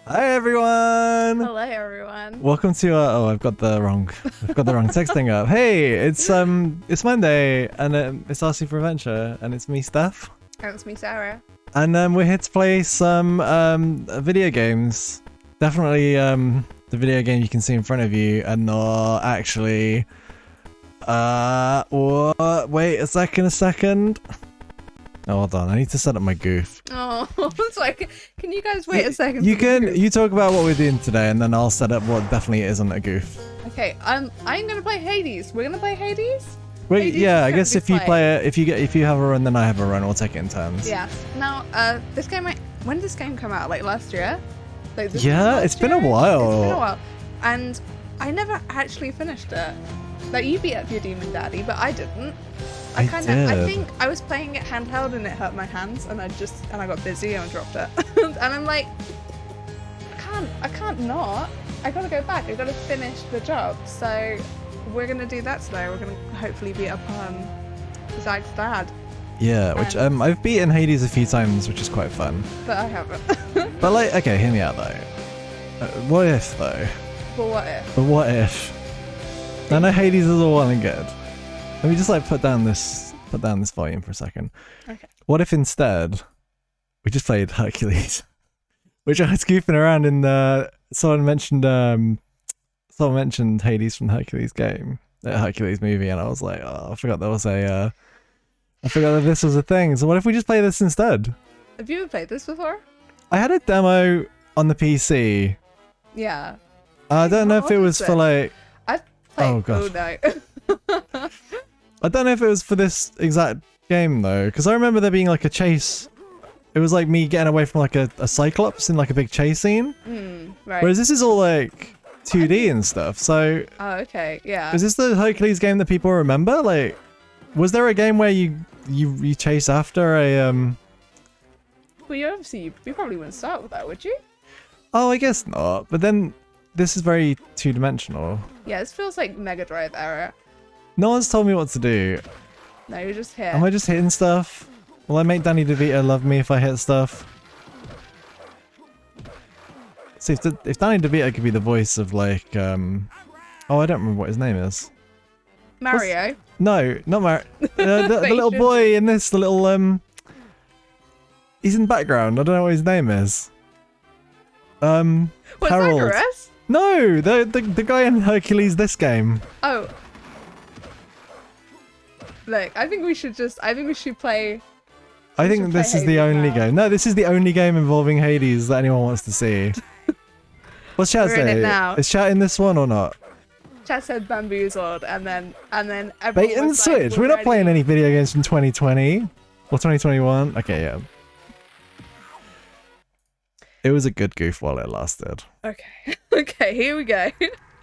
Hi everyone! Hello everyone. Welcome to oh, I've got the wrong texting up. Hey, it's Monday and it's RC for Adventure and it's me, Stef. And it's me, Sarah. And we're here to play some video games. Definitely the video game you can see in front of you and not actually what? Wait a second. Oh, hold on, I need to set up my goof. Oh, it's like, can you guys wait a second? You talk about what we're doing today and then I'll set up what definitely isn't a goof. Okay, I'm gonna play Hades. We're gonna play Hades? Wait, Hades yeah, I guess if you play it, if you have a run, then I have a run. We'll take it in turns. Yeah. Now, this game, when did this game come out? Like last year? Like this Yeah, it's been a while. It's been a while, and I never actually finished it. Like you beat up your demon daddy, but I didn't. I think I was playing it handheld and it hurt my hands, and I got busy and I dropped it. And I'm like, I can't not. I gotta go back. I gotta finish the job. So we're gonna do that today. We're gonna hopefully beat up Zach's dad. Yeah, which I've beaten Hades a few times, which is quite fun. But I haven't. But like, okay, hear me out though. What if though? But what if? But what if? I know Hades is all well and good. Let me just like put down this volume for a second. Okay. What if instead we just played Hercules? Which I was goofing around in the someone mentioned Hades from the Hercules game, the Hercules movie, and I was like, oh, I forgot that this was a thing. So what if we just play this instead? Have you ever played this before? I had a demo on the PC. Yeah. I don't know if it was for like. I've played. Oh gosh. Oh no. I don't know if it was for this exact game though, because I remember there being like a chase. It was like me getting away from like a cyclops in like a big chase scene. Right. Whereas this is all like 2D and stuff. So. Oh, okay. Yeah. Is this the Hercules game that people remember? Like, was there a game where you chase after a Well, you probably wouldn't start with that, would you? Oh, I guess not. But then this is very two-dimensional. Yeah, this feels like Mega Drive era. No one's told me what to do. No, you're just here. Am I just hitting stuff? Will I make Danny DeVito love me if I hit stuff? See, if Danny DeVito could be the voice of like, oh, I don't remember what his name is. Mario? No, not Mario. The little boy in this, the little, he's in the background. I don't know what his name is. What, Harold. Zacharias? No, the guy in Hercules this game. Oh. Look, I think we should play. I think this is the only game. No, this is the only game involving Hades that anyone wants to see. What's chat say? Is chat in this one or not? Chat said bamboozled, and then everyone Bait and was switch. Like, we're not playing any video games from 2020 or 2021. Okay, yeah. It was a good goof while it lasted. Okay. Okay, here we go.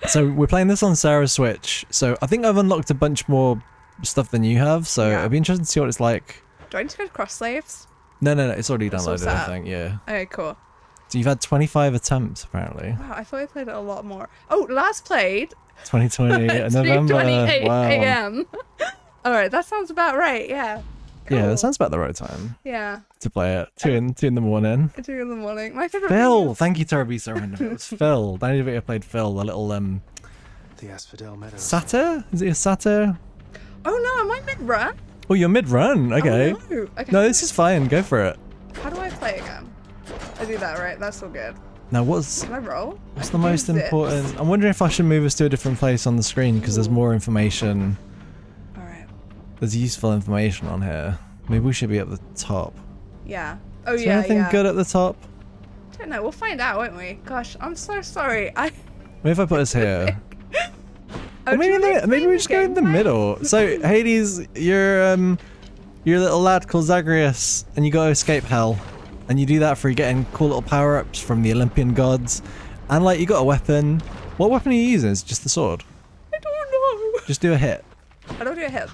So we're playing this on Sarah's Switch. So I think I've unlocked a bunch more stuff than you have. So Yeah. it'd be interesting to see what it's like. Do I need to go to Cross Slaves? No, it's already It's all downloaded, set I up. think, yeah. Okay, cool. So you've had 25 attempts, apparently. Wow, I thought I played it a lot more. Oh, last played 2020, November. 2:28 Wow. a.m. Alright, that sounds about right, yeah. Cool. Yeah, that sounds about the right time Yeah. to play it. Two in the morning. 2 in the morning. My favorite Phil! thing Thank you, Terabisa Random. It was Phil. Danny DeVito played Phil, the little, The Asphodel Meadows. satyr? Is it a satyr? Oh no, am I mid-run? Oh, you're mid-run. Okay. Oh, no. Okay. No, this is fine. Go for it. How do I play again? I do that, right? That's all good. Now, what's Can I roll? the I can most do this. important? I'm wondering if I should move us to a different place on the screen because there's more information. Alright. There's useful information on here. Maybe we should be at the top. Yeah. Oh Is there yeah, anything yeah. good at the top? Don't know. We'll find out, won't we? Gosh, I'm so sorry. Maybe if I put us here. Oh, Or maybe do you wanna maybe we explain just go in the gameplay? middle. So Hades, you're a little lad called Zagreus, and you got to escape hell, and you do that for getting cool little power-ups from the Olympian gods, and like you got a weapon. What weapon are you using? Is it just the sword? I don't know. Just do a hit. I don't do a hit.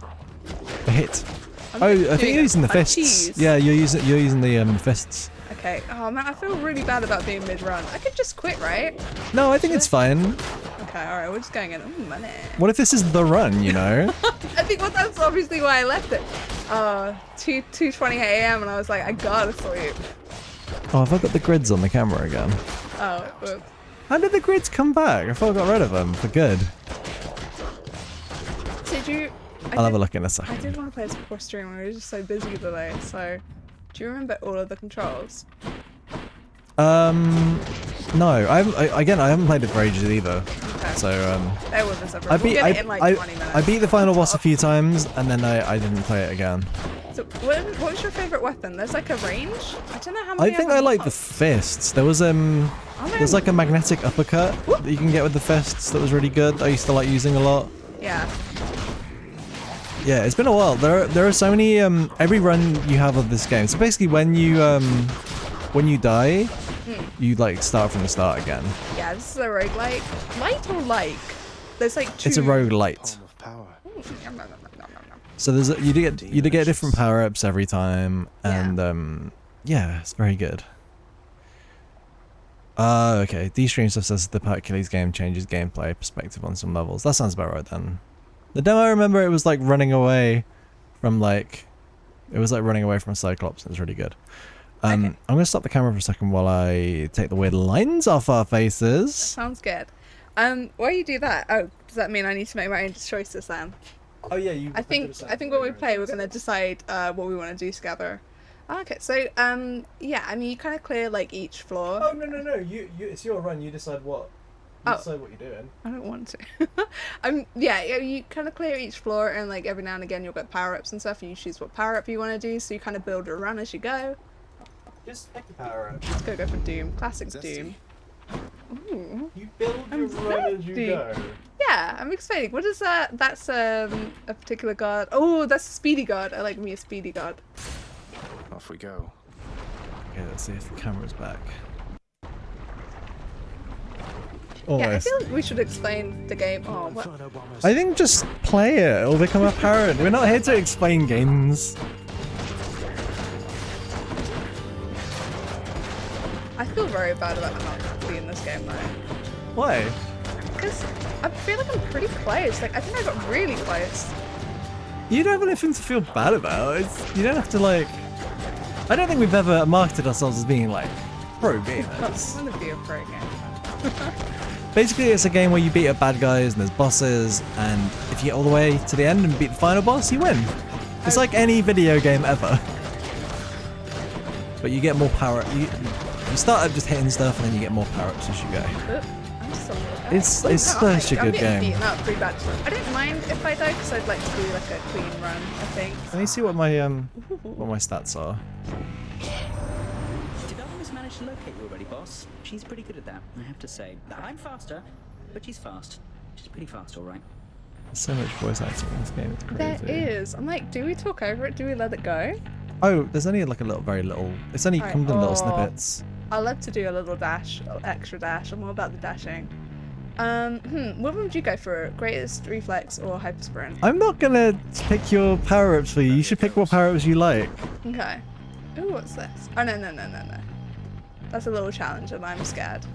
A hit. I'm Oh, I doing think you're using the a fists. cheese. Yeah, you're using the fists. Okay. Oh man, I feel really bad about being mid-run. I could just quit, right? No, I think it's fine. Okay. All right. We're just going in. Ooh, money. What if this is the run? You know. I think that's obviously why I left it. 2:20 a.m. and I was like, I gotta sleep. Oh, have I got the grids on the camera again? Oh, whoops. How did the grids come back? I thought I got rid of them for good. Did you? I'll have a look in a I second. did want to play this before stream. We were just so busy today. So, do you remember all of the controls? No. I haven't played it for ages either. Okay. So Bear with us, everyone. I We'll beat get it in like 20 minutes. I beat the final boss a few times and then I didn't play it again. So, what was your favorite weapon? There's like a range. I don't know how many. I think I like the fists. There was there's like a magnetic uppercut that you can get with the fists that was really good. I used to like using a lot. Yeah. Yeah, it's been a while. There are so many every run you have of this game. So basically when you die, you like start from the start again. Yeah, this is a roguelike. Light or like? There's like two. It's a roguelite. Palm of power. So there's you do get different power-ups every time and yeah, it's very good. Okay. D-Stream stuff says the Hercules game changes gameplay perspective on some levels. That sounds about right then. The demo, I remember it was like running away from running away from Cyclops. It was really good. I'm going to stop the camera for a second while I take the weird lines off our faces. Sounds good. While you do that, does that mean I need to make my own choices then? Oh yeah, you. I think when we play, we're going to decide what we want to do together. Okay, so yeah, I mean you kind of clear like each floor. Oh no! You it's your run. You decide what. You decide what you're doing. I don't want to. Yeah, you kind of clear each floor, and like every now and again you'll get power ups and stuff. And you choose what power up you want to do, so you kind of build your run as you go. Just pick the power up. Let's go for Doom, classic Doom. Ooh. You build your run as you go. Yeah, I'm excited. What is that? That's a particular guard. Oh, that's a speedy guard. I like me a speedy guard. Off we go. Okay, let's see if the camera's back. Yeah, I Almost. feel like we should explain the game. Oh, what? I think just play it. It'll become apparent. We're not here to explain games. I feel very bad about not being in this game though. Why? Because I feel like I'm pretty close. Like, I think I got really close. You don't have anything to feel bad about. You don't have to like. I don't think we've ever marketed ourselves as being like pro gamers. I want to be a pro gamer. Basically, it's a game where you beat up bad guys and there's bosses, and if you get all the way to the end and beat the final boss, you win. It's like any video game ever. But you get more power. You start up just hitting stuff, and then you get more power-ups as you go. I'm just It's such a good game. I'm getting beaten up pretty bad. I don't mind if I die because I'd like to do like a clean run, I think. Let me see what my stats are. Did Artemis manage to locate you already, boss? She's pretty good at that, I have to say. I'm faster, but she's fast. She's pretty fast, all right. There's so much voice acting in this game. It's crazy. There is. I'm like, do we talk over it? Do we let it go? Oh, there's only like a little, very little. It's only Right, comes in little snippets. I love to do a little dash, extra dash. I'm all about the dashing. What would you go for? Greatest reflex or hyper sprint? I'm not gonna pick your power-ups for you. You should pick what power-ups you like. Okay. Ooh, what's this? Oh, no. That's a little challenge and I'm scared.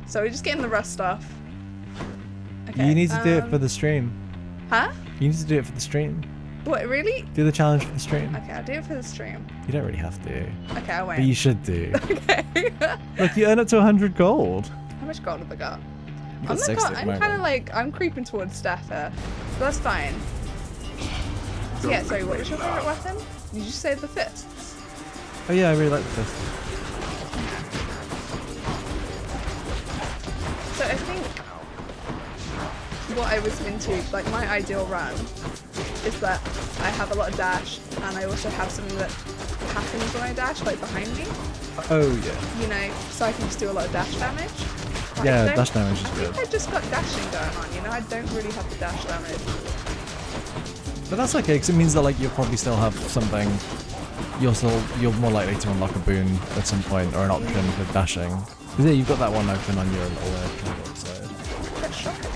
So we're just getting the rust off. Okay. You need to do it for the stream. Huh? You need to do it for the stream. What, really? Do the challenge for the stream. Okay, I'll do it for the stream. You don't really have to, Okay, I'll wait. but you should do. Okay. Look, you earn up to 100 gold. How much gold have I got? You got 60 at the I'm moment. kind of like, I'm creeping towards Stef here. So that's fine. So yeah, sorry, what was your favourite weapon? Did you say the fists? Oh yeah, I really like the fist. So I think what I was into, like my ideal run, is that I have a lot of dash and I also have something that happens when I dash, like behind me. Oh yeah. You know, so I can just do a lot of dash damage. But Yeah, I don't- dash damage is I good. think I just got dashing going on, you know, I don't really have the dash damage. But that's okay, because it means that like you'll probably still have something. You're more likely to unlock a boon at some point or an option for dashing. 'Cause yeah, you've got that one open on your little keyboard side. That's shocking.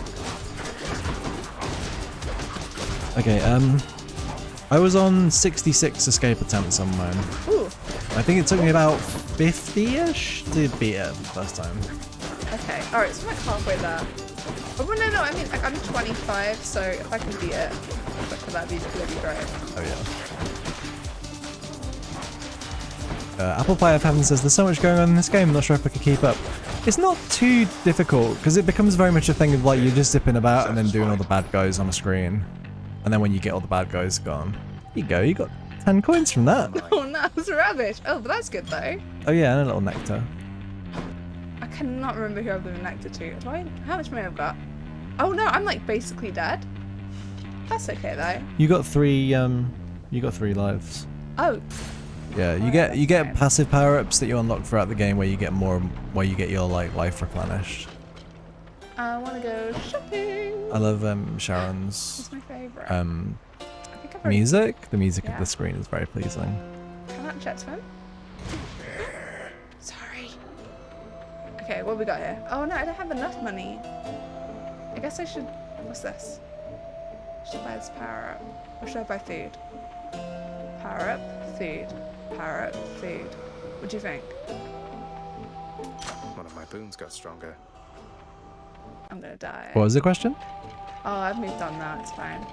Okay, I was on 66 escape attempts on mine. Ooh, I think it took me about 50-ish to beat it the first time. okay. Alright, so I'm like halfway there. Oh, well, no, I mean, like, I'm 25, so if I can beat it, that'd be great. Oh yeah. Apple Pie of Heaven says, there's so much going on in this game, I'm not sure if I could keep up. It's not too difficult, because it becomes very much a thing of like you're just zipping about and then doing all the bad guys on a screen. And then when you get all the bad guys gone, you go, you got 10 coins from that. Oh no, it's rubbish. Oh, but that's good though. Oh yeah, and a little nectar. I cannot remember who I've been nectar to. How much money I've got? Oh no, I'm like basically dead. That's okay though. You got 3 lives. Oh. Yeah, you get passive power-ups that you unlock throughout the game where you get your like life replenished. I wanna go shopping. I love Sharon's It's my favourite. I think I've already... music. The music Yeah. of the screen is very pleasing. Can I chat to him? Sorry. Okay, what we got here? Oh no, I don't have enough money. I guess I should... What's this? Should I buy this power up? Or should I buy food? Power up, food. Power up, food. What do you think? One of my boons got stronger. I'm gonna die. What was the question? Oh, I've moved on now, it's fine.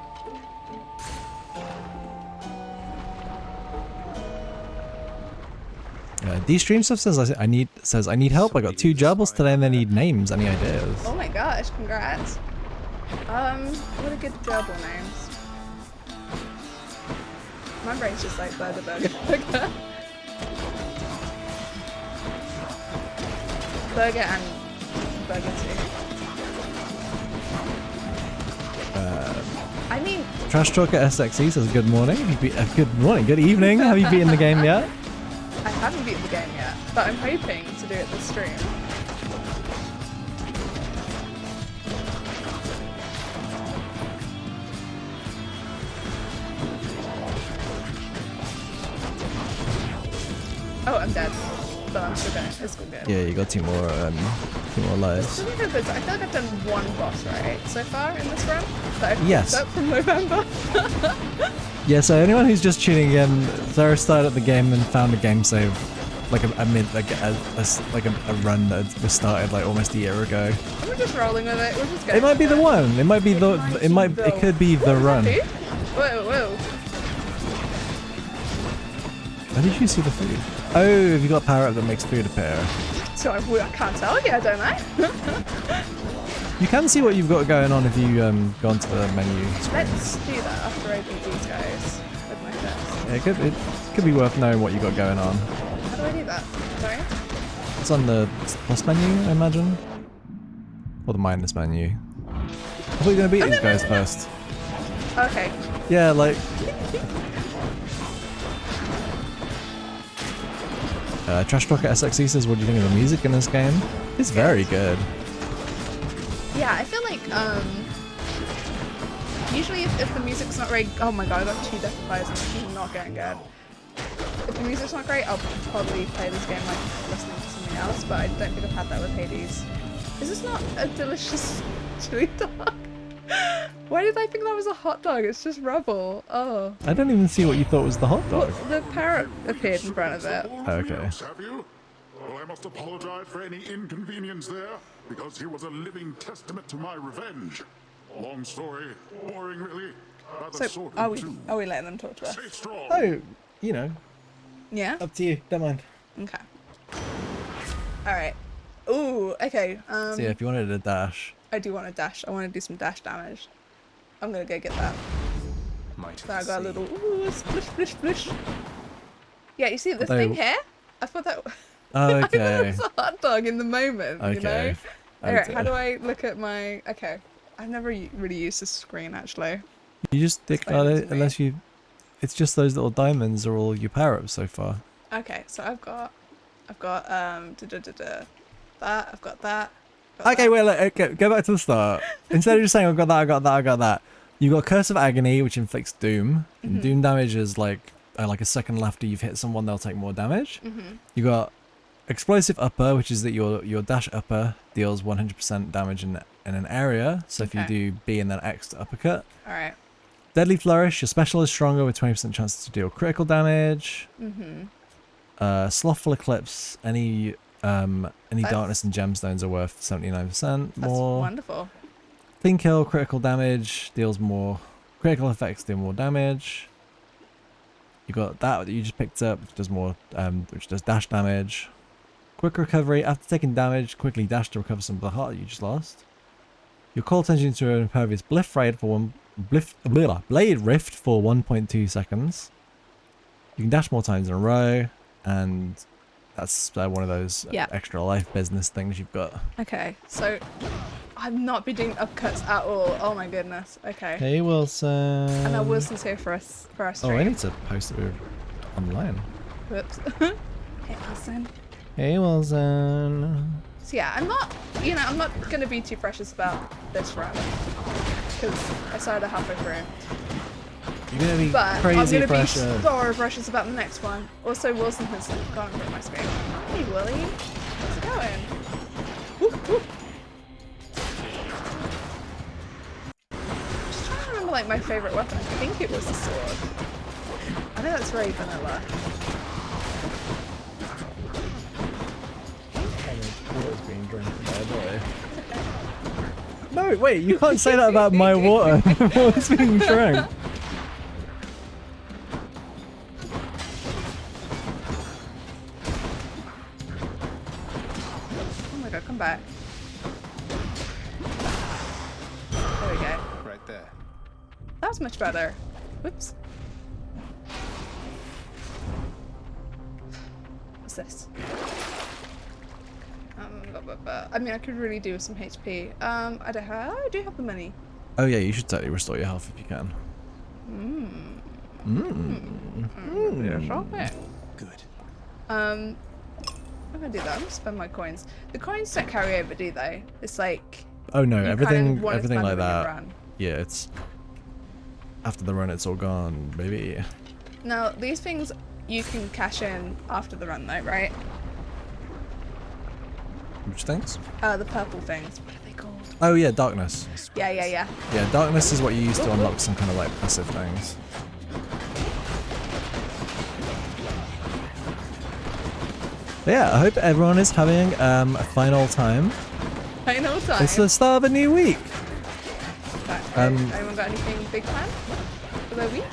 D-Stream stuff says I need help. I got 2 jobs today and they need names. Any ideas? Oh my gosh, congrats. What are good gerbil names? My brain's just like burger. Burger and burger too. I mean, Trash Talker SXE says good morning. Good morning, good evening. Have you beaten the game yet? I haven't beaten the game yet, but I'm hoping to do it this stream. Oh, I'm dead, but I'm still going. It's still good. Yeah, you got 2 more lives. Still good, but I feel like I've done 1 boss right so far in this run that I've Yes. picked up from November. Yeah, so anyone who's just tuning in, Sarah started the game and found a game save, like a run that was started like almost a year ago. We're just rolling with it. We're just going. It might be the one. It might be it could be the run. Whoa. Where did you see the food? Oh, have you got a power up that makes food appear? So I can't tell you, don't I? You can see what you've got going on if you go onto the menu screen. Let's do that after I beat these guys with my fist. Yeah, it could be worth knowing what you got going on. How do I do that? Sorry? It's on the plus menu, I imagine. Or the minus menu. I thought you were going to beat these guys first. Okay. Yeah, like... Trash Talker SXE says, what do you think of the music in this game? It's very good. Yeah, I feel like, usually if the music's not very... Oh my god, I got 2 death fires and I'm not getting good. If the music's not great, I'll probably play this game like listening to something else, but I don't think I've had that with Hades. Is this not a delicious chili dog? Why did I think that was a hot dog? It's just rubble. Oh. I don't even see what you thought was the hot dog. Well, the parrot appeared in front of it. Okay. Have you? Well, I must apologize for any inconvenience there, because he was a living testament to my revenge. Long story, boring really. Rather So, sordid too. are we letting them talk to us? Stay strong. Oh, you know, Yeah? up to you. Don't mind. Okay. Alright. Ooh, okay. So yeah, if you wanted a dash. I do want to dash. I want to do some dash damage. I'm gonna go get that. Might So I got a see. little ooh, splish, splish, splish. Yeah, you see this Although- thing here? I thought that Oh, I thought it okay. was a hot dog in the moment, you know? Okay. Alright, how do I look at my... Okay. I've never really used this screen, actually. You just stick Explain on it it to me. unless you... It's just those little diamonds are all your power-ups so far. Okay, so I've got that, I've got that. Okay, wait, look, go back to the start. Instead of just saying, I got that. You got Curse of Agony, which inflicts Doom. And Doom damage is like a second after you've hit someone, they'll take more damage. You got Explosive Upper, which is that your dash upper deals 100% damage in an area. So if you Okay. do B and then X to uppercut. Alright. Deadly Flourish, your special is stronger with 20% chance to deal critical damage. Slothful Eclipse, any darkness and gemstones are worth 79% That's more. wonderful. Clean Kill, critical damage, deals more. Critical effects deal more damage. You got that you just picked up, which does more, which does dash damage. Quick recovery. After taking damage, quickly dash to recover some of the heart you just lost. Your call turns you into an impervious blade rift for 1.2 seconds. You can dash more times in a row, and that's one of those extra life business things you've got. Okay, so I've not been doing upcuts at all. Oh my goodness. Okay. Hey Wilson. And now Wilson's here for us Oh, stream. I need to post it online. Whoops. Hey Wilson. Hey Wilson. So yeah, I'm not gonna be too precious about this run because I started halfway through. You're gonna be But crazy I'm gonna precious. be so precious about the next one. Also, Wilson has gone over my screen. Hey Willie, how's it going? Whoop, whoop. Just trying to remember like my favorite weapon. I think it was the sword. I know that's very vanilla. No, wait, you can't say that about my water. Water's being drank. Oh my god, come back. There we go. Right there. That was much better. Whoops. What's this? I mean, I could really do with some HP. I do have the money. Oh yeah, you should totally restore your health if you can. Good. I'm gonna do that. I'm gonna spend my coins. The coins don't carry over, do they? It's like Oh no, you kind everything of want to spend like them when you that. run. Yeah, it's after the run, it's all gone, baby. Now these things you can cash in after the run, though, right? Which things? The purple things. What are they called? Oh yeah, darkness. Yeah. Yeah, darkness is what you use to unlock some kind of like passive things. But yeah, I hope everyone is having a final time. Final time. It's the start of a new week. Anyone got anything big planned for their week?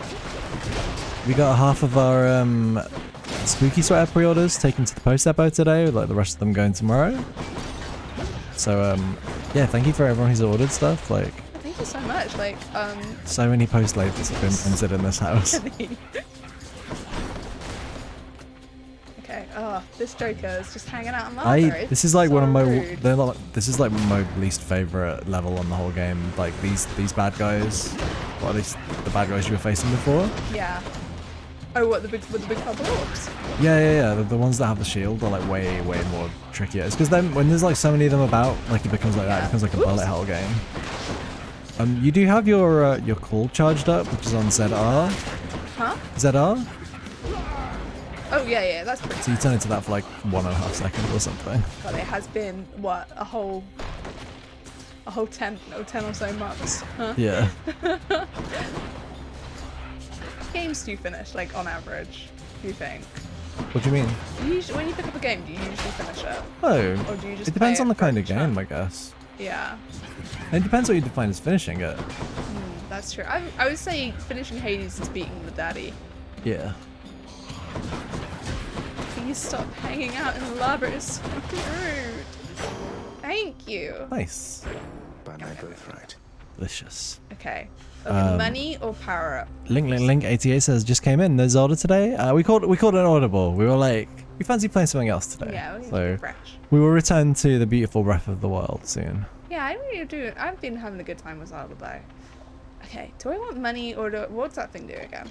We got half of our spooky sweater pre-orders taken to the post depot today, with like the rest of them going tomorrow. So yeah, thank you for everyone who's ordered stuff. Like, Thank you so much. Like, so many post labels have been entered in this house. okay. Oh, this Joker is just hanging out on my This is like one of my rude. this is like my least favorite level on the whole game. Like these bad guys, or at least the bad guys you were facing before. Yeah. Oh, what, with the big purple orbs? Yeah. The ones that have the shield are like way more trickier. It's because then when there's like so many of them about, like it becomes like that. It becomes like a bullet hell game. You do have your call charged up, which is on ZR. Huh? ZR. Oh, yeah, that's pretty So you turn into that for like 1.5 seconds or something. God, it has been, what, a whole 10 or so months, huh? Yeah. Games do you finish, like, on average, do you think? What do you mean? When you pick up a game, do you usually finish it? Oh, Or do you just it depends play on the for kind a of game, chunk? I guess. Yeah, It depends what you define as finishing it. that's true. I would say finishing Hades is beating the daddy. Yeah. Please stop hanging out in the lava, it's so rude. Thank you. Nice. By my birthright. Delicious. Okay. Money or power up? Link 88 says just came in. There's Zelda today. We called an audible. We were like, we fancy playing something else today. Yeah, we so fresh. we will return to the beautiful Breath of the Wild soon. Yeah, I really do. I've been having a good time with Zelda though. Okay, do I want money or what's that thing do again?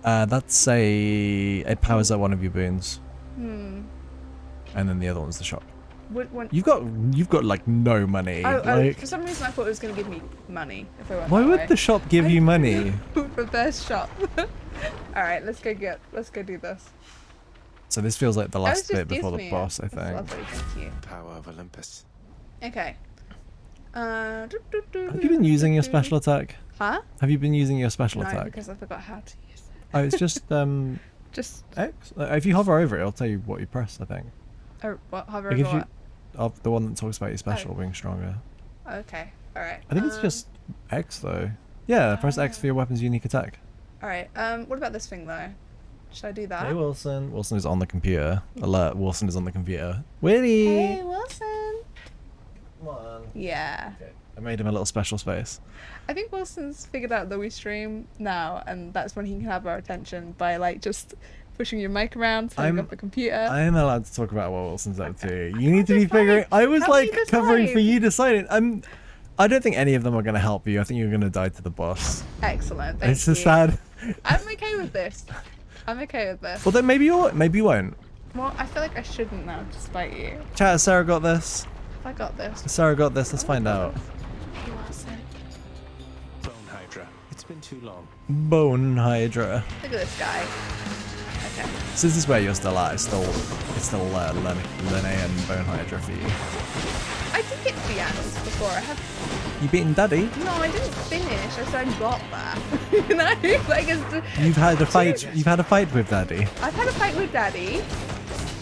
That's it powers up one of your boons. And then the other one's the shop. You've got like no money. Like, for some reason I thought it was going to give me money if I went why that would way. the shop give you money? The best shop. All right, let's go do this. So this feels like the Oh, last it bit just before gives the me boss, it. I That's think. lovely, thank you. Power of Olympus. Okay. Have you been using your special attack? Huh? Have you been using your special No, attack? because I forgot how to use it. Oh, it's just Just X. If you hover over it, it'll tell you what you press. I think. what? Hover It over gives you what? of the one that talks about your special being stronger. Okay. All right. I think it's just X though. Yeah, press X for your weapon's unique attack. Alright, what about this thing though? Should I do that? Hey Wilson. Wilson is on the computer. Alert, Wilson is on the computer. Willie! Hey Wilson! Come on. Yeah. Okay. I made him a little special space. I think Wilson's figured out that we stream now, and that's when he can have our attention by like just pushing your mic around, turning up the computer. I am allowed to talk about what Wilson's up to. You I need to be decide. figuring. I was Help me like covering for decide. you deciding. I don't think any of them are going to help you. I think you're going to die to the boss. Excellent, thank It's you. just sad. I'm okay with this. I'm okay with this. Well, then maybe you won't. Well, I feel like I shouldn't now, despite you. Chat, has Sarah got this? I got this. Sarah got this. Let's find out. Hey, Wilson. Bone Hydra. It's been too long. Bone Hydra. Look at this guy. Okay. So this is where you're still at. It's still Lene and Bone Hydra for you. I did get to the end before. I have. You beaten Daddy? No, I didn't finish. I said I got that. You know, like it's. You've had a fight. You've had a fight with Daddy. I've had a fight with Daddy.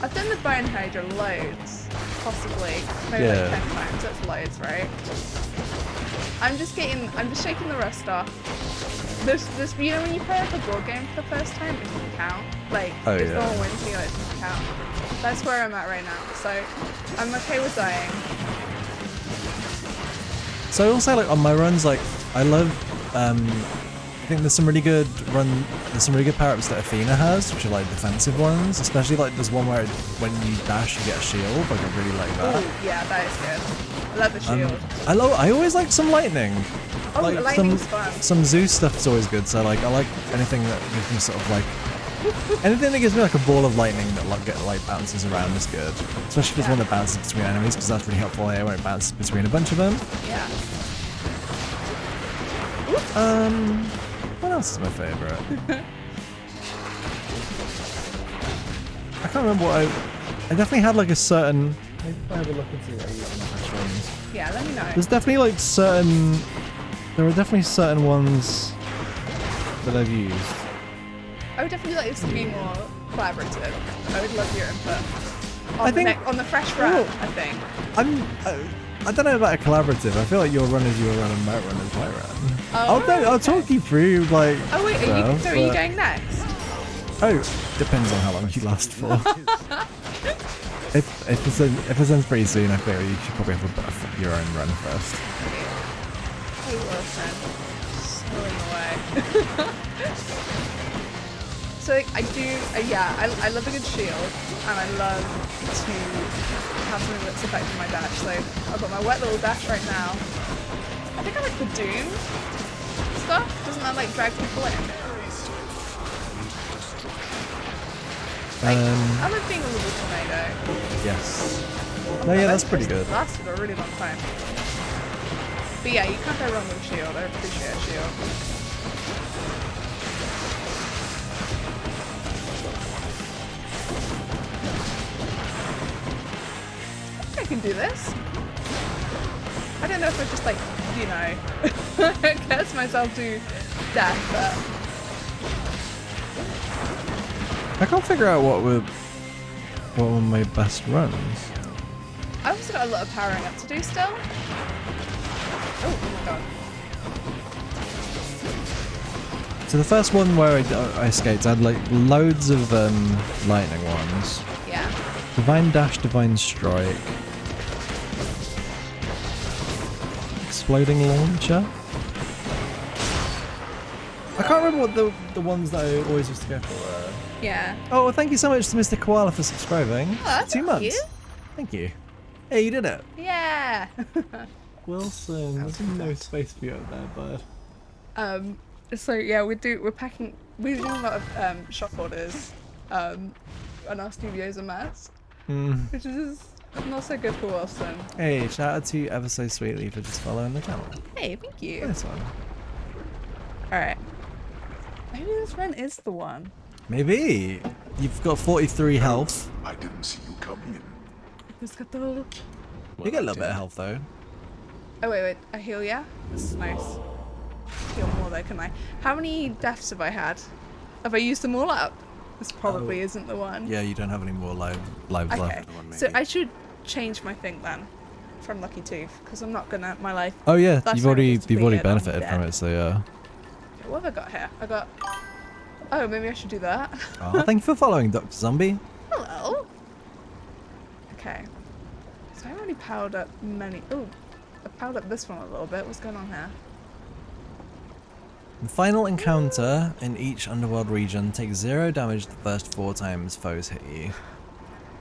I've done the Bone Hydra loads, possibly maybe Yeah. like 10 times. That's loads, right? I'm just shaking the rust off. This, you know, when you play like a board game for the first time, it doesn't count. Like, Oh, if yeah. someone wins me, it doesn't count. That's where I'm at right now. So, I'm okay with dying. So I also like on my runs, like I love. I think there's some really good power-ups that Athena has, which are like defensive ones. Especially like there's one where when you dash, you get a shield. Like I really like that. Ooh, yeah, that is good. I love the shield. I always like some lightning. Oh, Like lightning's fun. some Zeus stuff's always good. So like I like anything that gives me sort of like anything that gives me like a ball of lightning that like bounces around is good. Especially if it's one that bounces between enemies, because that's really helpful here when it bounces between a bunch of them. Yeah. What else is my favourite? I can't remember what I definitely had like a certain. Maybe if I have a look and see what I use on the best ones. Yeah, let me know. There's definitely like certain. There are definitely certain ones that I've used. I would definitely like this to be more collaborative. I would love your input. I think- on the fresh run, Oh. I think. I don't know about a collaborative. I feel like your run is your run and my run is my run. Oh, I'll okay. talk you through like. Oh wait, stuff, are you but- going next? Oh, depends on how long you last for. if it ends pretty soon, I feel you should probably have your own run first. Hey Wilson. Slowing away. So like, I love a good shield, and I love to have something that's affecting my dash. So I've got my wet little dash right now. I think I like the Doom stuff. Doesn't that like drag people in? Like, I like being a little tornado. Yes. No, yeah, that's pretty good. Lasted a really long time. But yeah, you can't go wrong with shield. I appreciate a shield. I can do this. I don't know if I just like, you know, curse myself to death, but I can't figure out what were my best runs. I've also got a lot of powering up to do still. Oh my god. So the first one where I escaped, I had like loads of lightning ones. Yeah. Divine Dash, Divine Strike. Exploding Launcher. I can't remember what the ones that I always used to go for were. Yeah. Oh, well, thank you so much to Mr. Koala for subscribing. Oh, that's 2 months. cute. Thank you. Hey, you did it. Yeah. Wilson, there's no space for you out there, bud. So yeah, we're doing a lot of shop orders, and our studio's a mess, which is not so good for Wilson. Hey, shout out to you ever so sweetly for just following the channel. Hey, thank you. Nice one. Alright. Maybe this run is the one. Maybe. You've got 43 health. I didn't see you come in. Who's got the... You get a little bit of health though. Oh wait, I heal ya? This is nice. Heal more though, can I? How many deaths have I had? Have I used them all up? This probably isn't the one. Yeah, you don't have any more lives Okay, left. so I should change my thing then from Lucky Tooth, because I'm not gonna, my life. Oh yeah, Last you've time it already was depleted, I'm benefited from dead. it, so yeah. What have I got here? I got Oh, maybe I should do that. Oh, thank you for following, Dr. Zombie. Hello. Okay. So I already powered up many. Oh, I powered up this one a little bit. What's going on here? The final encounter in each underworld region takes 0 damage the first 4 times foes hit you.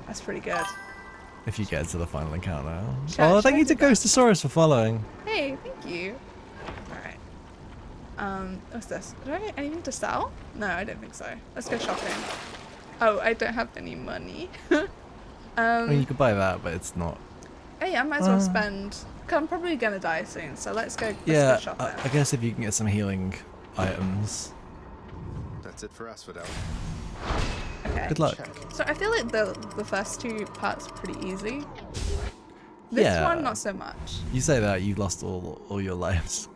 That's pretty good. If you get to the final encounter. Should Thank I you to do that? Ghostosaurus for following. Hey, thank you. Alright. What's this? Do I have anything to sell? No, I don't think so. Let's go shopping. Oh, I don't have any money. I mean, you could buy that, but it's not. Hey, I might as well spend. Cause I'm probably gonna die soon, so let's go. Let's Yeah, go shopping. I guess if you can get some healing items. That's it for Asphodel. Okay. Good luck. So I feel like the first 2 parts are pretty easy. This Yeah. one, not so much. You say that, you lost all your lives.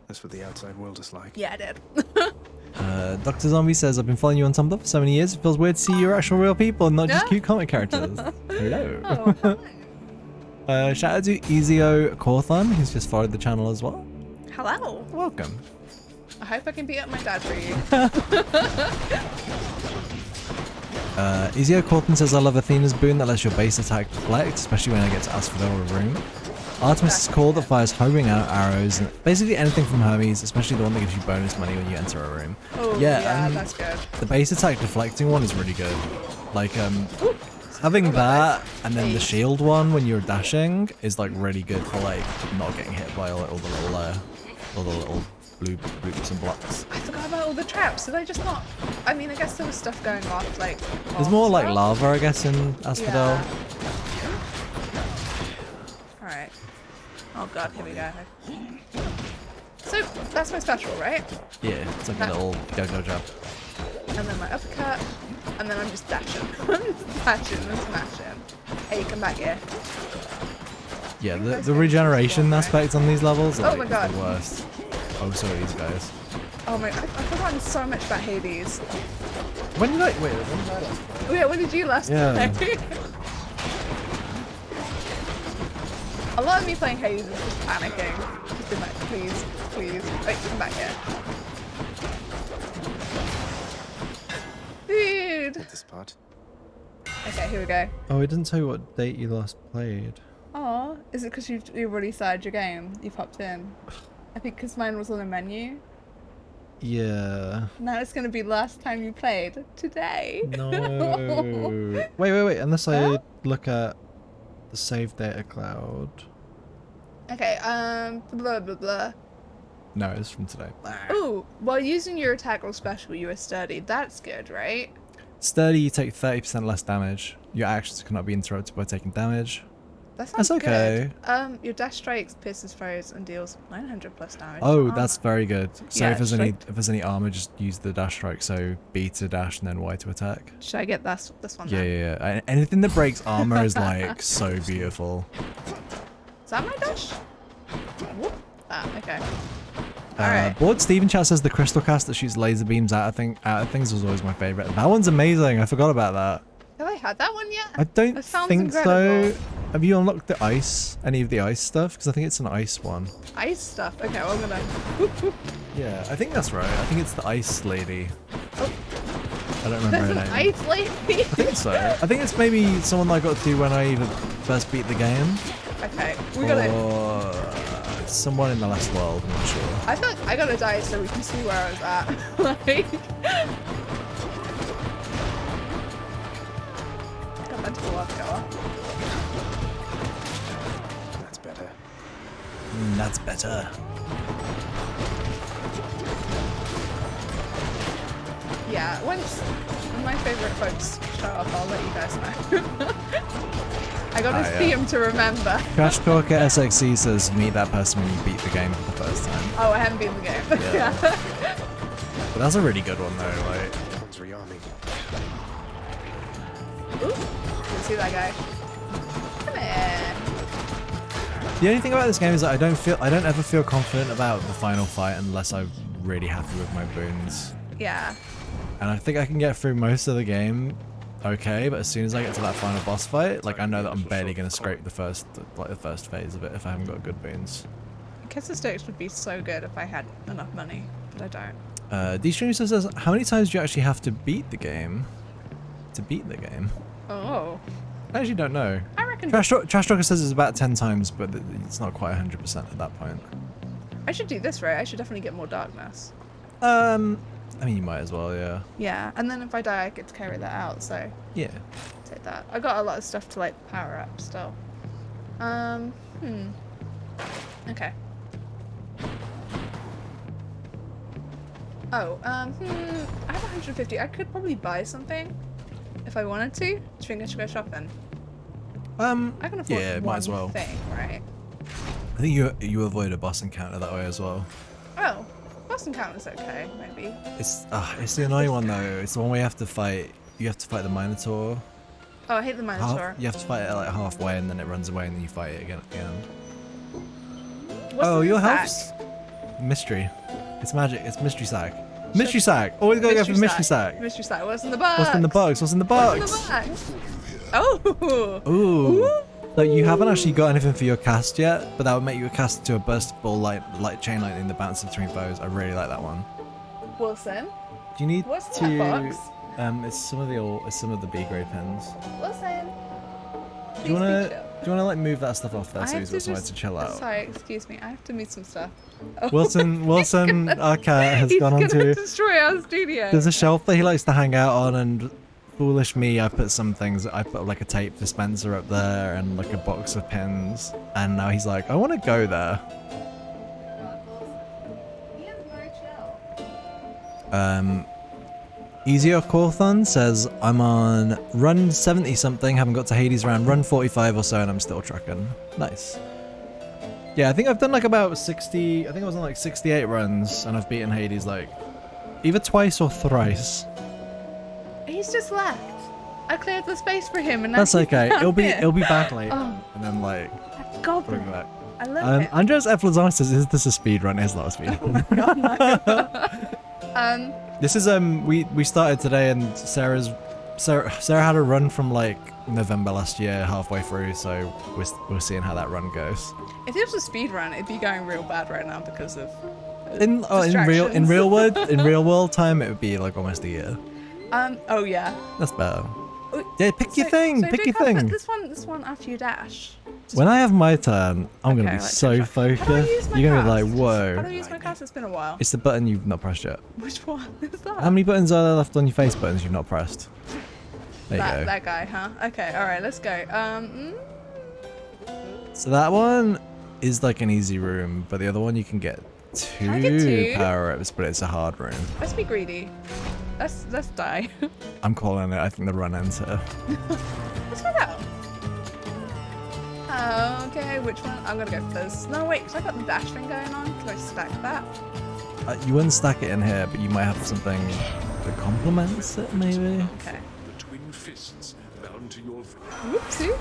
That's what the outside world is like. Yeah, I did. Dr. Zombie says, I've been following you on Tumblr for so many years, it feels weird to see you're actual real people and not just Yeah. cute comic characters. Hello. Oh, hello. Shout out to Ezio Corthon, who's just followed the channel as well. Hello. Welcome. I hope I can beat up my dad for you. Ezio Corthon says, I love Athena's boon that lets your base attack deflect, especially when I get to Asphodel or Room. Artemis' call that fires homing out arrows, and basically anything from Hermes, especially the one that gives you bonus money when you enter a room. Oh, Yeah, yeah, that's good. The base attack deflecting one is really good. Like, having that and then the shield one when you're dashing is like really good for like not getting hit by all the little blue bloops and blocks. I forgot about all the traps. Did I just not? I mean, I guess there was stuff going off, like. There's more like well. lava, I guess, in Asphodel. Yeah. Alright. Oh god, here we go. So, that's my special, right? Yeah, it's like a That- little go-go jab. And then my uppercut. And then I'm just dashing. I'm just dashing and smashing. Hey, come back here. Yeah, the regeneration aspect on these levels Oh are my like, God. the worst. Oh, so are these guys. Oh my, I've forgotten so much about Hades. When did I last play? Oh yeah, when did you last Yeah. play? A lot of me playing Hades is just panicking. Just being like, please, please. Wait, come back here. Dude! This part. Okay, here we go. Oh, it didn't tell you what date you last played. Oh, is it because you've already started your game? You've hopped in? I think because mine was on a menu. Yeah. Now it's going to be last time you played. Today. No. wait. Unless I Huh? look at the save data cloud. Okay, blah blah blah. No, it's from today. Ooh, while using your attack or special, you are sturdy. That's good, right? Sturdy, you take 30% less damage. Your actions cannot be interrupted by taking damage. That sounds That's okay. good. Your dash strikes, pierces foes, and deals 900 plus damage. Oh, to that's armor. very good. So Yeah, if strike. there's any armor, just use the dash strike. So B to dash and then Y to attack. Should I get this one? Yeah, then? yeah. Anything that breaks armor is like so beautiful. Is that my dash? Whoop. Ah, okay. Alright. Board Steven Chat says the crystal cast that shoots laser beams out of things was always my favorite. That one's amazing. I forgot about that. Have I had that one yet? I don't That sounds think incredible. so. Have you unlocked the ice? Any of the ice stuff? Because I think it's an ice one. Ice stuff. Okay, well, I'm gonna. Whoop, whoop. Yeah, I think that's right. I think it's the ice lady. Oh. I don't remember There's her an name. ice lady. I think so. I think it's maybe someone that I got to when I either first beat the game. Okay, we gotta. Or someone in the last world, I'm not sure. I thought I gotta die so we can see where I was at. Like. Got meant to walk go. That's better. That's better. Yeah, when my favorite folks show up, I'll let you guys know. I gotta Ah, see yeah. them to remember. Crash Corker SXC says meet that person when you beat the game for the first time. Oh, I haven't beaten the game. Yeah. But that's a really good one though, like. One's rearming. Ooh, you see that guy? Come here. The only thing about this game is that I don't ever feel confident about the final fight unless I'm really happy with my boons. Yeah. And I think I can get through most of the game okay, but as soon as I get to that final boss fight, like I know that I'm barely gonna scrape the first phase of it if I haven't got good boons. Kesser stakes would be so good if I had enough money. but I don't. D-Stream says, how many times do you actually have to beat the game? To beat the game? Oh. I actually don't know. I reckon. Trash Talker says it's about 10 times, but it's not quite 100% at that point. I should do this, right? I should definitely get more darkness. I mean, you might as well, yeah. Yeah, and then if I die, I get to carry that out, so Yeah. take that. I got a lot of stuff to, like, power up still. Okay. Oh, I have 150. I could probably buy something if I wanted to. Do you think I should go shopping? I can afford yeah, one might as well. thing, right? I think you avoid a boss encounter that way as well. Oh, boss encounter's okay, maybe. It's the annoying one though. It's the one where you have to fight the Minotaur. Oh, I hate the Minotaur. You have to fight it like halfway and then it runs away and then you fight it again at the end. What's Oh, the your attack? health's mystery. It's magic. It's mystery sack. Mystery sack. Always gotta go for the mystery sack. Mystery sack. What's in the box? What's in the box? What's in the box? What's in the box? Oh. Ooh. Like you haven't actually got anything for your cast yet, but that would make you a cast to a burst ball like chain lightning that bounces between foes. I really like that one. Wilson. Do you need What's to? in that box? It's some of the B grade pens. Wilson. Do you wanna like move that stuff off there I so have he's to got somewhere just- to chill out? Sorry, excuse me. I have to move some stuff. Oh. Wilson, our cat has gone He's gonna onto. destroy our studio. There's a shelf that he likes to hang out on, and foolish me, I put some things. I put like a tape dispenser up there and like a box of pens, and now he's like, I want to go there. He is very chill. Easier Cawthon says, I'm on run 70 something, haven't got to Hades around run 45 or so, and I'm still trucking. Nice. Yeah, I think I've done like about 60, I think I was on like 68 runs, and I've beaten Hades like either twice or thrice. He's just left. I cleared the space for him, and now That's he's okay. down here. It'll be back later, Oh. and then like God, bring it back. I love it. Andres F. Lazar says, is this a speed run? It's not a speed run. This is we started today, and Sarah had a run from like November last year halfway through, so we're seeing how that run goes. If this was a speed run, it'd be going real bad right now because of In real world time, it would be like almost a year. Oh yeah. That's better. Oh, Yeah, pick your thing. so Pick do your come thing. This one after you dash. When I have my turn, I'm gonna Okay, be let's so try. focused. How do I use my You're gonna be like, cast? whoa. How do I use my cast? It's been a while. It's the button you've not pressed yet. Which one is that? How many buttons are there left on your face buttons you've not pressed? There you go. That guy, huh? Okay, alright, let's go. So that one is like an easy room, but the other one you can get I get two? power-ups, but it's a hard room. Let's be greedy. Let's die. I'm calling it. I think the run ends here. Let's go down. Okay, which one? I'm gonna go for this. No, wait, because I got the dash thing going on. Can I stack that? You wouldn't stack it in here, but you might have something that complements it, maybe? Okay. The twin fists bound to your Whoopsie.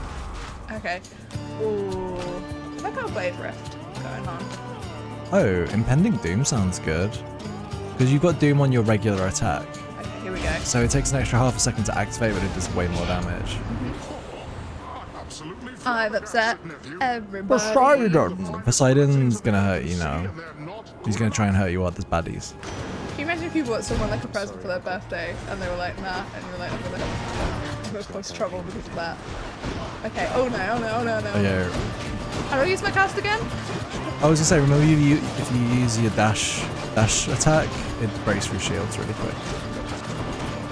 Okay. Ooh. I got a blade rift going on. Oh, impending doom sounds good. Because you've got doom on your regular attack. Okay, here we go. So it takes an extra half a second to activate, but it does way more damage. absolutely I've upset everybody. Poseidon's gonna hurt you now. He's gonna try and hurt you while there's baddies. Can you imagine if you bought someone like a present for their birthday and they were like, nah, and you were like, I'm gonna cause trouble because of that. Okay, oh no. Oh, yeah. How do I use my cast again? I was gonna say, remember if you use your dash attack, it breaks through shields really quick.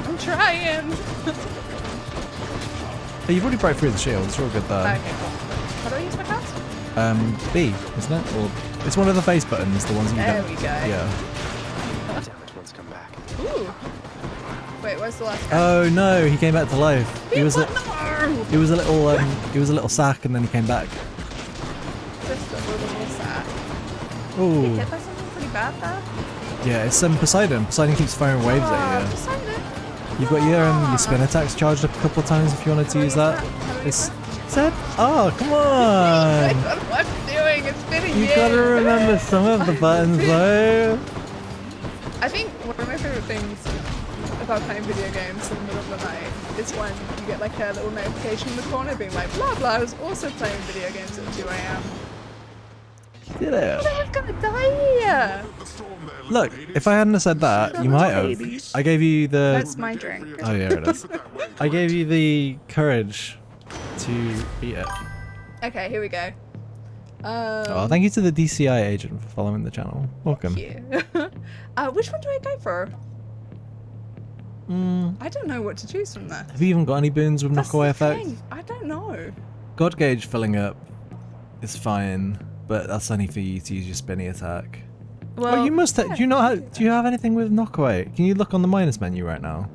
I'm trying. Hey, you've already broke through the shields, you're all good there. Okay, cool. How do I use my cast? B, isn't it? Or it's one of the face buttons, the ones that you There don't. we go. Yeah. Damn it, let's come back. Ooh. Wait, where's the last guy? Oh no, he came back to life. He was a little sack, and then he came back. Just a little sack. Ooh. Hit by something pretty bad there? Yeah, it's Poseidon. Poseidon keeps firing waves at you. Poseidon. You've got your spin attacks charged up a couple of times if you wanted to use that. It's said. Oh, come on! What I'm doing, it's been a You year. gotta remember some of the buttons though. I think one of my favorite things about playing video games in the middle of the night is when you get like a little notification in the corner being like, blah blah, I was also playing video games at 2 a.m. did it. I was gonna die here. The storm there, Look, little if I hadn't have said that, you might have. Hades. I gave you the. That's my drink. Oh yeah, it is. I gave you the courage to beat it. Okay, here we go. Oh, thank you to the DCI agent for following the channel. Welcome. Thank you. Which one do I go for? I don't know what to choose from there. Have you even got any boons with That's knockaway the effect? thing. I don't know. God gauge filling up is fine, but that's only for you to use your spinny attack. Well, You must. yeah, Do you not? Do you have anything with knockaway? Can you look on the minus menu right now?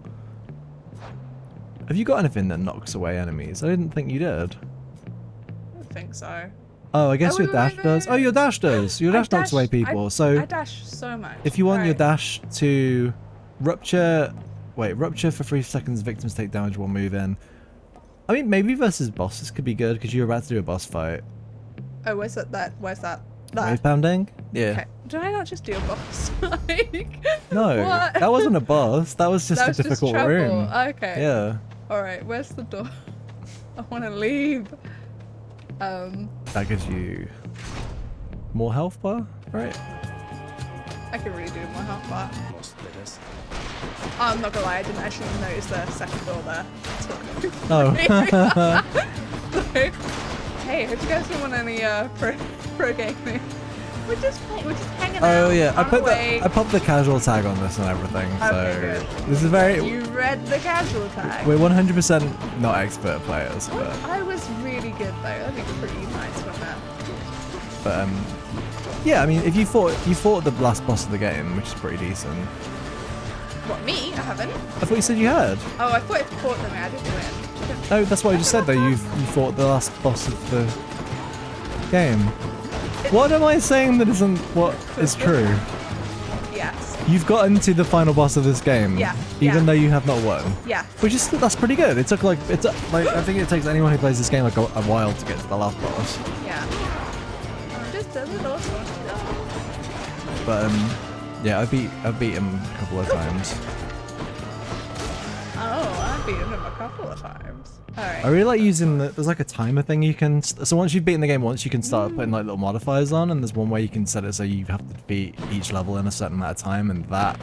Have you got anything that knocks away enemies? I didn't think you did. I don't think so. Oh, I guess Oh, your wait, dash wait, does. wait, Oh, your dash does. Your I dash knocks away people. I So dash so much. if you want your Right. dash to rupture, rupture for 3 seconds, victims take damage while moving. I mean, maybe versus bosses could be good because you're about to do a boss fight. Oh, where's that? Where's that? Wave pounding? Yeah. Okay. Did I not just do a boss? Like, No, what? that wasn't a boss. That was just That a was just difficult trouble. room. Okay. Yeah. All right. Where's the door? I want to leave. That gives you more health bar, right? I could really do more health bar. Lost bitters. Oh, I'm not gonna lie. I didn't actually notice the second door there. Oh. Hey, hope you guys don't want any pro gaming. We're just hanging out. Oh yeah, I on put our way. I popped the casual tag on this and everything. So Okay, good. this is very. You read the casual tag. We're 100% not expert players, but I was really good though. That'd be pretty nice, wouldn't it? yeah. I mean, if you fought the last boss of the game, which is pretty decent. What, me? I haven't. I thought you said you had. Oh, I thought it fought them. I didn't win. No, that's what I just said though. You fought the last boss of the game. What am I saying that isn't what is true? Yes. You've gotten to the final boss of this game, Yeah, even yeah. though you have not won. Yeah. Which is that's pretty good. It took like I think it takes anyone who plays this game like a while to get to the last boss. Yeah. Just a little. But yeah, I beat him a couple of times. Oh, I've beaten him a couple of times. Alright. I really like using there's like a timer thing you can. So once you've beaten the game once, you can start putting like little modifiers on, and there's one way you can set it so you have to beat each level in a certain amount of time, and that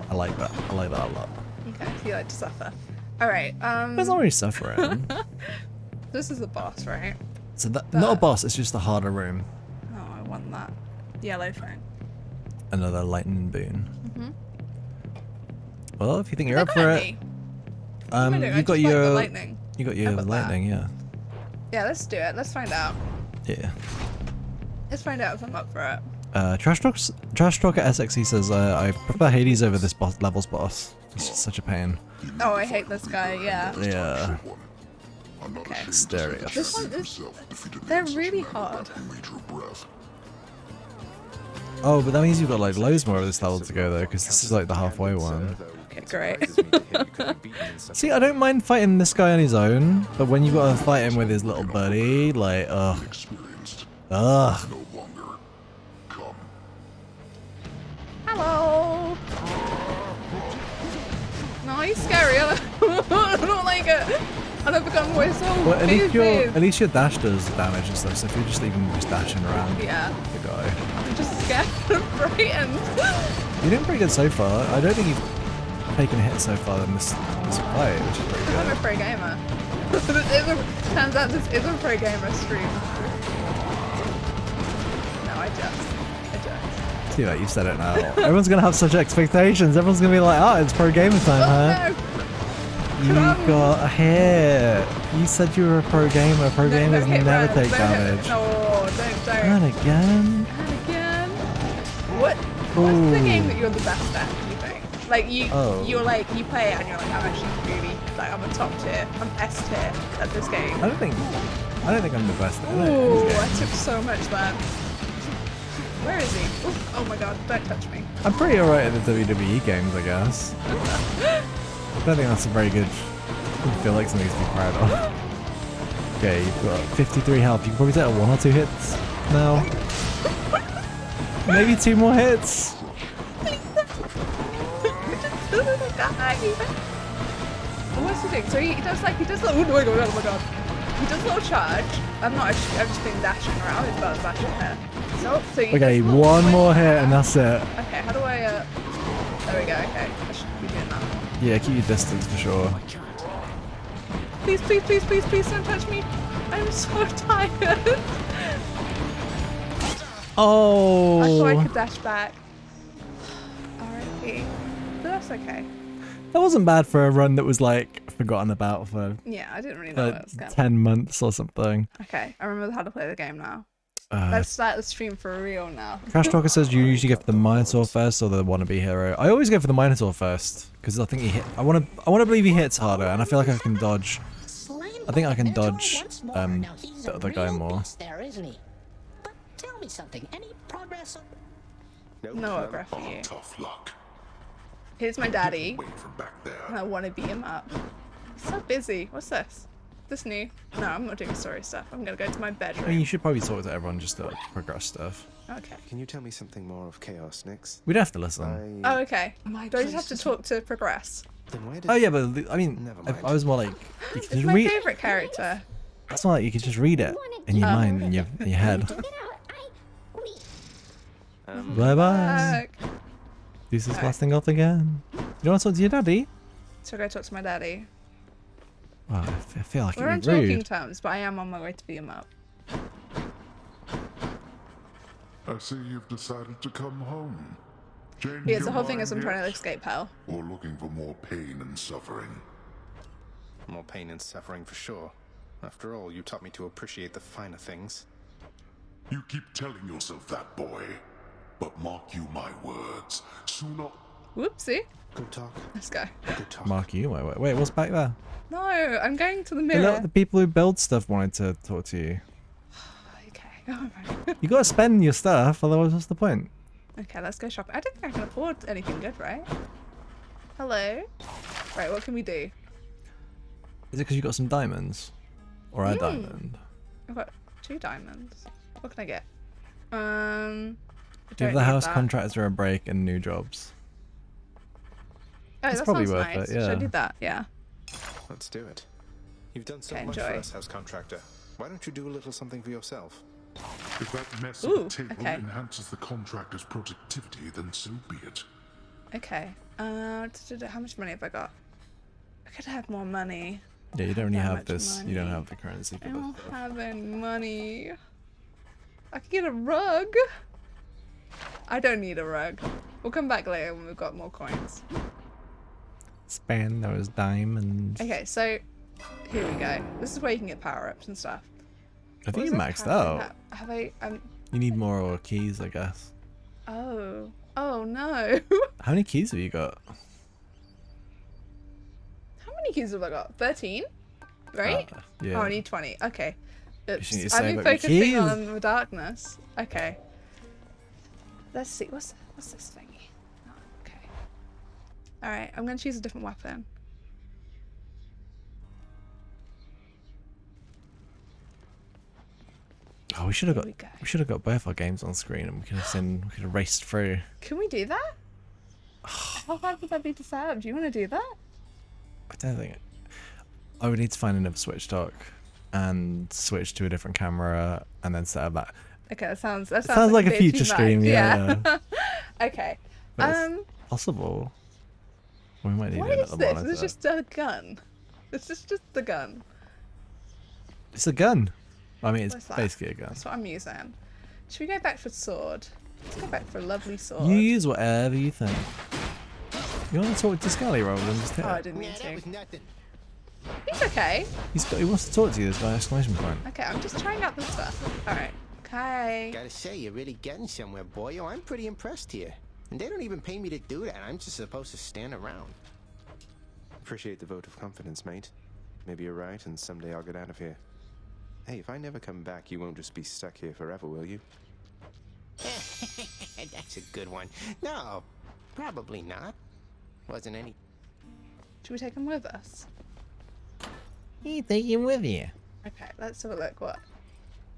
I like that. I like that a lot. Okay, so you like to suffer. Alright, There's not really suffering. this is a boss, right? So not a boss. It's just a harder room. Oh, I want that. Yellow thing. Another lightning boon. Well, if you think you're They're up coming for at it, me. What am I doing? I you just got like your the lightning. you got How your about that? lightning, yeah. Yeah, let's do it. Let's find out. Yeah. Let's find out if I'm up for it. Trash Talker SXE says I prefer Hades over this level's boss. It's just such a pain. Oh, I hate this guy, yeah. Yeah. I'm not Okay. ashamed to Stereo. say that This Shepard one is- himself defeated the they're Ancestors really in a hard. major breath. Oh, but that means you've got like loads more of this level to go though, because this is like the halfway one. Okay, great. See, I don't mind fighting this guy on his own, but when you gotta fight him with his little buddy, like, ugh. Experienced Ugh. no longer. Come. Hello! No, he's scary. I don't like it. I don't become voice. Oh, Well, please. at least your dash does damage and stuff, so if you're just even just dashing around Yeah, the guy. I'm just scared and frightened. You're doing pretty good so far. I don't think you've taken a hit so far in this fight, which is pretty I'm a good. pro gamer. Turns out this is a pro gamer stream. No, I just. See that, you've said it now. Everyone's gonna have such expectations. Everyone's gonna be like, oh, it's pro gamer time, huh? Oh, You got a hit. You said you were a pro gamer. Pro no. gamers hit never rounds, take no hit- damage. No, don't. Not again. And again. What's the Ooh. game that you're the best at, do you think? Like, Oh. you're like, you play it and you're like, I'm actually really, like, I'm a top tier. I'm S tier at this game. I don't think I'm the best at it. Ooh, I took so much then. Where is he? Ooh, oh my god, don't touch me. I'm pretty alright at the WWE games, I guess. I don't think that's a very good. I feel like something to be proud of. Okay, you've got 53 health. You can probably take 1 or 2 hits now. Maybe 2 more hits. Guy. What's he doing? So he does like, oh my god, oh my god. He does a little charge. I've just been dashing around with button bashing here. So he Okay, does a little one swing. more hit and that's it. Okay, how do I, there we go, okay. I should be doing that. Yeah, keep your distance for sure. Please, please, please, please, please don't touch me. I'm so tired. Oh! I thought I could dash back. R.I.P. But that's okay. That wasn't bad for a run that was like forgotten about for Yeah, I didn't really know what was going on. 10 months or something. Okay, I remember how to play the game now. Let's start the stream for real now. Crash Talker says you usually go for the Minotaur first or the wannabe hero. I always go for the Minotaur first because I think I want to believe he hits harder, and I feel like I can dodge. I think I can dodge the other guy more. There, isn't he? But tell me something. Any progress? No autograph for you. Tough luck. Here's my daddy. Wait for back there. And I want to beat him up. He's so busy. What's this? This new? No, I'm not doing story stuff. I'm gonna go to my I mean, bedroom. you should probably talk to everyone just to progress stuff. Okay. Can you tell me something more of Chaos, Nix? We'd have to listen. Oh, okay. Do I just have to talk to progress? Then why did Oh yeah, but I mean, Never if mind. I was more like, you It's can just my read. favorite character. That's not like you can just read it in your mind and in your head. Bye bye. This is blasting off again. You want to talk to your daddy? So I go talk to my daddy. Oh, I feel like We're on it'd be talking rude. terms, but I am on my way to beat him up. I see you've decided to come home. Change Yeah, the your whole thing mind is I'm trying to yet? escape hell. Or looking for more pain and suffering. More pain and suffering for sure. After all, you taught me to appreciate the finer things. You keep telling yourself that, boy. But mark you my words. Sooner. Whoopsie. Good talk. Let's go. Good talk. Mark you? Wait, what's back there? No, I'm going to the The, mirror. the people who build stuff wanted to talk to you. Okay. Alright. You gotta spend your stuff, otherwise what's the point? Okay, let's go shopping. I don't think I can afford anything good, right? Hello? Right, what can we do? Is it because you got some diamonds? Or a diamond? I've got 2 diamonds. What can I get? I Give don't the need house that. contractor a break and new jobs. Oh, It's that probably sounds worth nice. it, Should I yeah. do that? Yeah. Let's do it. You've done so Okay, much for enjoy. us, house contractor. Why don't you do a little something for yourself? If that mess Ooh, of a table okay. enhances the contractor's productivity, then so be it. Okay. How much money have I got? I could have more money. Yeah, you don't really That have much this. You don't money. have the currency I for don't this. have any money. I could get a rug. I don't need a rug. We'll come back later when we've got more coins. Spend those diamonds. Okay, so here we go. This is where you can get power-ups and stuff. I think What you was maxed I out. Have I? You need more keys, I guess. Oh. Oh no. How many keys have you got? How many keys have I got? 13? Right? Yeah. Oh, I need 20. Okay. Oops. should need to I've save been up your focusing keys. on the darkness. Okay. Let's see. What's this thingy? Oh, okay. Alright, I'm gonna choose a different weapon. Oh, we should have Here got. we go. We should have got both our games on screen, and we could have raced through. Can we do that? How bad would that be to set up? Do you want to do that? I don't think. I would need to find another Switch dock, and switch to a different camera, and then set up that. Okay, that sounds Sounds like a bit future too stream, much. yeah. Okay. But it's possible. We might need What is another this? monitor. It's just a gun. This is just the gun. It's a gun. I mean, it's What's that? basically a gun. That's what I'm using. Should we go back for sword? Let's go back for a lovely sword. You use whatever you think. You want to talk to Scully rather than just hit Oh, I it? didn't mean Yeah, that was to. nothing. He's okay. He wants to talk to you. There's an exclamation point. Okay, I'm just trying out the stuff. Alright. Okay. Gotta say, you're really getting somewhere, boy. I'm pretty impressed here. And they don't even pay me to do that. I'm just supposed to stand around. Appreciate the vote of confidence, mate. Maybe you're right, and someday I'll get out of here. Hey, if I never come back, you won't just be stuck here forever, will you? That's a good one. No, probably not. Wasn't any. Should we take him with us? You take him with you. Okay, let's have a look. What?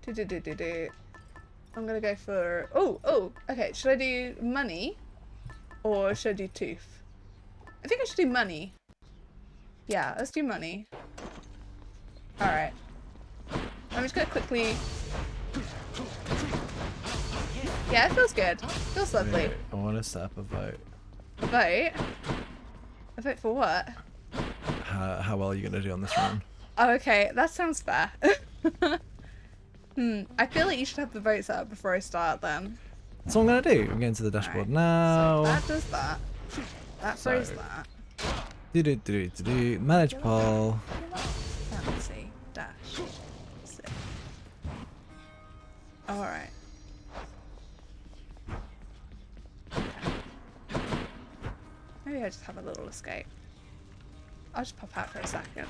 Do. I'm gonna go for. Oh. Okay, should I do money, or should I do tooth? I think I should do money. Yeah, let's do money. All right. just gonna quickly. Yeah, it feels good. Feels lovely. I want to set up a vote. A vote? A vote for what? How well are you gonna do on this run? Oh, okay. That sounds fair. I feel like you should have the votes up before I start then. That's what I'm gonna do. I'm getting to the dashboard now. So that does that. That throws So- that. Manage poll. Fancy dash. Sit. Alright. Maybe I just have a little escape. I'll just pop out for a second.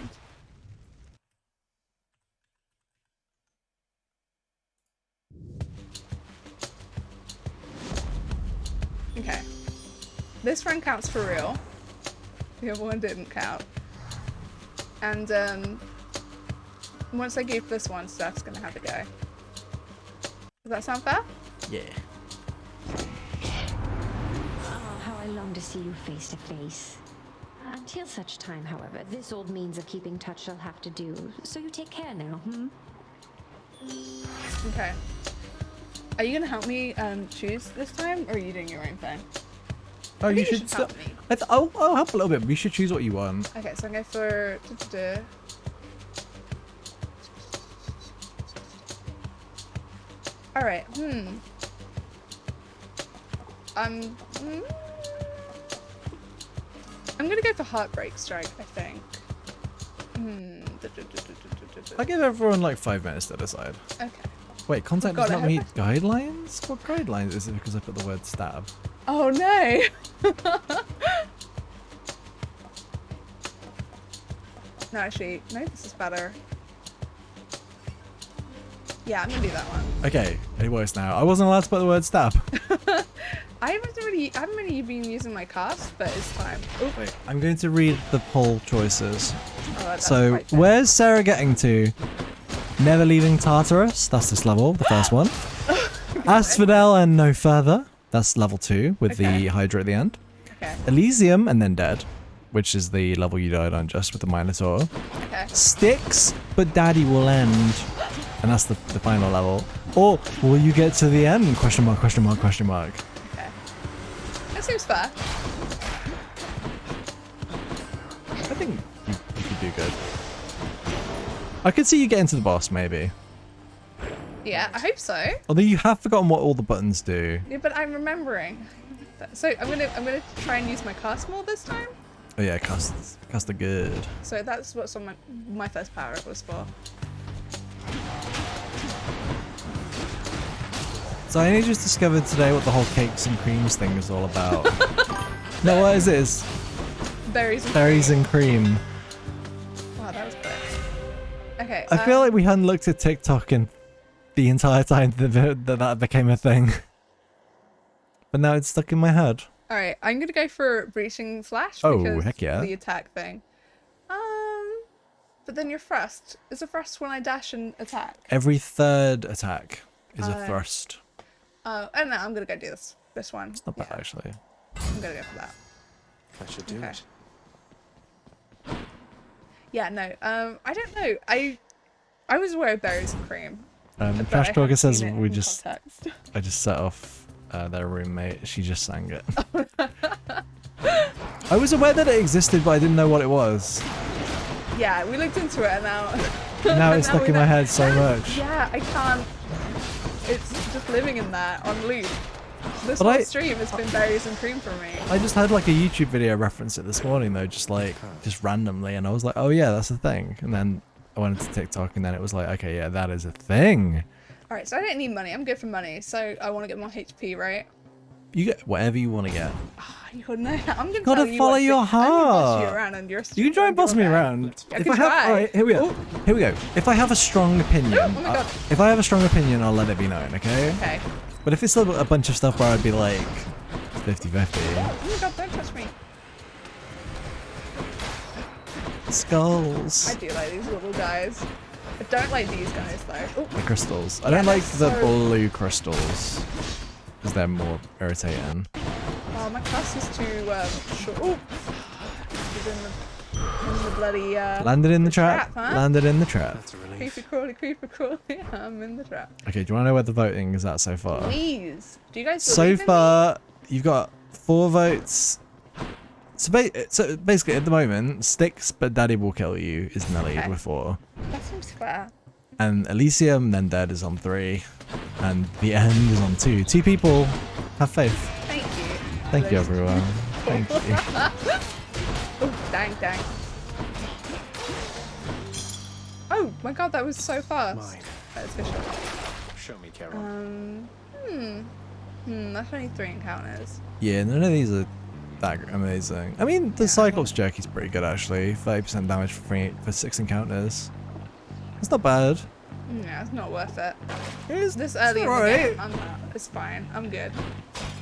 Okay. This run counts for real. The other one didn't count. And once I give this one, Stef's gonna have a go. Does that sound fair? Yeah. Oh, how I long to see you face to face. Until such time, however, this old means of keeping touch shall have to do. So you take care now, Okay. Are you gonna help me choose this time, or are you doing your own thing? Oh, I you think should still. help me. I'll help a little bit. But you should choose what you want. Okay, so I'm going for Alright, I'm gonna go for Heartbreak Strike, I think. I give everyone like 5 minutes to decide. Okay. Wait, contact God, does I not hope meet guidelines? What guidelines? Is it because I put the word stab? Oh no! No, actually, no, this is better. Yeah, I'm gonna do that one. Okay, it works now. I wasn't allowed to put the word stab. I haven't really been using my cast, but it's time. Oop. Wait, I'm going to read the poll choices. Oh, that's So, quite fair. where's Sarah getting to? Never leaving Tartarus, that's this level, the first one. Asphodel and no further, that's level 2 with the Hydra at the end. Okay. Elysium and then dead, which is the level you died on just with the Minotaur. Okay. Sticks, but Daddy will end. And that's the final level. Or will you get to the end? Question mark, question mark, question mark. Okay. That seems fair. I think you could do good. I could see you getting to the boss, maybe. Yeah, I hope so. Although you have forgotten what all the buttons do. Yeah, but I'm remembering. So I'm gonna try and use my cast more this time. Oh yeah, cast are good. So that's what's on my first power up was for. So I only just discovered today what the whole cakes and creams thing is all about. No, what is this? Berries and Berries and cream. Wow, that was quick. Okay. I feel like we hadn't looked at TikTok in the entire time that became a thing. But now it's stuck in my head. Alright, I'm gonna go for Breaching Slash Oh, because heck yeah. the attack thing. But then you're thrust. Is a thrust when I dash and attack? Every third attack is a thrust. Oh, I don't know, I'm gonna go do this one. It's not bad actually. I'm gonna go for that. That should do it. Yeah, no, I don't know. I was aware of berries and cream. but I Trash Talker haven't says seen it we in just context. I just set off their roommate. She just sang it. I was aware that it existed, but I didn't know what it was. Yeah, we looked into it and now... Now it's stuck we in my know. head so much. Yeah, I can't... It's just living in there on loop. This But whole stream has been berries and cream for me. I just had like a YouTube video reference it this morning though, just randomly, and I was like, oh yeah, that's a thing. And then I went into TikTok, and then it was like, okay, yeah, that is a thing. Alright, so I don't need money. I'm good for money. So I want to get more HP, right? You get whatever you want to get. You know, I'm gonna Gotta tell you follow what to your do. I'm gonna boss you heart. around and you're You can try and boss me around. I If can I have, try. alright, here we go. Here we go. If I have a strong opinion, Oh my God. if I have a strong opinion, I'll let it be known, okay? Okay. But if it's a bunch of stuff where I'd be like 50-50. Oh my god, don't touch me. Skulls. I do like these little guys. I don't like these guys though. The crystals. I Yeah, don't like they're the so- blue crystals. Because they're more irritating. Oh, my class is too short. Ooh. He's in the bloody Landed in the trap. huh? Landed in the trap. That's a relief. Creepy crawly, creepy crawly. I'm in the trap. Okay, do you want to know where the voting is at so far? Please. Do you guys So believe in me? far, you've got 4 votes. So basically, at the moment, Sticks but Daddy will kill you is in the lead Okay. with 4. That seems fair. And Elysium, then Dead is on 3. And The End is on 2. 2 people. Have faith. Thank you. Thank you, everyone. Thank you. Oh, dang. Oh my god, that was so fast. Mine. That's official. Show me, Carol. That's only 3 encounters. Yeah, none of these are that amazing. I mean, the Cyclops Jerky's pretty good, actually. 30% damage for 6 encounters. It's not bad. Yeah, it's not worth it. It's This early in the alright. game, I'm not. It's fine. I'm good.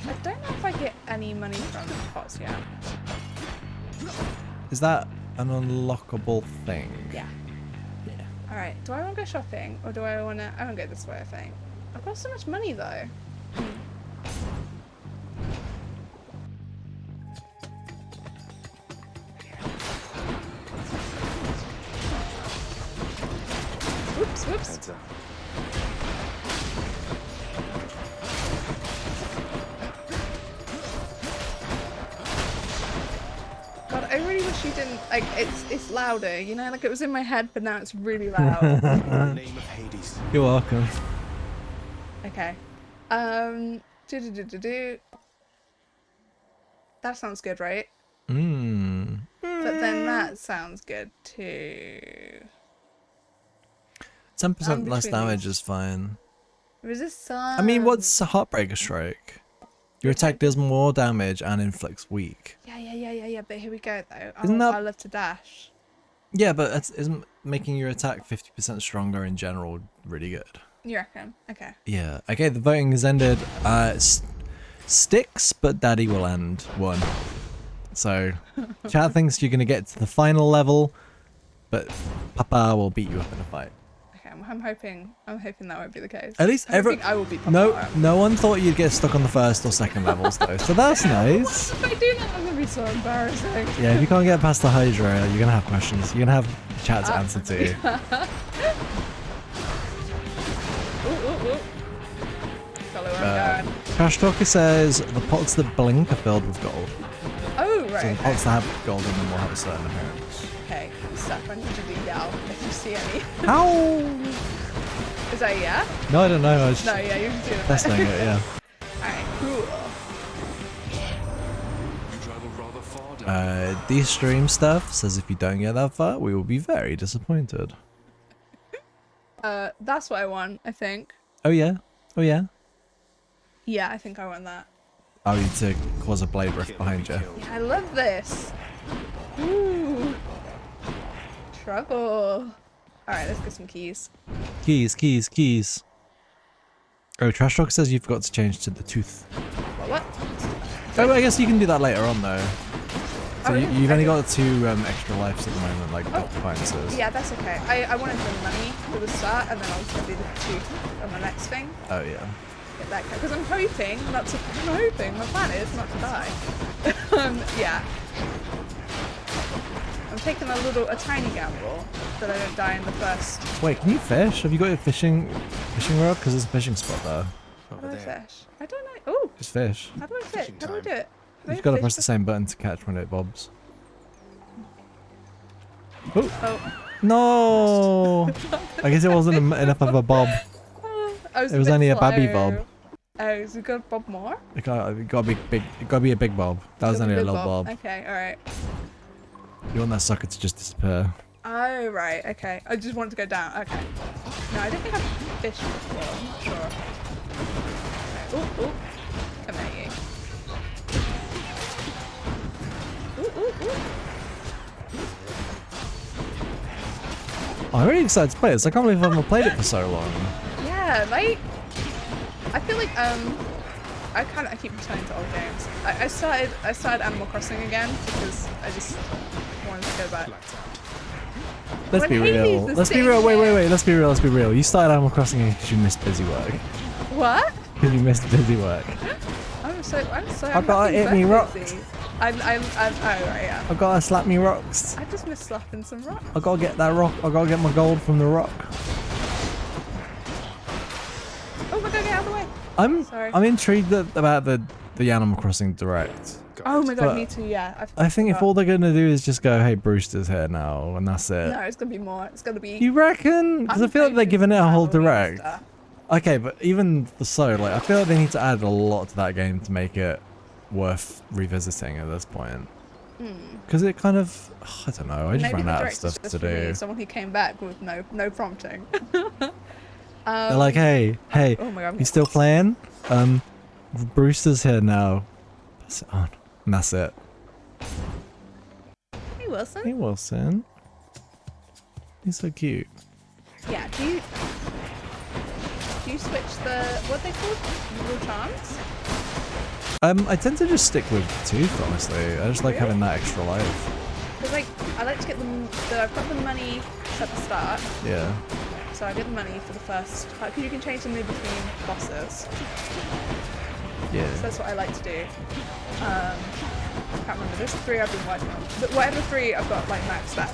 I don't know if I get any money from pots yet. Is that an unlockable thing? Yeah. Alright, do I want to go shopping or do I want to... I want to go this way, I think. I've got so much money though. Whoops. Heads up. God, I really wish you didn't... Like, it's louder, you know? Like, it was in my head, but now it's really loud. In the name of Hades. You're welcome. Okay. That sounds good, right? Mmm. But then that sounds good too. 10% less between damage these. is fine. Resist I mean, what's a Heartbreaker Strike? Your attack does more damage and inflicts weak. Yeah. But here we go though. Isn't that- I love to dash. Yeah, but isn't making your attack 50% stronger in general really good? You reckon? Okay. Yeah. Okay, the voting has ended. Sticks, but Daddy will end 1. So, chat thinks you're gonna get to the final level, but Papa will beat you up in a fight. Okay. I'm hoping that won't be the case. At least I don't think I will be Papa. no one thought you'd get stuck on the first or second levels though, so that's nice. If I do that, I'm gonna be so embarrassing. Yeah, if you can't get past the Hydra, you're gonna have questions. You're gonna have chat to answer to. Ooh. Follow where I'm going. Crash Talker says the pots that blink are filled with gold. Oh, So right. the pots that have gold in them will have a certain appearance. Okay, Stef, I need you to yell if you see any. How? Is that yeah? No, I don't know. I was No, just yeah, you can do it. testing it, yeah. Alright, cool. You traveled rather far down. These stream stuff says if you don't get that far, we will be very disappointed. That's what I want, I think. Oh yeah? Oh yeah? Yeah, I think I want that. I need to cause a blade rift behind you. Yeah, I love this. Ooh. Trouble. Alright, let's get some keys. Keys. Oh, Trash Talk says you've got to change to the tooth. What? Oh, I guess you can do that later on though. So Oh, yeah, you've only okay. got 2 extra lives at the moment, like defiances. Yeah, that's okay. I wanted the money for the start, and then I was going to do the tooth on the next thing. Oh yeah. Get that because I'm hoping not to. I'm hoping my plan is not to die. Yeah. I'm taking a tiny gamble that I don't die in the first. Wait, can you fish? Have you got your fishing rod? Because there's a fishing spot there. How do Over I there. fish? I don't know. Oh, Just fish. how do I fish? Fishing How do I time. do it? How do I You've got to fish press the this- same button to catch when it bobs. Oh Oh. no! I guess it wasn't enough of a bob. I It was only a babby bob. Oh, so you got Bob more? It got to be big. It got to be a big bob. That was Got only a big little bob. Okay, alright. You want that sucker to just disappear. Oh, right, okay. I just want to go down. Okay. No, I don't think I've fished before. I'm not sure. Okay. Ooh. Come at you. Ooh. I'm really excited to play this. I can't believe I haven't played it for so long. Yeah, like... I feel like, I keep returning to old games. I started Animal Crossing again because I just wanted to go back. Let's be When Hades real. is Let's be sitting real. Wait. there- Let's be real. You started Animal Crossing because you missed busy work. What? Because you missed busy work. I'm I'm I've got to fucking hit me rocks. busy. Oh right, yeah. I gotta slap me rocks. I just missed slapping some rocks. I gotta get that rock. I gotta get my gold from the rock. Oh my god, get out of the way. Sorry. I'm intrigued about the Animal Crossing Direct. Oh my god, But me too, yeah. I think if all they're gonna do is just go, hey, Brewster's here now, and that's it. No, it's gonna be more. It's gonna be... You reckon? Because I feel like they're giving it a whole Halloween Direct. stuff. Okay, but even so, like, I feel like they need to add a lot to that game to make it worth revisiting at this point. Because it kind of, I don't know, I just Maybe ran the out of Direct is stuff just to for me, do. someone who came back with no prompting. They're like, hey, oh my god, you still playing? Brewster's here now. Pass it on. And that's it. Hey Wilson. Hey, Wilson. He's so cute. Yeah, do you switch the, what they called? Little charms? I tend to just stick with Tooth, honestly. I just like having that extra life. Because like, I like to get I've got the money at the start. Yeah. So I get the money for the first, because you can change them in between bosses. Yeah. So that's what I like to do. I can't remember, there's 3 I've been working on. But whatever 3 I've got like maxed out.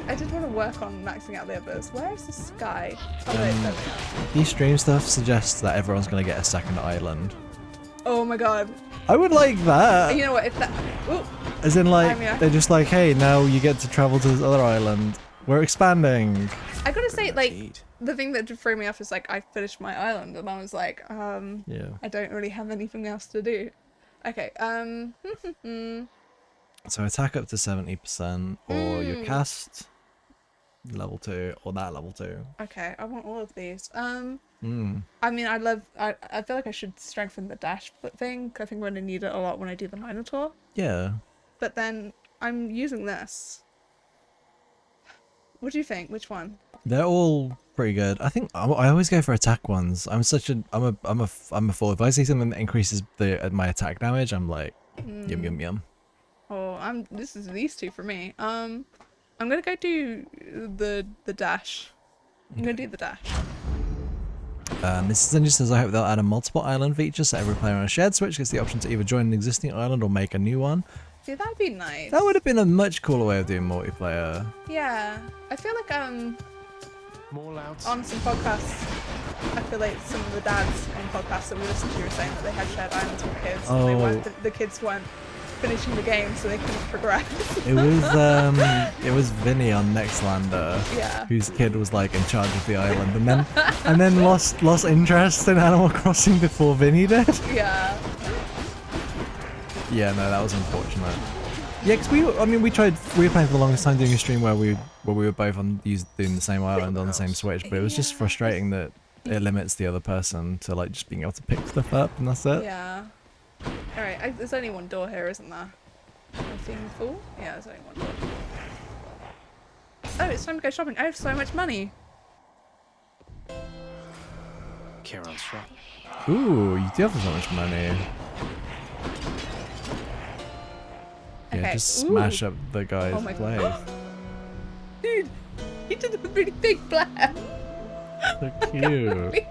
I did want to work on maxing out the others. Where is this guy? Oh wait, there we are. The stream stuff suggests that everyone's going to get a second island. Oh my god. I would like that. You know what, if that... Ooh. As in, like, I mean, they're just like, hey, now you get to travel to this other island. We're expanding. I gotta say, like, Indeed. the thing that threw me off is, like, I finished my island and I was like, Yeah. I don't really have anything else to do. Okay, So attack up to 70%, or your cast level 2, or that level 2. Okay, I want all of these. I mean, I feel like I should strengthen the dash thing. I think I'm going to need it a lot when I do the Minotaur. Yeah. But then I'm using this. What do you think? Which one? They're all pretty good. I think I always go for attack ones. I'm a fool. If I see something that increases my attack damage, I'm like, yum yum yum. Oh, this is these 2 for me. I'm gonna go do the dash. I'm gonna do the dash. This then just says, I hope they'll add a multiple island feature so every player on a shared Switch gets the option to either join an existing island or make a new one. Yeah, that'd be nice. That would have been a much cooler way of doing multiplayer. Yeah, I feel like More louds. on some podcasts, I feel like some of the dads on podcasts that we listened to were saying that they had shared islands with kids. And they weren't, the kids weren't finishing the game, so they couldn't progress. It was Vinny on Nextlander, Yeah. whose kid was like in charge of the island, and then lost interest in Animal Crossing before Vinny did. Yeah. Yeah, no, that was unfortunate. Yeah, because we were playing for the longest time doing a stream where we were both doing the same island on the same Switch, but it was just frustrating that it limits the other person to like just being able to pick stuff up, and that's it. Yeah. Alright, there's only one door here, isn't there? I'm feeling full? Yeah, there's only one door. Oh, it's time to go shopping. I have so much money. Charon's shop. Ooh, you do have so much money. Yeah, Okay, just smash ooh. up the guy's Oh my place. god. Dude, he did a really big blast. So cute.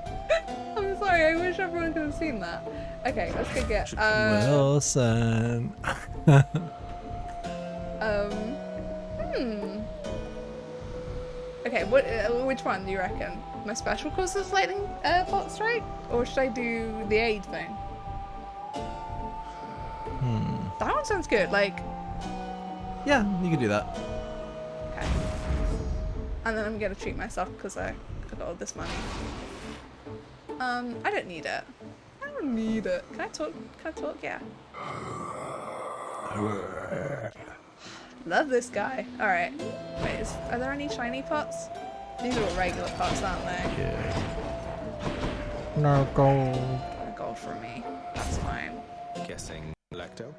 I'm sorry, I wish everyone could have seen that. Okay, let's go get Wilson. Okay, which one do you reckon? My special causes lightning bolt strike? Or should I do the aid thing? That one sounds good, like... Yeah, you can do that. Okay. And then I'm gonna treat myself because I got all this money. I don't need it. I don't need it. Can I talk? Can I talk? Yeah. Love this guy. Alright. Wait, are there any shiny pots? These are all regular pots, aren't they? Yeah. No gold. No gold for me. That's fine. Guessing Lecto?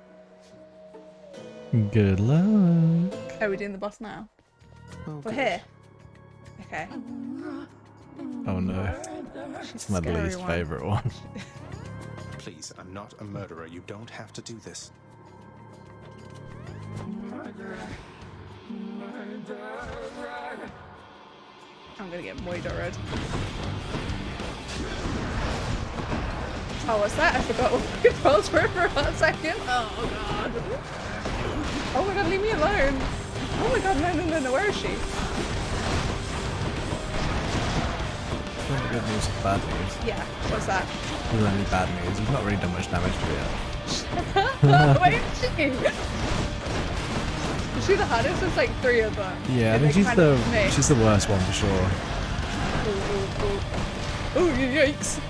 Good luck. Are we doing the boss now? Oh, We're here. Okay. Oh no. She's It's my a scary least one. favourite one. Please, I'm not a murderer. You don't have to do this. I'm gonna get murdered. Oh, what's that? I forgot what the controls were for a hot second. Oh god. Oh my god, leave me alone. Oh my god, no, where is she? Good news or bad news? Yeah, what's that? There's only bad news. You've not really done much damage to it yet. Where is she? Is she the hardest? There's like 3 of them. Yeah, I And think they she's the worst one for sure. Oh, yikes.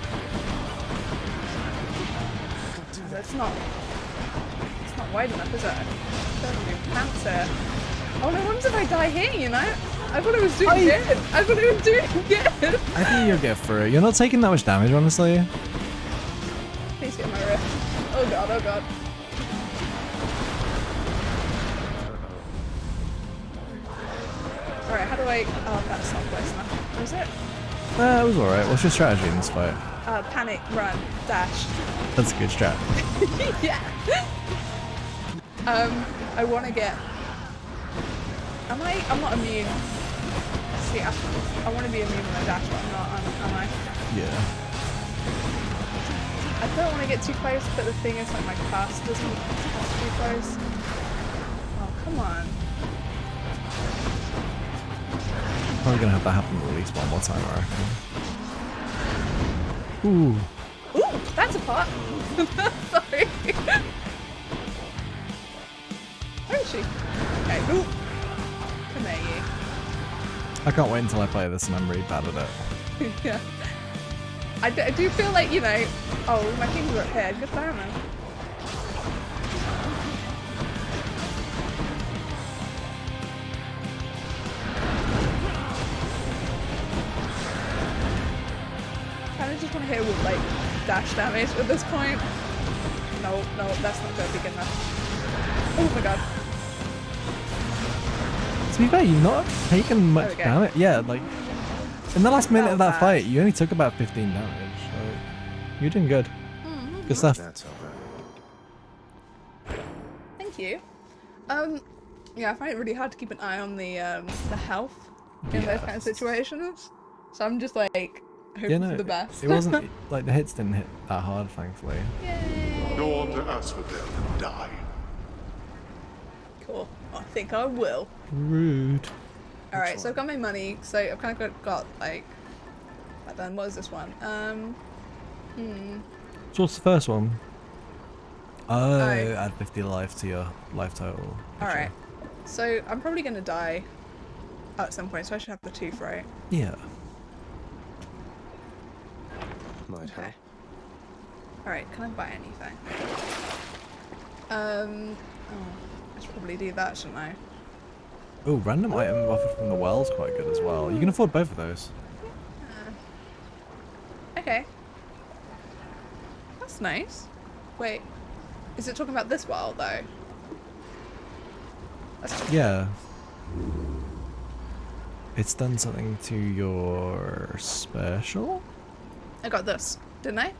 It's not wide enough, is it? Don't have any pants here. Oh no, what if I die here, you know? I thought I was doing good. I thought I was doing good. I think you'll get through it. You're not taking that much damage, honestly. Please get my wrist. Oh god, oh god. Alright, how do I... Oh, that's not close enough. Was it? It was alright. What's your strategy in this fight? Panic, run, dash. That's a good strat. Yeah. I want to get... I'm not immune. See, I want to be immune when I dash, but I'm not, am I? Yeah. I don't want to get too close, but the thing is, like, my cast doesn't pass too close. Oh, come on. Probably gonna have that happen at least one more time, I reckon. Ooh. Ooh, that's a pot. Sorry. Where is she? Okay, ooh. Come here, you. I can't wait until I play this and I'm really bad at it. Yeah. I do feel like, you know... Oh, my kings are up here. Good timing. I just want to hit it with, like, dash damage at this point. No, that's not going to be good enough. Oh my god. To be fair, you've not taken much damage. Yeah, like, in the last minute of that fight, you only took about 15 damage. So you're doing good. Good stuff. That's over. Thank you. Yeah, I find it really hard to keep an eye on the health in those kind of situations. So I'm just like hoping for the best. It wasn't like the hits didn't hit that hard, thankfully. Yay! Go on to Asphodel and die. Cool. I think I will. Rude. Alright, so I've got my money, so I've kind of got like... Then what is this one? So what's the first one? Oh, add 50 life to your life total. Alright. So I'm probably going to die at some point, so I should have the tooth, right? Yeah. Might help. Alright, can I buy anything? Oh, I should probably do that, shouldn't I? Oh, random item offered from the well's quite good as well. You can afford both of those. Okay. That's nice. Wait, is it talking about this well though? Yeah. It's done something to your special? I got this, didn't I?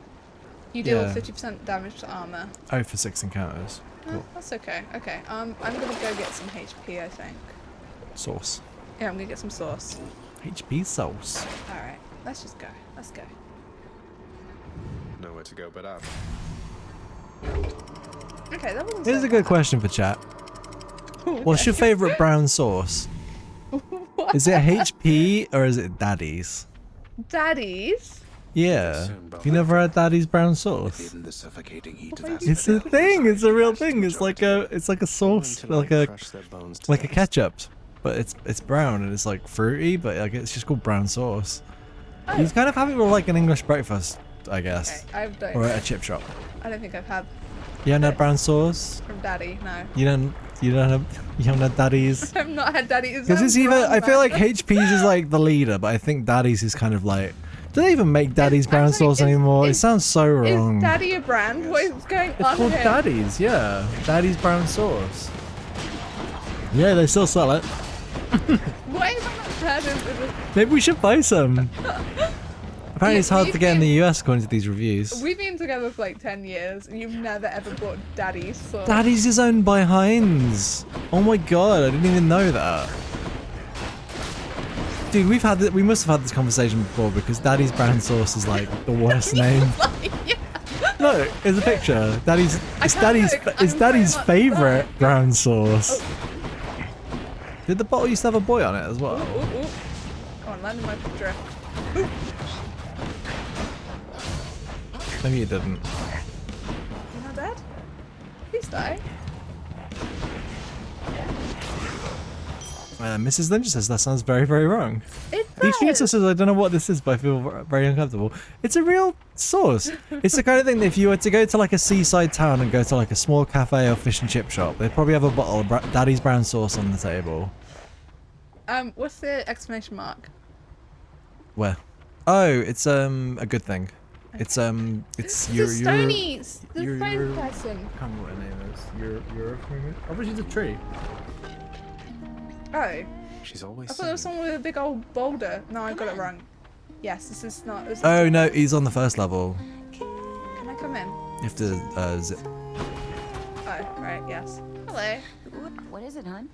You deal Yeah. 50% damage to armor. Oh, for 6 encounters. Cool. That's okay. Okay, I'm gonna go get some HP, I think. Sauce. Yeah, I'm gonna get some sauce. HP sauce. Alright, let's just go. Let's go. Nowhere to go but up. Okay, that wasn't Here's so a good bad. question for chat. What's your favorite brown sauce? Is it HP or is it Daddy's? Daddy's? Yeah. You never had Daddy's brown sauce? In the suffocating heat of It's a thing. It's a real thing. It's like a sauce, like a ketchup, but it's brown and it's like fruity, but like it's just called brown sauce. Oh. You kind of have it with like an English breakfast, I guess, Okay, I don't. or at a chip shop. I don't think I've had You haven't had brown sauce? from Daddy. No. You haven't had Daddy's? I've not had Daddy's. Because it's either, I feel like HP's is like the leader, but I think Daddy's is kind of like, do they even make Daddy's brown actually, sauce anymore? It sounds so wrong. Is Daddy a brand? What is going It's on called here? Daddy's, yeah. Daddy's brown sauce. Yeah, they still sell it. Why have I not heard of this? Maybe we should buy some. Apparently it's hard we've to get in been- the US according to these reviews. We've been together for like 10 years and you've never ever bought Daddy's sauce. Daddy's is owned by Heinz. Oh my god, I didn't even know that. Dude, we must have had this conversation before because Daddy's brown sauce is like the worst name. Yeah. Look, here's a picture. Daddy's. It's can't Daddy's. look, It's I'm Daddy's very much favorite back. brown sauce. Did the bottle used to have a boy on it as well? Ooh, ooh. Come on, land in my drift. Maybe it didn't. You're not dead? Please die. Mrs. Lynch says that sounds very, very wrong. It These does. sauce says I don't know what this is, but I feel very uncomfortable. It's a real sauce. It's the kind of thing that if you were to go to like a seaside town and go to like a small cafe or fish and chip shop, they'd probably have a bottle of Daddy's brown sauce on the table. What's the exclamation mark? Where? Oh, it's a good thing. It's your The Stony, the your- phone your- person. I can't remember what her name is. Your oh, but she's a tree. Oh, She's always I thought there was singing. someone with a big old boulder. No, I got it wrong. Yes, this is not. This is, Oh no, he's on the first level. Can I come in? You have to zip. Oh, right. Yes. Hello. What is it, hon?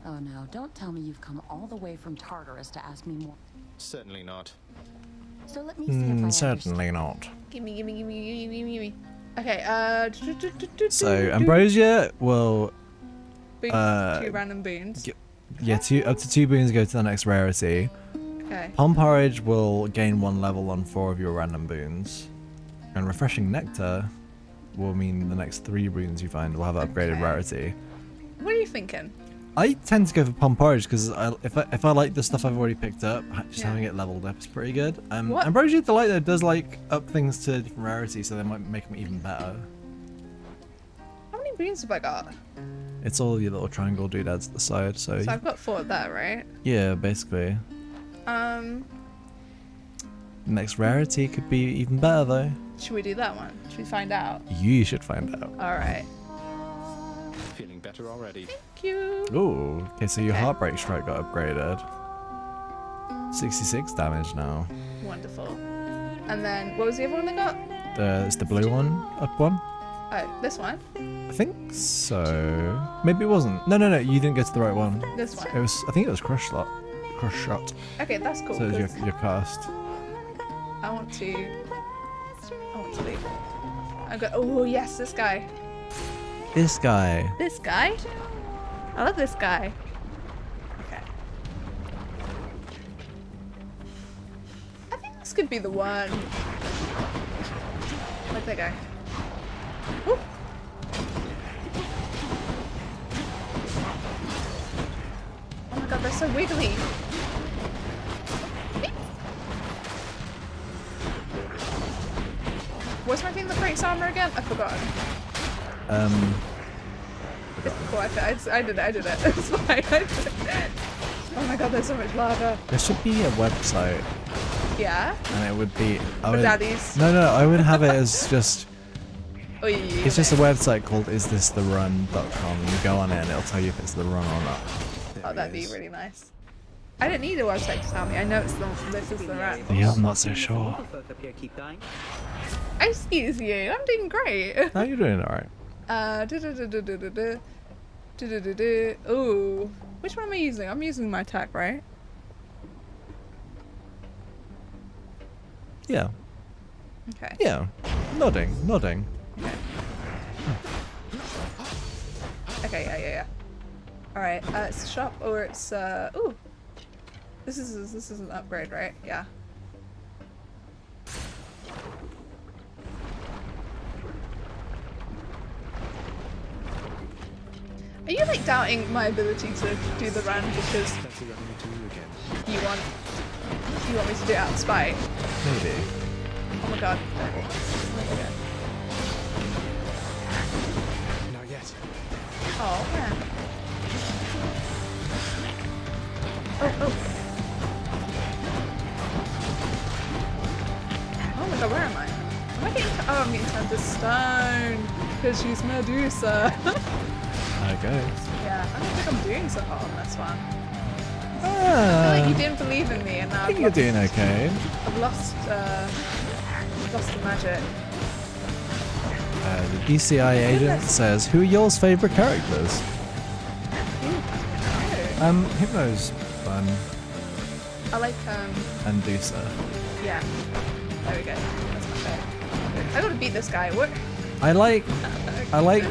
Oh no, don't tell me you've come all the way from Tartarus to ask me more. Certainly not. So let me see if I Certainly not. Gimme. Okay. So Ambrosia will Boon, uh, 2 random boons. up to 2 boons go to the next rarity. Okay. Palm Porridge will gain 1 level on 4 of your random boons. And Refreshing Nectar will mean the next 3 boons you find will have an upgraded Okay. rarity. What are you thinking? I tend to go for Palm Porridge because if I like the stuff I've already picked up, just Yeah. having it leveled up is pretty good. What? Ambrosia Delight though does like up things to different rarities, so they might make them even better. How many boons have I got? It's all your little triangle doodads at the side, so, So I've got 4 there, right? yeah, basically. Next rarity could be even better though. Should we do that one? Should we find out? You should find out. All right. Feeling better already. Thank you. Ooh, okay, so your Okay. Heartbreak Strike got upgraded. 66 damage now. Wonderful. And then what was the other one that got? It's the blue one, up one. Oh, this one. I think so. Maybe it wasn't. No, you didn't get to the right one. This one. It was. I think it was Crush Shot. Crush Shot. Okay, that's cool. So it was 'cause your cast. I want to leave. I got. Oh yes, this guy. This guy. This guy. I love this guy. Okay. I think this could be the one. Like that guy. Woo. Oh my god, they're so wiggly. What's my thing that breaks armor again? I've forgotten. Cool, I did it. It's fine. Oh my god, there's so much lava. There should be a website, Yeah? and it would be. For daddies. No, I would have it as just. Oy, It's just a website called isthisTheRun.com, and you go on it, and it'll tell you if it's the run or not. Oh, that'd be really nice. I don't need a website to tell me. I know it's this is the run. Yeah, I'm not so sure. Both up here keep dying. Excuse you, I'm doing great. No, you're doing alright. Ooh. Which one am I using? I'm using my attack, right? Yeah. Okay. Yeah. Nodding. Okay, yeah. Alright, it's a shop or it's ooh. This is an upgrade, right? Yeah. Are you like doubting my ability to do the run because That's what I'm going to do again. you want me to do it out of spite? Maybe. Oh my god. Okay. Not yet. Oh man. Oh. Oh my god, where am I? Am I getting I'm getting turned to stone because she's Medusa. There it goes. Yeah, I don't think I'm doing so hot on this one. I feel Ah, like you didn't believe in me and now I think you're doing okay. I've lost the magic. The DCI agent says, "Who are y'all's favourite characters?" Oh, Hypno's fun, I like and Dusa. yeah. There we go. That's my favourite. I gotta beat this guy. What? I like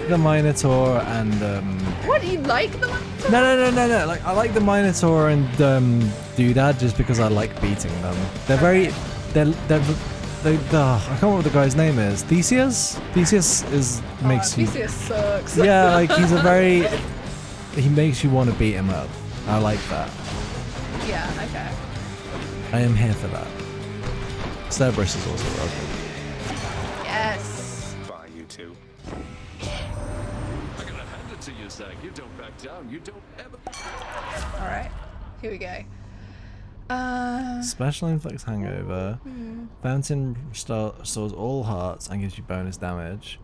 the Minotaur and What, you like the Minotaur? no. Like I like the Minotaur and Doodad just because I like beating them. They're very I can't remember what the guy's name is. Theseus? Theseus makes you. Theseus sucks. Yeah, like he makes you want to beat him up. I like that. Yeah, okay. I am here for that. Cerberus is also real good. Yes. Bye, you two. I gotta hand it to you, Zach. You don't back down. You don't ever. Alright, here we go. Special inflicts hangover. Fountain restores all hearts and gives you bonus damage.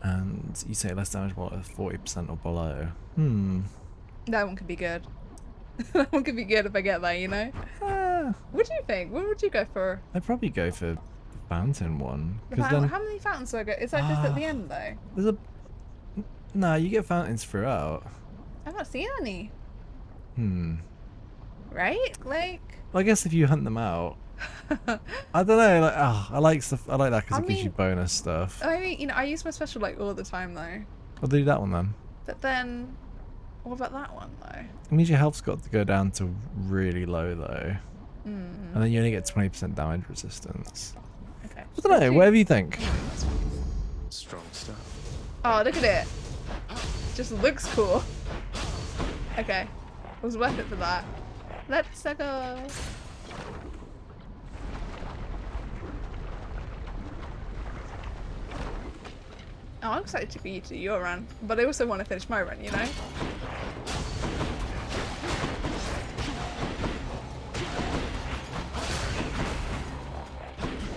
And you say less damage while at 40% or below. That one could be good. That one could be good if I get that, you know? What do you think? What would you go for? I'd probably go for the fountain one. How many fountains do I get? Is that just at the end though? There's no, you get fountains throughout. I've not seen any. Right? Like. Well, I guess if you hunt them out. I don't know. Like, I like stuff. I like that because it gives you bonus stuff. I mean, you know, I use my special like all the time though. I'll do that one then. But then, what about that one though? It means your health's got to go down to really low though. And then you only get 20% damage resistance. Okay. I don't know, whatever you think. Strong stuff. Oh, look at it. Just looks cool. Okay. It was worth it for that. Let's go. Oh, I'm excited to be to your run, but I also want to finish my run, you know?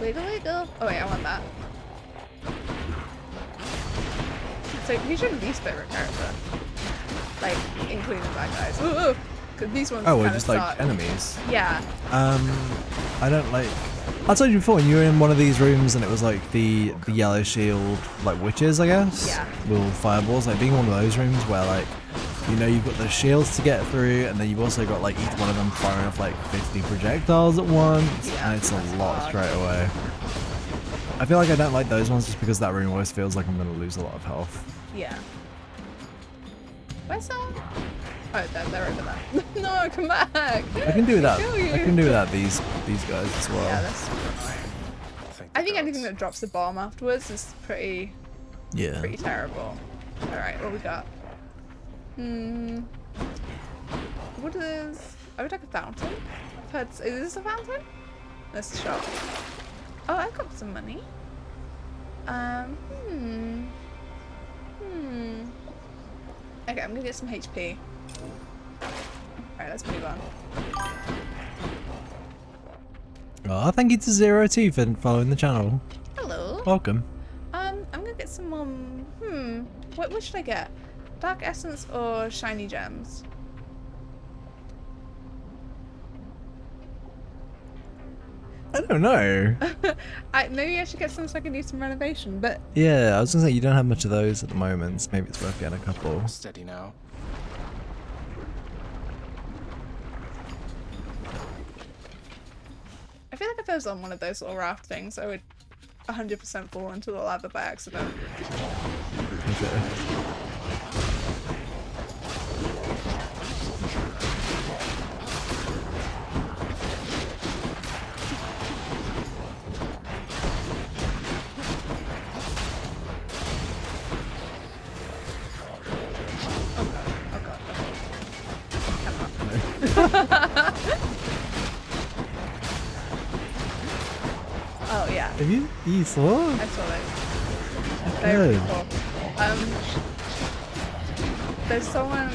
Wiggle, wiggle. Oh wait, I want that. So who's your least favorite character? Like, including the bad guys. Ooh, because these ones Oh, kinda just like suck. enemies. Yeah. I don't like. I told you before, when you were in one of these rooms and it was like the yellow shield, like witches, I guess. Yeah. With fireballs, like being in one of those rooms where like, you know, you've got the shields to get through, and then you've also got like each one of them firing off like 50 projectiles at once, Yeah, and it's a lot hard. straight away. I feel like I don't like those ones just because that room always feels like I'm gonna lose a lot of health. Yeah. Where's that? Oh, they're over there. No, come back! I can do that. Kill you. I can do that. These guys as well. Yeah, that's super annoying. I think anything that drops a bomb afterwards is pretty terrible. Alright, what we got? What is... I would like a fountain. I've heard... Is this a fountain? This shop. Oh, I've got some money. Okay, I'm gonna get some HP. Alright, let's move on. Oh, thank you to Zero T for following the channel. Hello. Welcome. I'm gonna get some more... What should I get? Dark Essence or Shiny Gems? I don't know. Maybe I should get some so I can do some renovation, but... Yeah, I was gonna say you don't have much of those at the moment, so maybe it's worth getting a couple. Steady now. I feel like if I was on one of those little raft things, I would 100% fall into the lava by accident. Okay. Oh yeah. Have you saw? I saw those. Good. They're really cool. There's someone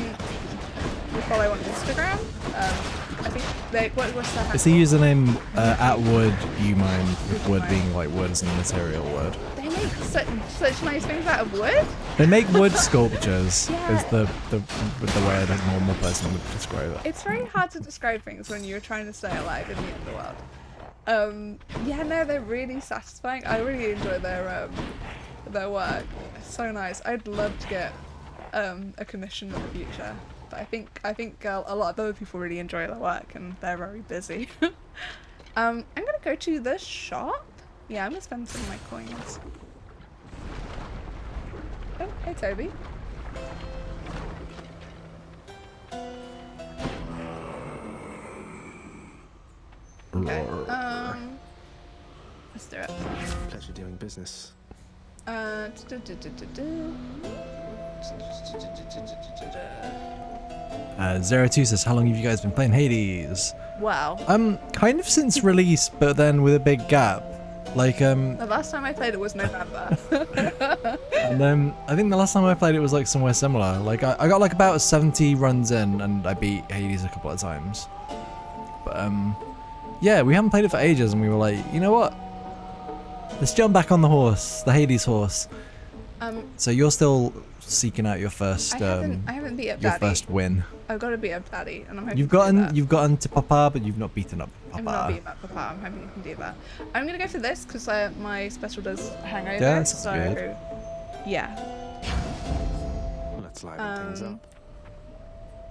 we follow on Instagram. I think what's that? It's the username @wood you mind, with wood being like wood as a material word. They make such nice things out of wood. They make wood sculptures. Yeah. Is the way a normal person would describe it. It's very hard to describe things when you're trying to stay alive in the underworld. Yeah, no, they're really satisfying. I really enjoy their work. It's so nice. I'd love to get a commission in the future, but I think a lot of other people really enjoy their work and they're very busy. I'm gonna go to the shop. Yeah, I'm gonna spend some of my coins. Oh, hey Toby. Okay. Let's do it. Pleasure doing business. Zero2 says, how long have you guys been playing Hades? Wow. Kind of since release, but then with a big gap. Like, The last time I played it was November. and then I think the last time I played it was like somewhere similar. Like, I got like about 70 runs in, and I beat Hades a couple of times. But, yeah, we haven't played it for ages, and we were like, you know what? Let's jump back on the horse, the Hades horse. So you're still seeking out your first, I haven't beat up your Daddy. first win. I've got to beat up Daddy, and I'm hoping You've gotten to Papa, but you've not beaten up Papa. I'm not beating up Papa. I'm hoping I can do that. I'm gonna go for this because my special does hangover. Yeah, that sounds so good. yeah. Let's liven things up.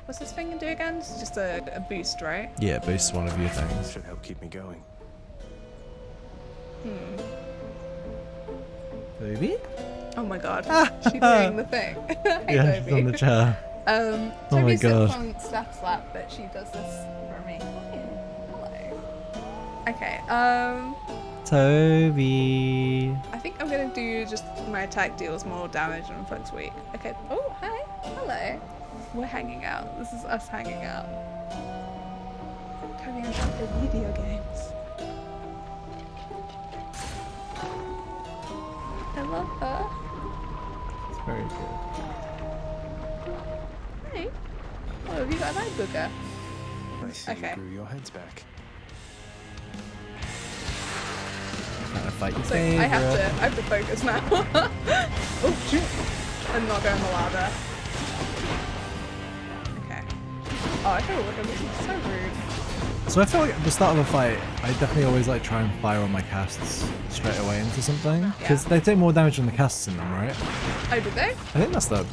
What's this thing do again? It's just a boost, right? Yeah, boost one of your things. Should help keep me going. Baby? Oh my god, she's doing the thing. Hey, Yeah, Toby. she's on the chair. Toby Oh my sits god. on Stef's lap, but she does this for me. Hello. Okay, Toby. I think I'm gonna do just my attack deals more damage and Flux weak. Okay. Oh, hi. Hello. We're hanging out. This is us hanging out. Toby and Stef play video games. I love her. It's very good. Hey. Oh, have you got an eye booger? I see Okay. you grew your heads back. Trying to fight your So I have favorite. to focus now. Oh shoot! And not go on the ladder. Okay. Oh, I feel like I'm so rude. So I feel like at the start of a fight, I definitely always like try and fire on my casts straight away into something. Because they take more damage than the casts in them, right? Oh, did they? I think that's the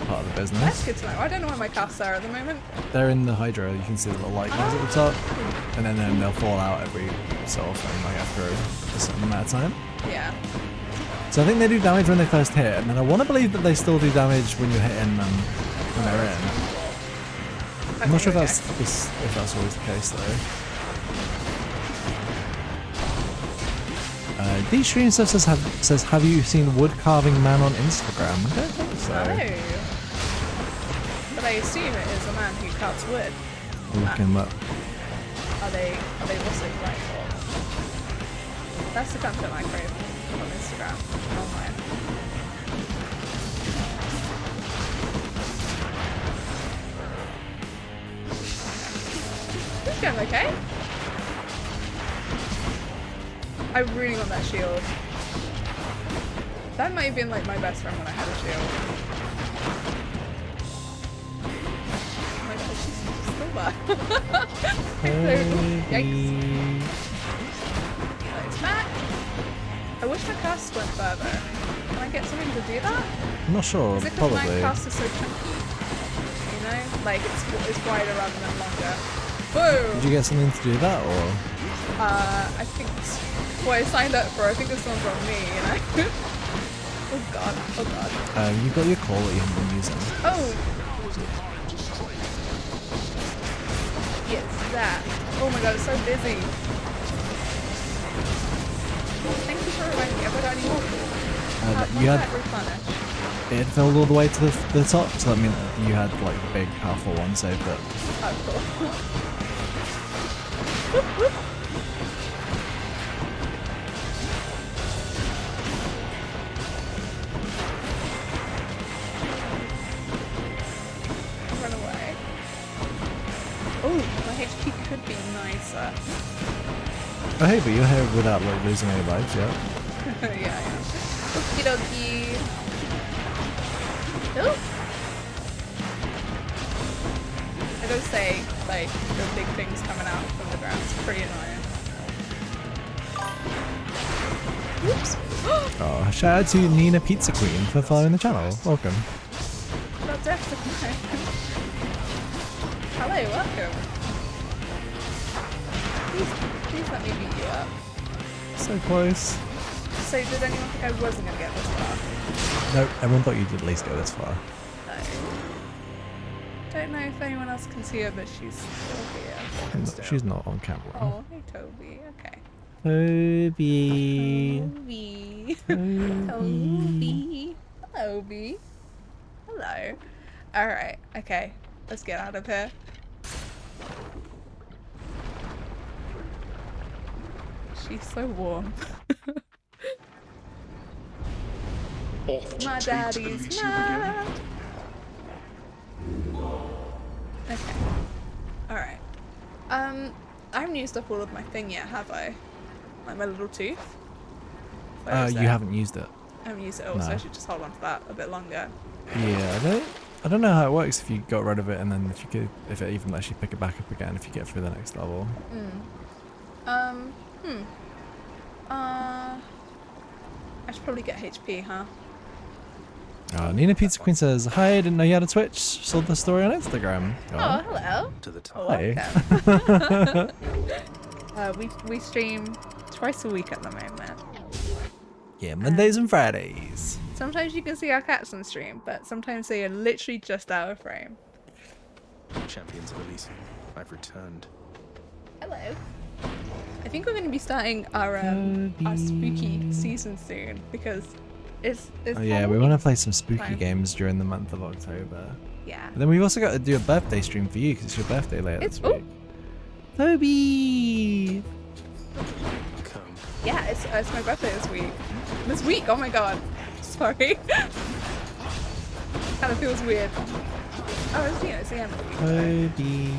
part of the That's business. good to know. I don't know where my casts are at the moment. They're in the Hydra, you can see the little light ones at the top. And then they'll fall out every so often, like after a certain amount of time. Yeah. So I think they do damage when they first hit, and then I want to believe that they still do damage when you're hitting them when they're in. I'm not sure if that's always the case though. D-Stream stuff says, have you seen Wood Carving Man on Instagram? I don't think so. No. But I assume it is a man who cuts wood. I'll look him up. Are they also right? That's the content I crave on Instagram. Online. He's going okay. I really want that shield. That might have been like my best friend when I had a shield. Oh my god, she's still there. Yikes. It's Matt. I wish my casts went further. Can I get something to do that? I'm not sure, Is it because my probably. cast is so chunky? You know? Like it's wider rather than longer. Whoa! Did you get something to do that, or? I think it's what I signed up for. I think this one's on me, you know? Oh god, oh god. You've got your call that you haven't been using. Oh! Yes, that. Oh my god, it's so busy. Thank you for reminding me. Have I got any more? You had that replenish? it filled all the way to the top, so that meant you had like the big powerful one saved up. Oh, cool. Run away. Oh, my HP could be nicer. Oh hey, but you're here without like losing any lives, yeah? Yeah. Okie dokie. Oh. I gotta say, like, the big things coming out from the ground is pretty annoying. Oops. Oh, shout out to Nina Pizza Queen for following the channel. Welcome. Not definitely. Hello, welcome. Please let me beat you up. So close. So did anyone think I wasn't going to get this far? No, everyone thought you'd at least go this far. No. Don't know if anyone else can see her, but she's still here. No, she's not on camera. Oh, hey Toby. Okay. Toby. Toby. Toby. Hello, B. Hello. Alright, okay. Let's get out of here. She's so warm. My daddy's mad. Okay. Alright. I haven't used up all of my thing yet, have I? Like my little tooth? You haven't used it. I haven't used it all, so I should just hold on to that a bit longer. Yeah, I don't know how it works if you got rid of it and then if it even lets you pick it back up again if you get through the next level. I should probably get HP, huh? Nina Pizza Queen says, "Hi, I didn't know you had a Twitch. Saw the story on Instagram." Oh, hello. To the top. Hi. We stream twice a week at the moment. Yeah, Mondays and Fridays. Sometimes you can see our cats on stream, but sometimes they are literally just out of frame. Champions of Elysium, I've returned. Hello. I think we're going to be starting our spooky season soon because it's Oh yeah, we want to play some spooky games during the month of October. Yeah. And then we've also got to do a birthday stream for you because it's your birthday later this week. Toby! Come. Yeah, it's my birthday this week. This week, oh my god. Sorry. Kind of feels weird. Oh, it's the end of the week. Toby.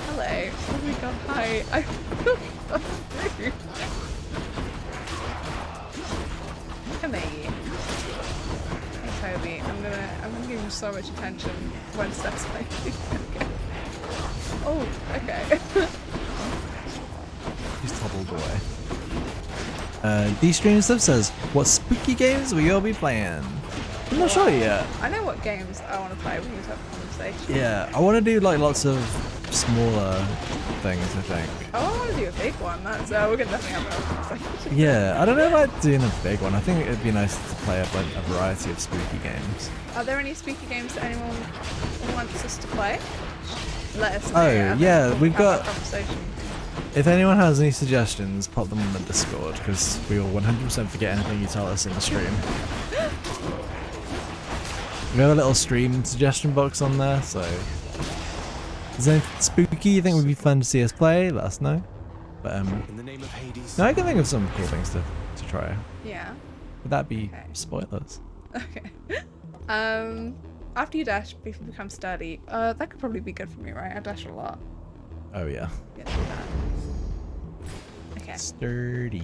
Hello. Oh my god, hi. I feel so rude. Come here. Hey Toby, I'm gonna give you so much attention when Stef's playing. Oh, okay. He's toppled away. D-Stream Stuff says, "What spooky games will you all be playing?" I'm not sure yet. I know what games I want to play. We need to have a conversation. Yeah, I want to do like lots of smaller things, I think. Oh, I want to do a big one. That's we're gonna definitely have a conversation. Yeah, I don't know about doing a big one. I think it'd be nice to play a variety of spooky games. Are there any spooky games that anyone wants us to play? Let us know. Oh, and yeah, we'll we've have got- that conversation. If anyone has any suggestions, pop them on the Discord, because we will 100% forget anything you tell us in the stream. We have a little stream suggestion box on there, so... Is there anything spooky you think would be fun to see us play? Let us know. But, In the name of Hades. no, I can think of some cool things to try. Yeah. Would that be Okay. spoilers? Okay. After you dash, before you become sturdy, that could probably be good for me, right? I dash a lot. Oh, yeah. Yeah, do that. Okay. Sturdy.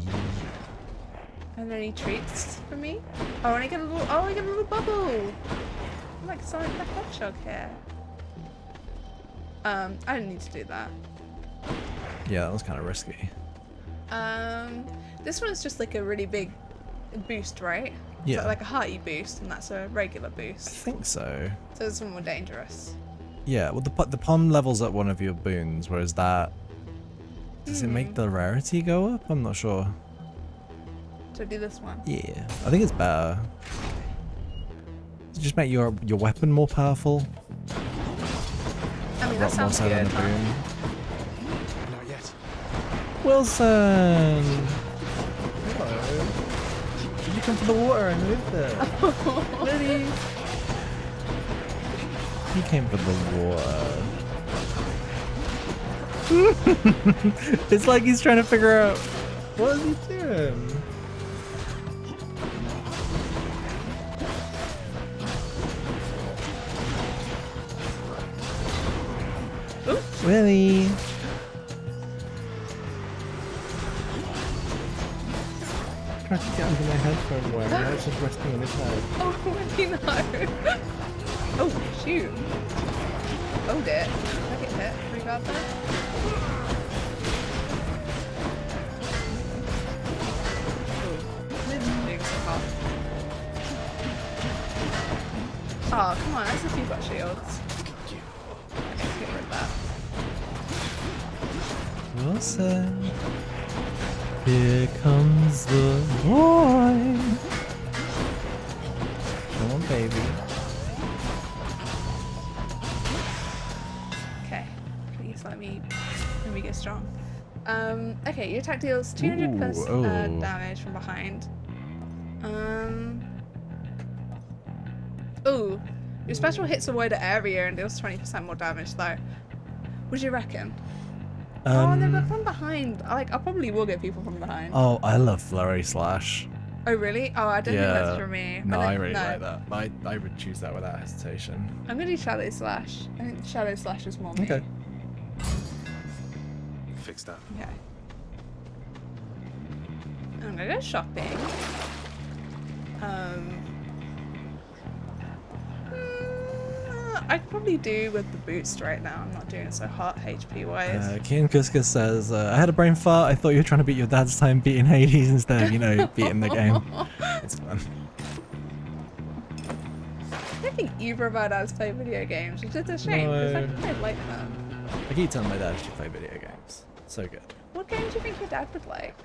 Are there any treats for me? Oh, and I get a little. Oh, I get a little bubble. I'm like Sonic the Hedgehog here. I didn't need to do that. Yeah, that was kind of risky. This one's just like a really big boost, right? Yeah. So like a hearty boost, and that's a regular I boost. think so. So this one more dangerous. Yeah, well, the palm levels up one of your boons, whereas that... Does it make the rarity go up? I'm not sure. So do this one. Yeah, I think it's better. Does it just make your weapon more powerful? I mean, that More sounds so than good. a boon. Not yet. Wilson! Hello. Did you come to the water and live there? Lily! He came for the water. It's like he's trying to figure out what is he doing. Willie. Trying to get under my head for a while. Now it's just resting on his head. Oh, Wendy, no. Oh, shoot. Oh, dear. Did I get hit pretty bad there? Oh, come on, as if you've got shields. Okay, get rid of that. Wilson. Here comes the boy. Come on, baby. Okay, please let me get strong. Okay, your attack deals 200 plus damage from behind. Ooh, your special hits a wider area and deals 20% more damage though. What do you reckon? Oh no, but from behind, I probably will get people from behind. Oh, I love Flurry Slash. Oh really? Oh, I don't think that's for me. No, I really like that. I would choose that without hesitation. I'm gonna do Shadow Slash. I think Shadow Slash is more me. Okay. Fixed up. Okay. I'm gonna go shopping. I could probably do with the boost right now. I'm not doing so hot HP wise. Kian Kuskus says, I had a brain fart. I thought you were trying to beat your dad's time beating Hades instead of, beating the game. It's fun. I don't think either of our dads play video games, which is a shame because I quite like them. I keep telling my dad she play video games. So good. What games do you think your dad would like?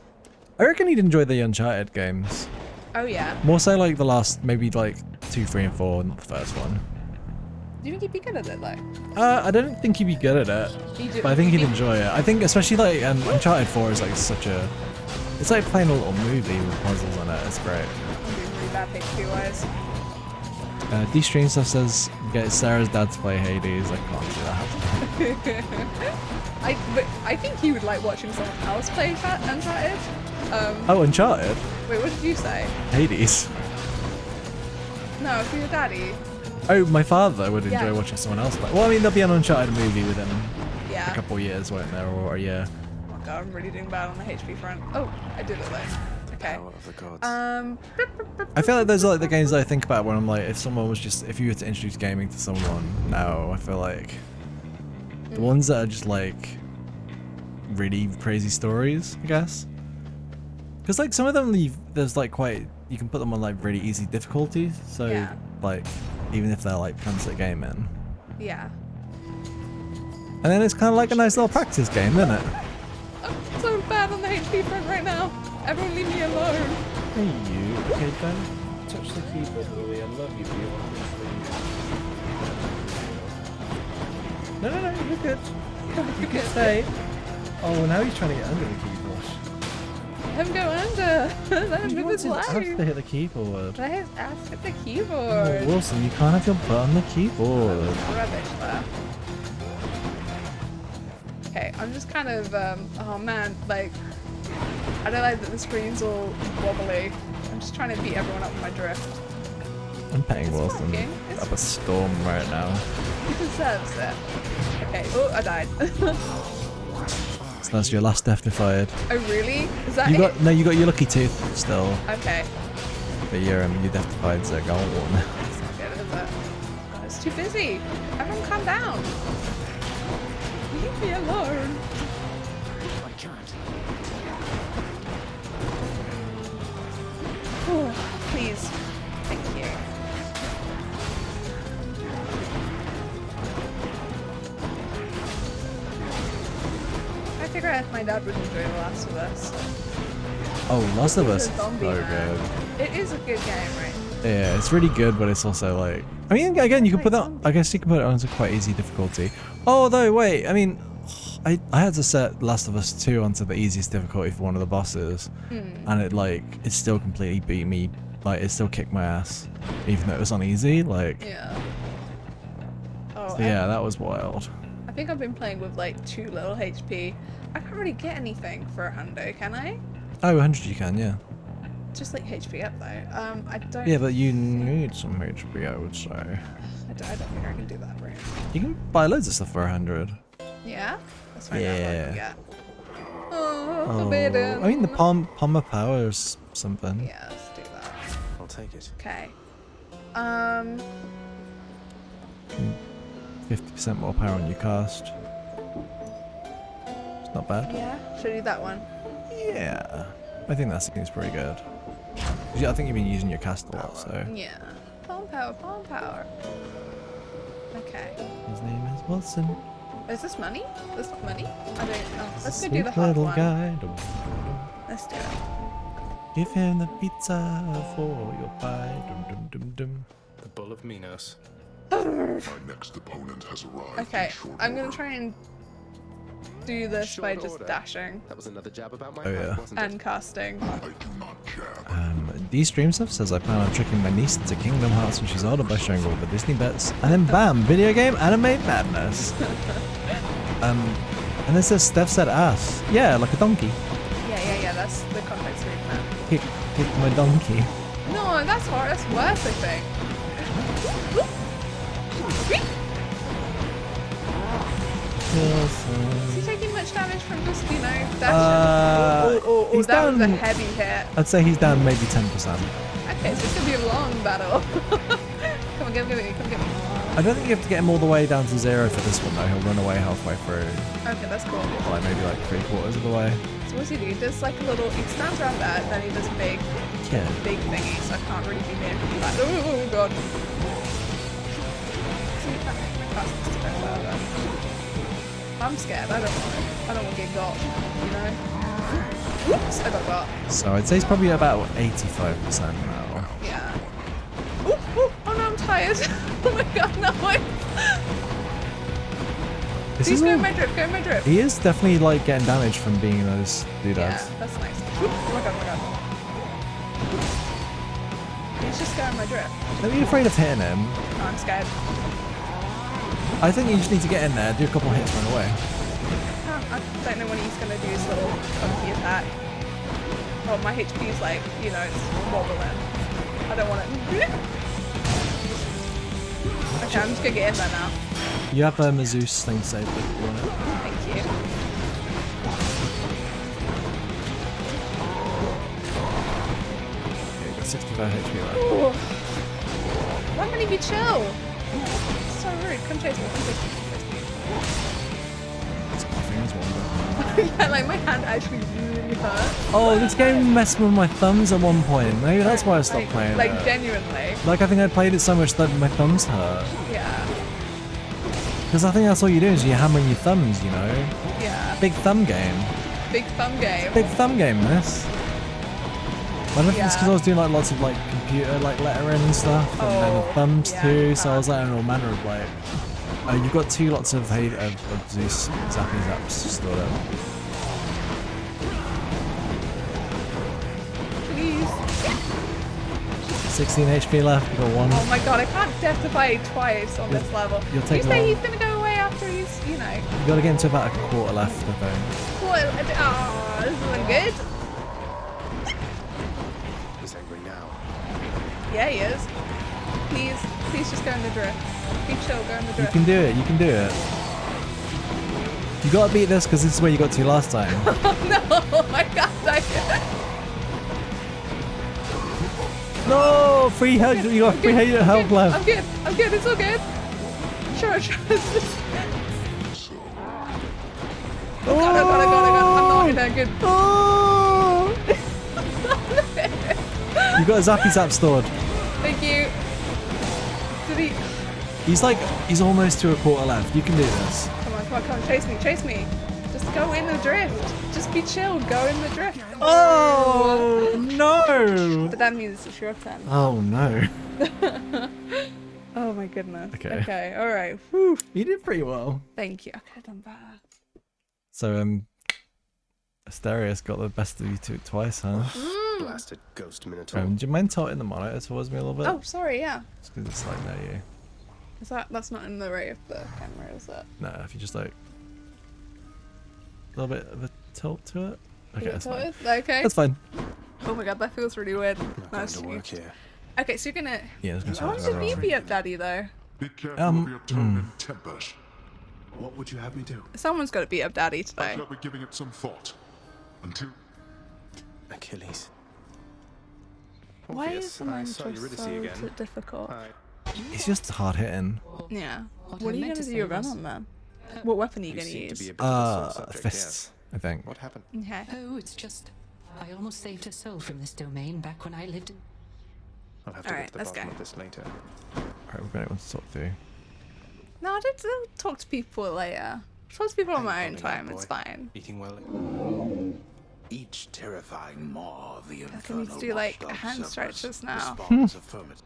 I reckon he'd enjoy the Uncharted games. Oh yeah. More so like the last, maybe like 2, 3, and 4, not the first one. Do you think he'd be good at it though? I don't think he'd be good at it, but I think he'd enjoy it. I think especially like Uncharted 4 is like such a, it's like playing a little movie with puzzles in it. It's great. I'm doing really bad HP wise. D Stream Stuff says get Sarah's dad to play Hades. I can't do that. I think he would like watching someone else play Uncharted. Oh, Uncharted? Wait, what did you say? Hades. No, for your daddy. Oh, my father would enjoy watching someone else play. Well, I mean, there'll be an Uncharted movie within a couple years, won't there? Or a year. Oh god, I'm really doing bad on the HP front. Oh, I did it though. Okay. Power of the gods. I feel like those are like the games that I think about when I'm like, if someone was just, if you were to introduce gaming to someone now, I feel like the ones that are just like really crazy stories, I guess. Because like some of them, there's like quite, you can put them on like really easy difficulties. So like, even if they're like pencil gaming. Yeah. And then it's kind of like a nice little practice game, isn't it? I'm so bad on the HP front right now. Everyone leave me alone. Hey you, okay, don't touch the keyboard, Lily. I love you, but you obviously. No, you're good. You can stay. Oh, now he's trying to get under the keyboard. Let him go under. Let him live his life. Have to hit the keyboard. Let his ass hit the keyboard. Oh, Wilson, you can't have your butt on the keyboard. Rubbish there. Okay, I'm just kind of, oh man, like, I don't like that the screen's all wobbly. I'm just trying to beat everyone up with my drift. I'm petting Wilson up a storm right now. He deserves it. Okay, oh, I died. So that's your last death defied. Oh really? Is that you it? No, you got your lucky tooth still. Okay. But your death defied's a gold one. It's not good, is it? Oh, it's too busy. Everyone calm down. Leave me alone. I can't. Oh, please. Thank you. I figure out if my dad would enjoy The Last of Us. Oh, Last of Us is so good. It is a good game, right? Yeah, it's really good, but it's also like, I mean, again, you can put that, I guess you can put it onto quite easy difficulty. Although, wait, I mean, I had to set Last of Us 2 onto the easiest difficulty for one of the bosses, and it still completely beat me, like, it still kicked my ass, even though it was on easy, like. Yeah. Oh, So yeah, that was wild. I think I've been playing with like too little HP. I can't really get anything for a hundo, can I? Oh, 100 you can, yeah. Just like HP up though. I don't. Yeah, but you need some HP, I would say. I don't think I can do that right. You can buy loads of stuff for 100. Yeah. Let's find out what I can get. Oh, Oh, forbidden. I mean the palm of power is something. Yeah, let's do that. I'll take it. Okay. 50% more power on your cast. It's not bad. Yeah. Should I do that one? Yeah, I think that seems pretty good. I think you've been using your cast a lot, so. Yeah. Palm power, palm power. Okay. His name is Wilson. Is this money? This not money? I don't know. Let's go do Sweet the hot little one. guy. Let's do it. Give him the pizza for your pie. Dum dum dum dum. The Bull of Minos. My next opponent has arrived. Okay, in short I'm gonna order. try and do this Short by just order. dashing That was another jab about my Oh, height, yeah. wasn't it? and casting. I do not jab. D Stream Stuff says I plan on tricking my niece into Kingdom Hearts when she's older by showing her all the Disney bits, and then bam, video game anime madness. And then says Stef said ass. Yeah, like a donkey. Yeah, that's the context we're in now. Kick my donkey. No, that's hard. That's worse, I think. Is he taking much damage from just, you know, dashing? He's that was a down- heavy hit. I'd say he's down maybe 10%. Okay, so it's gonna be a long battle. Come on, give me. I don't think you have to get him all the way down to 0 for this one though. He'll run away halfway through, Okay, that's cool. like maybe like 3/4 of the way. So what's he do? He does like a little, he stands around that, then he does a big Yeah. thingy, so I can't really be near him. Like, oh god. See, I can't stick that further. I'm scared, I don't want to get got, you know? Oops, I got got. So I'd say he's probably about 85% now. Yeah. Oh no, I'm tired. Oh my god, no. This Please is go all- in my drip, He is definitely like getting damage from being in those Yeah, doodads. that's nice. Oh my god. He's just going my drip. Don't be afraid of hitting him. Oh, I'm scared. I think you just need to get in there, do a couple hits, run away. I don't know when he's going to do his little funky attack. Oh, my HP's like, you know, it's wobbling. I don't want it. Okay, I'm just going to get in there now. You have a Zeus thing saved if you want it. Thank you. Yeah, you got 65 HP left. Ooh. Why can't he be chill? So rude. Come chase me. It's coughing as well. Yeah, like my hand actually really hurt. Oh, this game messed with my thumbs at one point. Maybe that's why I stopped playing Like it. genuinely. Like I think I played it so much that my thumbs hurt. Yeah. Because I think that's all you do is you're hammering your thumbs, you know? Yeah. Big thumb game. Big thumb game. Big thumb game, this. I don't think it's because Yeah. I was doing like lots of like computer like lettering and stuff, and then the Oh, thumbs yeah. too. So I was like, all manner of like. You've got two lots of Zeus zappy zaps stored up. Please. 16 HP left. You got one. Oh my god, I can't deathify twice on this level. You'll take you say one. he's gonna go away after he's, you know. You got to get into about a quarter left, I think. What? Oh, this isn't good. He's angry now. Yeah, he is. Please just go in the drift. Be chill, go in the You drift. can do it. You can do it. You got to beat this because this is where you got to last time. No, I can't. No, free health. You got free health left. I'm good, it's all good. Sure. Oh god, I'm not in there good. Oh! You got a zappy zap stored. Thank you. Did he? He's almost to a quarter left. You can do this. Come on, chase me. Just go in the drift. Just be chilled, go in the drift. Oh no! But that means it's your turn. Oh no. Oh my goodness. Okay. Okay, alright. Whew. You did pretty well. Thank you. I could have done better. So Asterius got the best of you two twice, huh? Blasted ghost Minotaur. Do you mind tilting the monitor towards me a little bit? Oh, sorry, yeah. Just because it's like near you. Is that's not in the way of the camera, is it? No, if you just like a little bit of a tilt to it. Okay, that's fine. Okay. That's fine. Oh my god, that feels really weird. Not going to work here. Okay, so you're gonna. Yeah, I was I gonna want say. to be up, Daddy, though. Be careful of your tone and temper. What would you have me do? Someone's got to beat up Daddy I today. shall be giving it some thought. Until Achilles. Why Obvious. is the I mine saw just Eurydice so again. difficult? It's just hard hitting. Yeah. What What I are you meant gonna to do your say gun was- on then? What weapon are you You gonna seem to be use? a bit of a sore subject, Fists, I think. What happened? Okay. Oh, it's just I almost saved a soul from this domain back when I lived in. I'll have to Alright, get to the let's bottom go. of this later. Alright, we've got anyone to talk to. No, I did talk to people later. Talk to people on How my you own coming time. on, It's boy? fine. Eating well? Each terrifying maw of the I infernal need to do like watchdog hand Cerberus stretches now. responds affirmative.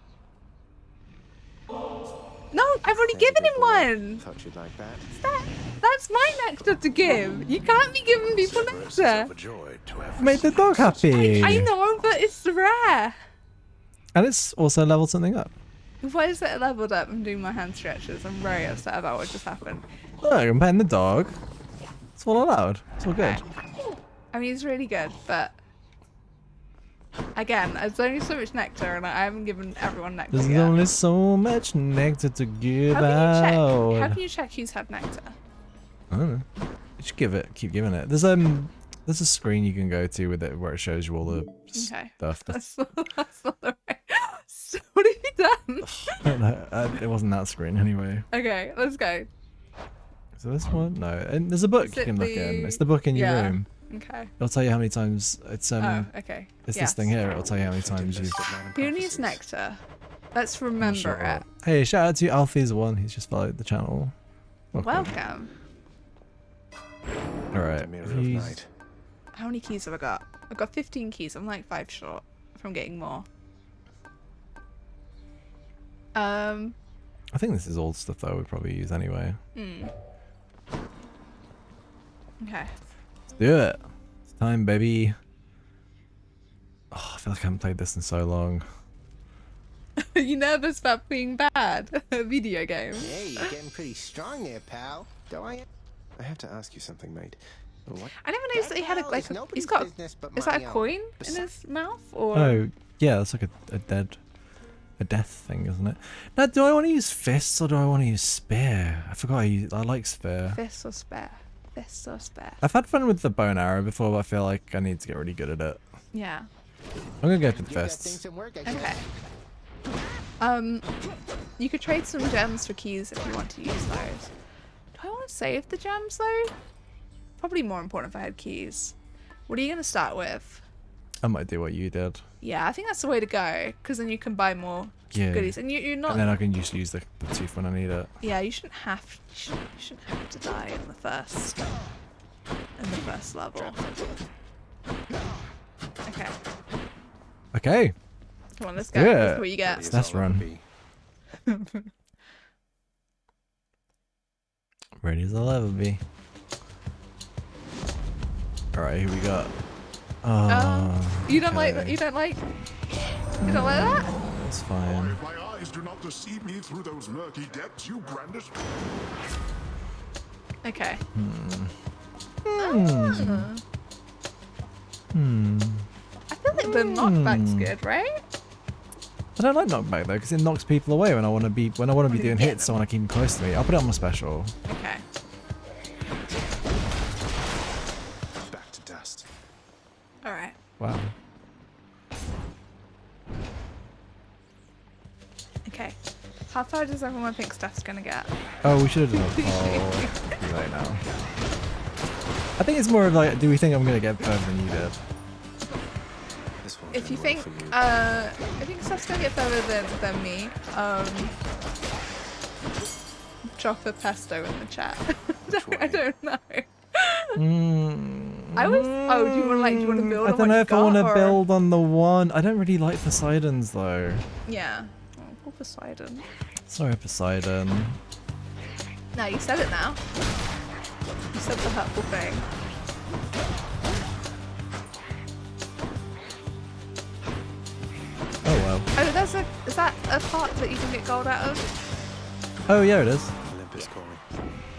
No, I've already There's a given good him boy. one. Thought you'd like that. That's my nectar to give. You can't be giving people Cerberus is nectar. overjoyed to have Made the received dog such happy. I know, but it's rare. And it's also leveled something up. Why is it leveled up? I'm doing my hand stretches. I'm very upset about what just happened. Look, I'm petting the dog. It's all allowed. It's all good. I mean, it's really good, but again, there's only so much nectar, and I haven't given everyone nectar There's yet. only so much nectar to give How can out. you check who's had nectar? I don't know. You should keep giving it. There's a screen you can go to with it where it shows you all the Okay. stuff. That's not the right. So what have you done? I don't know. It wasn't that screen anyway. Okay, let's go. So this one, no. And there's a book Is you it can look in. the- It's the book in your yeah. room. Okay. It'll tell you how many times it's Oh, okay. It's Yes. this thing here. It'll tell you how many times you've. Who needs nectar? Let's I'm not remember sure. it. Hey, shout out to Alfie's1. He's just followed the channel. Welcome. The Alright. mirror of night. How many keys have I got? I've got 15 keys. I'm like 5 short from getting more. I think this is old stuff that I would probably use anyway. Okay. Let's do it. It's time, baby. Oh, I feel like I haven't played this in so long. Are you nervous about being bad? A video game. Hey, you're getting pretty strong there, pal. Don't I? I have to ask you something, mate. What? I never noticed that he had a, Well, like it's he's nobody's got. business but Is that my a own. coin in his mouth or? Oh, yeah, that's like a death thing, isn't it? Now, do I want to use fists or do I want to use spear? I forgot I like spear. Fist or spare? Fist or spare? I've had fun with the bow and arrow before, but I feel like I need to get really good at it. Yeah. I'm gonna go for the You got things fists. that work, I Okay. guess. You could trade some gems for keys if you want to use those. Do I want to save the gems though? Probably more important if I had keys. What are you gonna start with? I might do what you did. Yeah, I think that's the way to go, because then you can buy more Yeah. goodies, and you're not. And then I can just use the tooth when I need it. Yeah, you shouldn't have. You shouldn't have to die in the first level. Okay, Okay, come on, let's go. Yeah. Let's see what you get. Ready as Let's I'll ever run. be. ready as I'll ever be. Alright, here we go. You don't like. okay. You don't like. You don't like that? It's fine. If my eyes do not deceive me through those murky depths you brandish. Okay. I feel like the knockback's good, right? I don't like knockback though, because it knocks people away when I want to be doing get hits. I want to keep them close to me. I'll put it on my special. Okay. Back to dust. All right. Wow. Okay. How far does everyone think Stef's gonna get? Oh, we should have done a poll right now. I think it's more of like, do we think I'm gonna get further than you did? This won't If you end well think, for you. I think Steph's gonna get further than me. Drop a pesto in the chat. I don't know. I was. Oh, do you want to build? I on don't what know you if I want to got, or- build on the one. I don't really like Poseidon's though. Yeah. Oh, poor Poseidon. Sorry, Poseidon. No, you said it now. You said the hurtful thing. Oh well. Oh, is that a part that you can get gold out of? Oh yeah, it is. Olympus calling.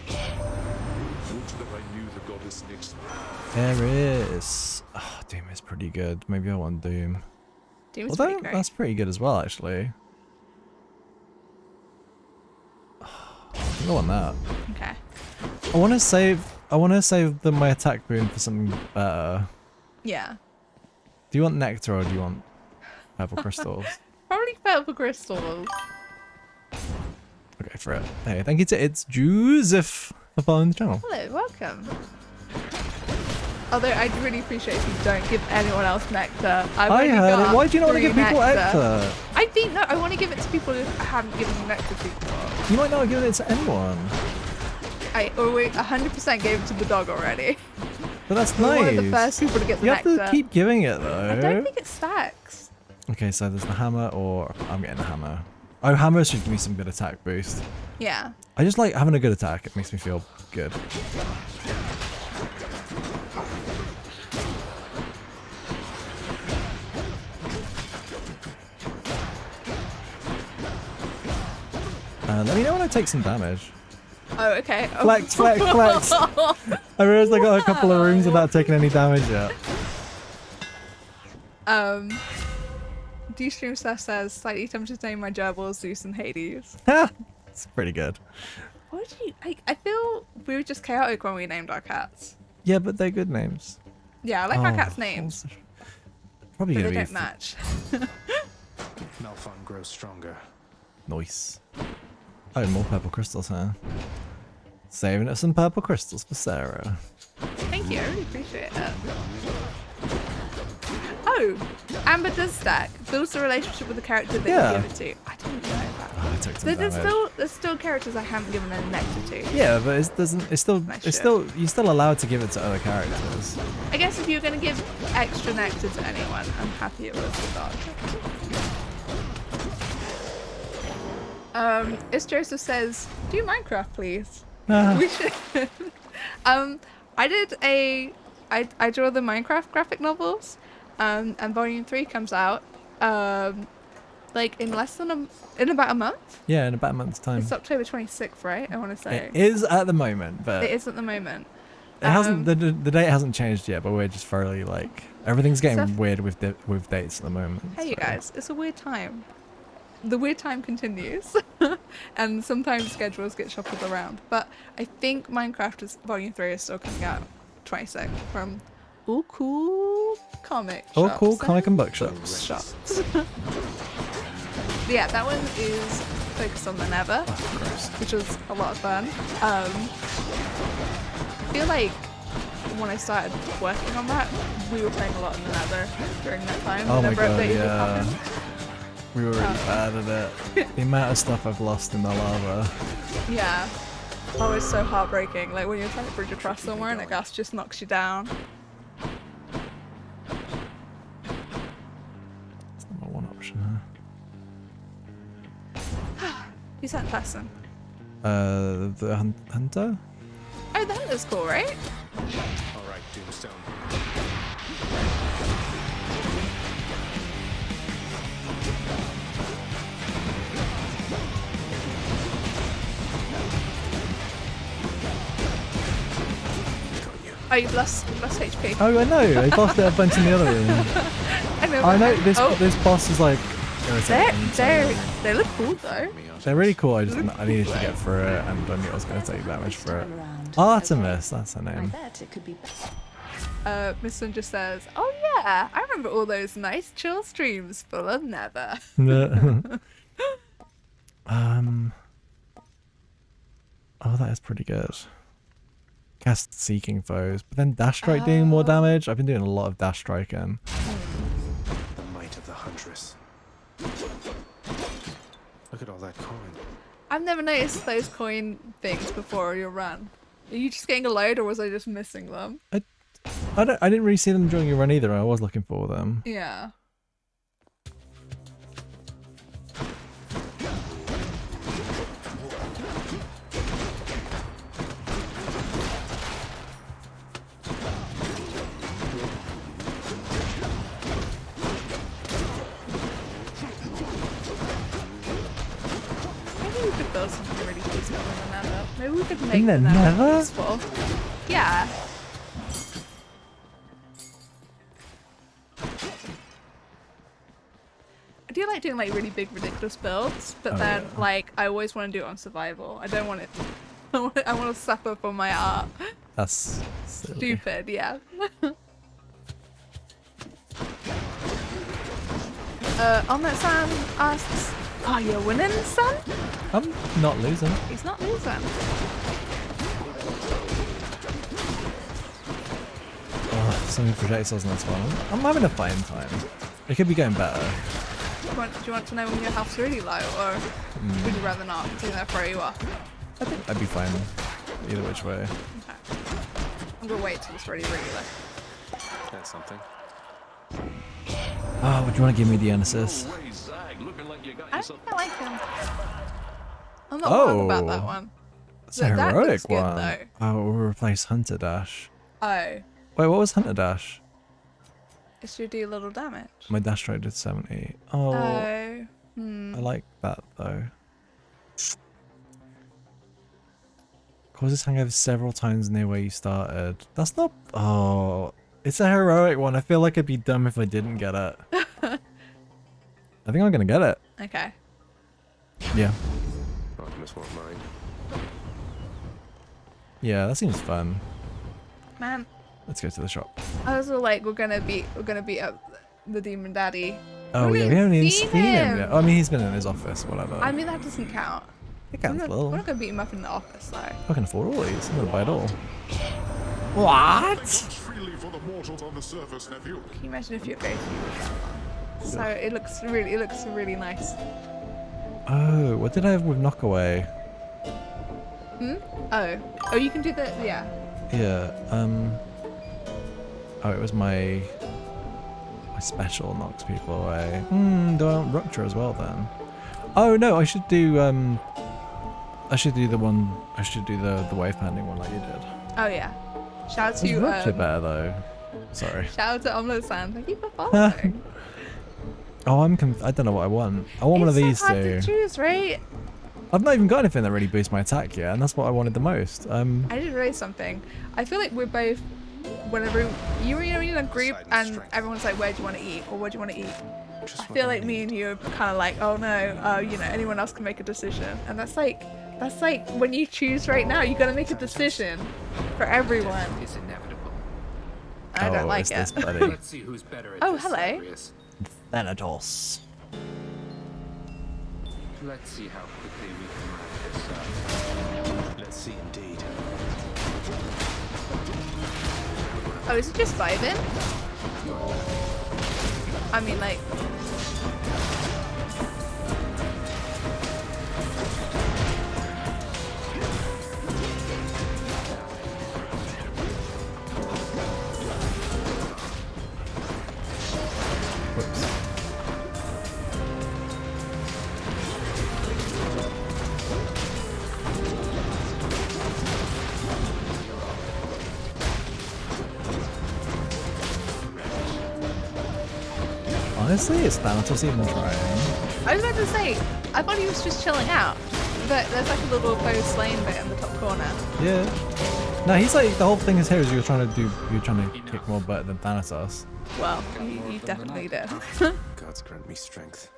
Would that I knew the goddess next. There is. Oh, Doom is pretty good. Maybe I want Doom. Doom's Although pretty great. that's pretty good as well, actually. I think I want that. Okay. I want to save. My attack boon for something better. Yeah. Do you want nectar or do you want purple crystals? Probably purple crystals. Okay, for it. Hey, thank you to It's Joseph for following the channel. Hello, welcome. Although I'd really appreciate if you don't give anyone else nectar. I heard it. Why do you not want to give people nectar? I want to give it to people who I haven't given nectar to before. You might not have given it to anyone. I always 100% gave it to the dog already. But that's We're nice. one of the first people to get the You have nectar. to keep giving it though. I don't think it stacks. Okay, so there's the hammer, or I'm getting the hammer. Oh, hammer should give me some good attack boost. Yeah. I just like having a good attack. It makes me feel good. Let me know when I take some damage. Oh, okay. Oh. Flex, flex, flex. I realized I got a couple of rooms without taking any damage yet. D-Stream Stef says, slightly tempted to name my gerbils Zeus and Hades. It's pretty good. What do you... I feel we were just chaotic when we named our cats. Yeah, but they're good names. Yeah, I like our cats' names. Probably But gonna they be don't match. Malphon grows stronger. Nice. Oh, more purple crystals, huh? Saving up some purple crystals for Sarah. Thank you, I really appreciate it. Oh, Amber does stack. Builds a relationship with the character that you give it to. I didn't know that. Oh, I took some damage. There's still characters I haven't given a nectar to. Yeah, but you're still allowed to give it to other characters. I guess if you're gonna give extra nectar to anyone, I'm happy it was the dog. Is Joseph says, do Minecraft please. We should. I draw the Minecraft graphic novels, and Volume 3 comes out, like in about a month. Yeah, in about a month's time. It's October 26th, right? I want to say. It is at the moment, but It is at the moment. it hasn't. The date hasn't changed yet, but we're just fairly like everything's getting Stuff- weird with dates at the moment. Hey, you so. guys, it's a weird time. The weird time continues, and sometimes schedules get shuffled around. But I think Minecraft Volume 3 is still coming out 26th from All Cool Comic Shops. Oh, cool comic and bookshops. Yeah, that one is focused on the Nether, Oh, gross. which was a lot of fun. I feel like when I started working on that, we were playing a lot in the Nether during that time. Oh the my Nether god, update had yeah. happened. We were really bad at it. The amount of stuff I've lost in the lava. Yeah. Oh, it's so heartbreaking. Like when you're trying to bridge across somewhere and a gas just knocks you down. That's not my one option, Who's that person? The hunter? Oh, the hunter's cool, right? All right, Doomstone. Oh, you've lost HP. Oh, I know. I lost it a bunch in the other room. I know this boss is like irritating. They look cool though. They're really cool. I needed to get through it, and I knew I was going to take damage for it. Artemis, that's her I name. bet it could be. Miss Sun just says, "Oh yeah, I remember all those nice chill streams full of Nether." Oh, that is pretty good. Cast seeking foes, but then dash strike doing more damage. I've been doing a lot of dash striking. The might of the huntress. Look at all that coin. I've never noticed those coin things before your run. Are you just getting a load, or was I just missing them? I didn't really see them during your run either. I was looking for them. Yeah. Maybe we could build something really useful in the Nether. Maybe we could make In the Nether? useful. Yeah. I do like doing like really big ridiculous builds, but then like I always want to do it on survival. I don't want it. I want to suffer for my art. That's silly. Stupid, yeah. On that Sam asks, "Are you winning, son?" I'm not losing. He's not losing. Oh, so many projectiles in this one. I'm having a fine time. It could be going better. Do you want to know when your health's really low, or would you rather not? Do that throw you off? I think I'd be fine. either which way. Okay. I'm gonna wait till it's ready regular. That's something. Oh, would you want to give me the Genesis? I think I like him. I'm not wrong about that one. It's a heroic that looks good, one. though. Oh, we'll replace Hunter Dash. Oh, Wait, what was Hunter Dash? it should do little damage. My dash rate did 70. Oh, Oh, I like that though. Causes hangover several times near where you started. That's not. Oh, it's a heroic one. I feel like I'd be dumb if I didn't get it. I think I'm gonna get it. okay. Yeah. Optimus won't mind. Yeah, that seems fun. Man, Let's go to the shop. I was all like, we're gonna beat up the Demon Daddy. Oh We yeah, we haven't even seen him him. yet. Oh, I mean, he's been in his office, whatever. I mean, that doesn't count. It We're counts not, a little. we're not gonna beat him up in the office, though. I can afford all these. I'm gonna buy it all. What? Thanks freely for the mortals on the surface, nephew. Can you imagine if you're going to? So it looks really nice. Oh, what did I have with Knockaway? Oh, you can do the yeah. Yeah. Oh, it was my special knocks people away. Do I want Rupture as well then? Oh no, I should do the one. I should do the wave pending one like you did. Oh yeah. Shout out Is to Rupture better though? Sorry. shout out to Omelette Sand. Thank you for following. Oh, I don't know what I want. I want one of these It's so hard two. to choose, right? I've not even got anything that really boosts my attack yet, and that's what I wanted the most. I did raise something. I feel like we're both, whenever you're in a group and everyone's like, where do you want to eat or what do you want to eat? I feel like me and you are kind of like, oh no, anyone else can make a decision, and that's like when you choose right now, you gotta make a decision for everyone. It's inevitable. I don't like it's it. this buddy. Let's see who's better at Oh, this, hello. Zagreus. Thanatos. Let's see how quickly we can wrap this up. Let's see indeed. Oh, is it just vibing? I mean, like. Honestly, is Thanatos even trying? I was about to say, I thought he was just chilling out, but there's like a little post lane bit in the top corner. Yeah. No, he's like, the whole thing is here is you're trying to kick more butt than Thanatos. Well, you definitely did. Gods grant me strength.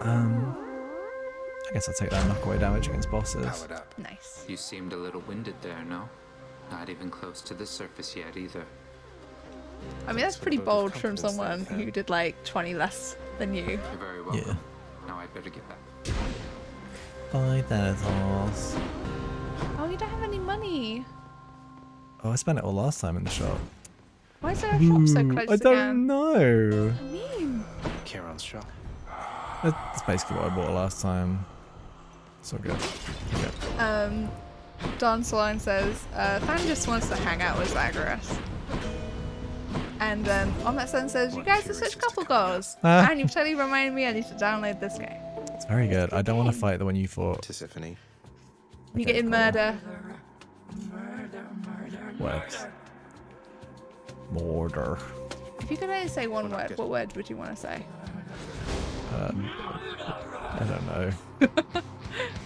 I guess I'll take that knockaway damage against bosses. Powered up. Nice. You seemed a little winded there, no? Not even close to the surface yet either. I mean, that's pretty bold from someone who did like 20 less than you. You're very welcome. Yeah. Now I'd better get back. Bye, Thanatos. Oh, you don't have any money. Oh, I spent it all last time in the shop. Why is there a shop so close I don't again? know. I mean, Charon's shop. That's basically what I bought last time. So good. Okay. Don Salon says, Fan just wants to hang out with Zagreus. And then Omelette Sun says, you guys are such couple goals. And you've totally reminded me I need to download this game. It's very good. I don't want to fight the one you fought. Tiffany. You get in murder. Words. Mortar. If you could only say one word, what word would you want to say? I don't know.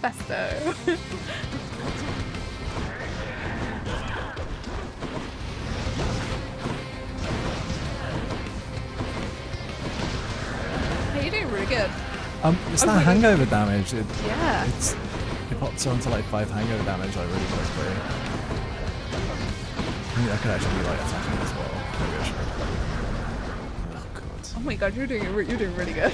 Festo. Hey, you're doing really good. It's that hangover damage. Yeah. It pops onto like 5 hangover damage like really quickly. I mean, I could actually be like attacking as well. Maybe I should. Oh god. Oh my god, you're doing really good.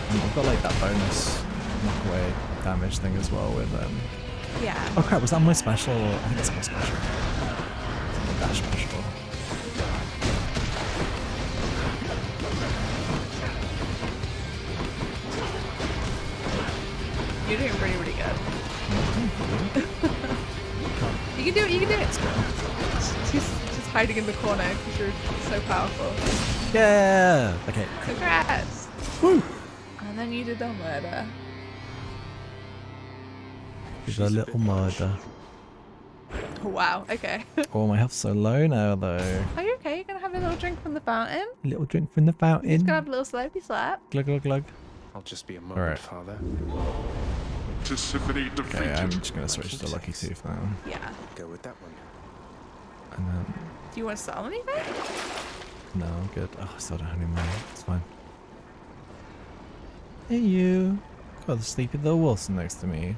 I've got like that bonus knockaway damage thing as well with Yeah. Oh crap, was that my special? I think it's my special. It's my dash special. You're doing really, really good. You can do it, you can do it. She's just hiding in the corner because you're so powerful. Yeah! Okay. Congrats! Woo! And then you did the murder. She's a little murder. Wow, okay. Oh, my health's so low now though. Are you okay? You're gonna have a little drink from the fountain? A little drink from the Just fountain. gonna have a little slurpy slap. Glug glug glug. I'll just be a moment, Alright. Father. Tisiphone defeated. Okay, I'm just gonna switch to Lucky Tooth now. Yeah. Go with that one. And then... Do you want to sell anything? No, I'm good. Oh, I still don't have any money. It's fine. Hey you! Got the sleepy little Wilson next to me.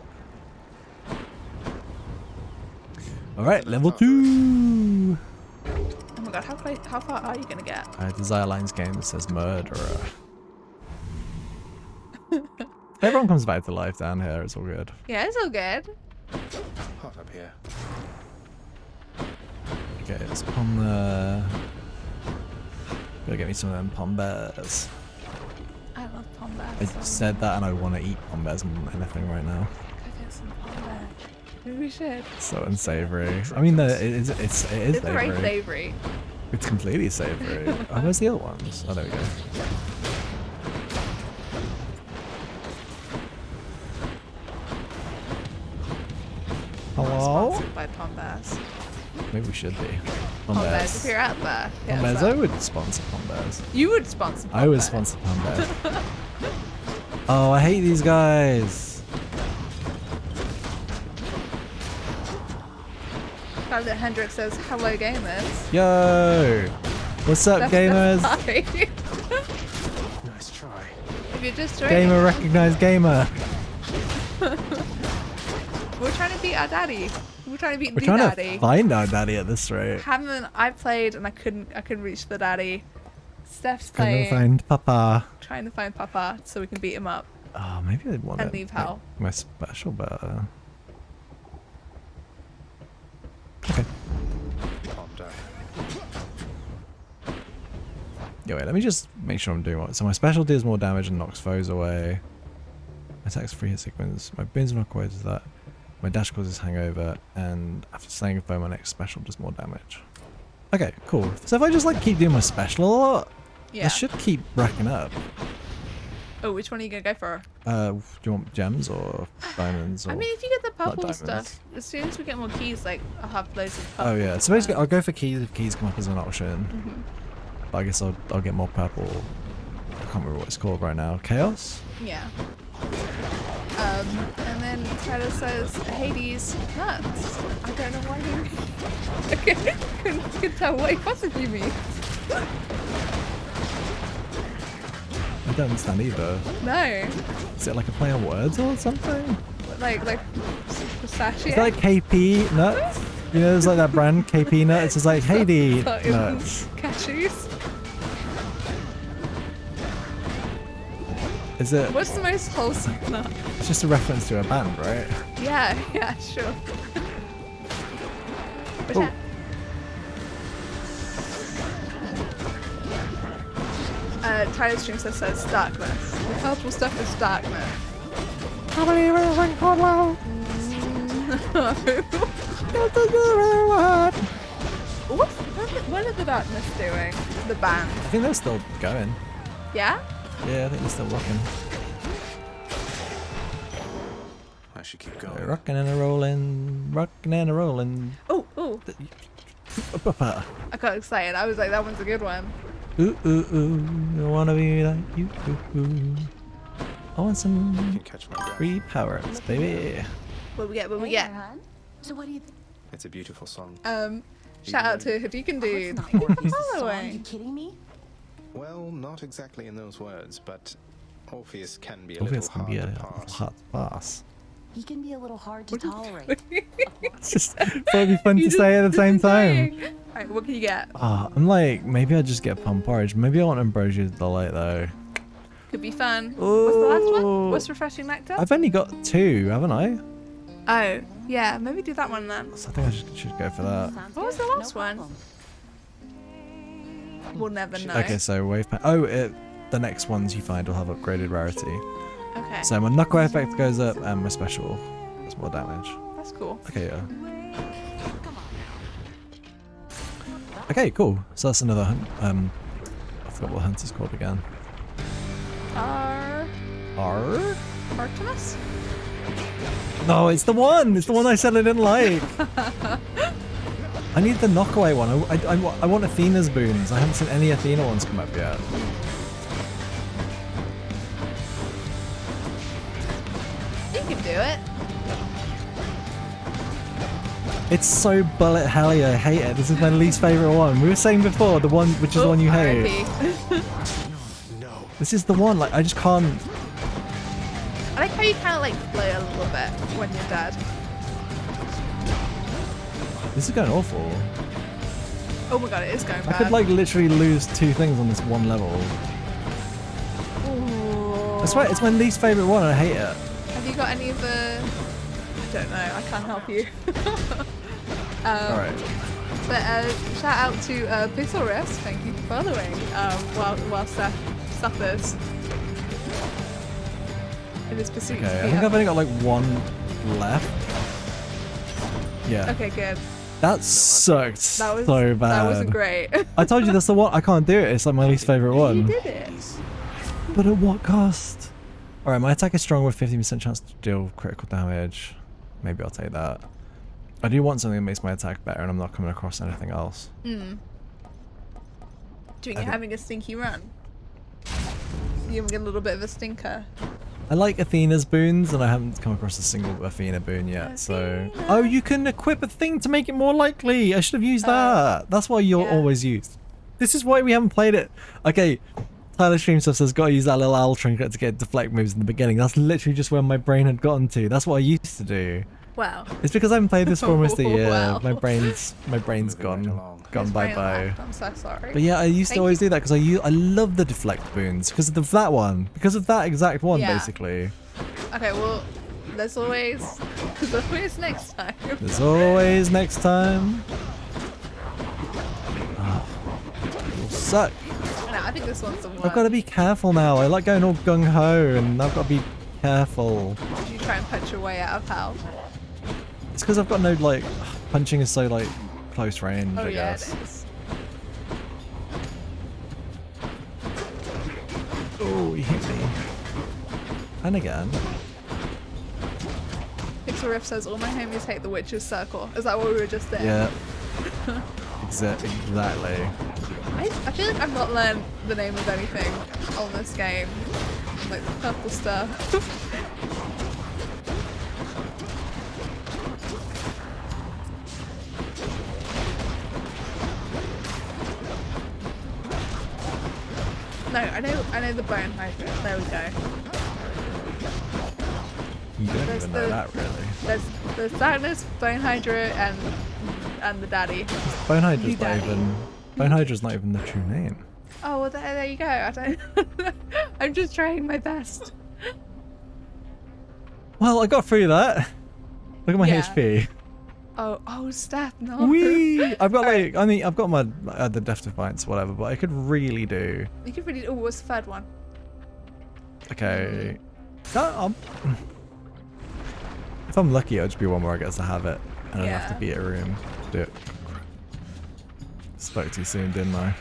Alright, level 2! Oh my god, how far are you gonna get? Desire Lines game that says murderer. Everyone comes back to life down here, it's all good. Yeah, it's all good. Hot up here. Okay, let's pom the... Gotta get me some of them pom bears. I love pom I bears. said that and I want to eat pom bears more than anything right now. Go get some pom bears. Maybe we should. So unsavory. I mean, it is It's savory. very savory. It's completely savory. Oh, where's the other ones? Oh, there we go. Hello? Sponsored by pom bears. Maybe we should be. Pom bears, if you're out there. Pom bears, I would sponsor pom bears. You would sponsor pom I would bears. sponsor pom bears. Oh, I hate these guys. Glad that Hendrik says, hello gamers. Yo! What's up, gamers? Hi. Nice try. If you're just joining, Gamer recognized gamer. we're trying to beat our daddy. We're trying to beat We're the trying daddy. to find our daddy at this rate. I played and I couldn't reach the daddy. Steph's Gonna playing, find Papa. trying to find Papa so we can beat him up Oh, maybe I'd want and to leave hell. my special better. Okay. Calm down. Yeah, wait, let me just make sure I'm doing what. So my special deals more damage and knocks foes away. My attacks 3 hit sequence. My boons knock away does that. My dash causes hangover, and after slaying a foe, my next special does more damage. Okay, cool. So if I just like keep doing my special a lot, Yeah. I should keep racking up. Oh, which one are you gonna go for? Do you want gems or diamonds? Or... I mean, if you get the not purple diamonds. stuff, as soon as we get more keys, like I'll have loads of purple. Oh yeah, so basically I'll go for keys if keys come up as an option. Mhm. But I guess I'll get more purple. I can't remember what it's called right now. Chaos? Yeah. And then Tyler says Hades nuts. I don't know why he couldn't tell what he possibly means. I don't understand either. No. Is it like a play on words or something? Like pistachio. Is that like KP nuts? You know, there's like that brand KP nuts. It's like Hades nuts. Cashews. Is it? What's the most wholesome nut? It's just a reference to a band, right? Yeah, sure. Which Oh. Tyler Stream says darkness. The purple stuff is darkness. How many really called low? What are the darkness doing? The band. I think they're still going. Yeah? Yeah, I think they're still rocking. I should keep going. Rocking and a rolling, rocking and a rolling. Oh. I got excited. I was like, that one's a good one. Ooh, ooh, ooh, I wanna be like you. Ooh, ooh. I want some Catch my breath. free power-ups, baby. What we get? Hey there, hon. So what do you think? It's a beautiful song. Shout out to Hadouken Dude. It's not Orpheus' song. Are Following. you kidding me? Well, not exactly in those words, but Orpheus can be a Obviously, little can be hard a to pass. hot pass. He can be a little hard to tolerate. It's just thought it'd be fun to say at the same time. Alright, what can you get? I'm like, maybe I just get plum porridge. Maybe I want Ambrosia's Delight though. Could be fun. What's the last one? Ooh. What's Refreshing Nectar? I've only got 2, haven't I? Oh, yeah, maybe do that one then. So I think I should go for that. What was the last one? We'll never know. Okay, so wave pack. Oh, the next ones you find will have upgraded rarity. Okay. So my knockaway effect goes up and my special does more damage. That's cool. Okay, yeah. Okay, cool. So that's another hunt. I forgot what hunt is called again. Artemis? No, it's the one! It's the one I said I didn't like! I need the knockaway one. I want Athena's boons. I haven't seen any Athena ones come up yet. You can do it. It's so bullet helly, I hate it. This is my least favourite one. We were saying before, the one which is the one you hate. This is the one, like, I just can't... I like how you kind of like play a little bit when you're dead. This is going awful. Oh my god, it is going bad. I could like literally lose 2 things on this one level. Ooh. I swear, it's my least favourite one and I hate it. Have you got any of the... I don't know, I can't help you. Alright. But shout out to Pixel Rift, thank you for following while Stef suffers. In his pursuit. Okay, I think I've only got like 1 left. Yeah. Okay, good. That sucked so bad. That wasn't great. I told you that's the one. I can't do it. It's like my least favourite one. You did it. But at what cost? Alright, my attack is strong with 50% chance to deal critical damage. Maybe I'll take that. I do want something that makes my attack better and I'm not coming across anything else. Do you think you're having a stinky run? You're having a little bit of a stinker. I like Athena's boons and I haven't come across a single Athena boon yet, so... Oh, you can equip a thing to make it more likely! I should have used that! That's why you're always used. This is why we haven't played it. Okay, Tyler Stream Stuff says, gotta use that little owl trinket to get deflect moves in the beginning. That's literally just where my brain had gotten to. That's what I used to do. Wow. It's because I haven't played this for almost a year. Wow. My brain's gone bye bye. I'm so sorry. But yeah, I used to always do that because I love the deflect boons because of that one, because of that exact one basically. Okay, well, there's always next time. There's always next time. Oh, it'll suck. No, I think this one's the one. I've got to be careful now. I like going all gung ho, and I've got to be careful. Did you try and punch your way out of hell? It's because I've got no like punching is so like close range. I guess. It is. Oh, he hit me. And again. Pixel Rift says all my homies hate the Witcher's Circle. Is that what we were just there? Yeah. Exactly. I feel like I've not learned the name of anything on this game. Like the purple stuff. No, I know the bone hydrant. There we go. You don't even know that really. There's darkness, bone hydra, and the daddy. Bone hydra's not even. Bone hydra's not even the true name. Oh well, there you go. I don't. I'm just trying my best. Well, I got through that. Look at my HP. Oh, Stef, no. Wee! I've got like, I mean, I've got my the Death Defiance, whatever, but I could really do. You could really. Oh, what's the third one? Okay. If I'm lucky, it'll just be one where I get to have it, and I'd have to beat a room to do it. Spoke too soon, didn't I?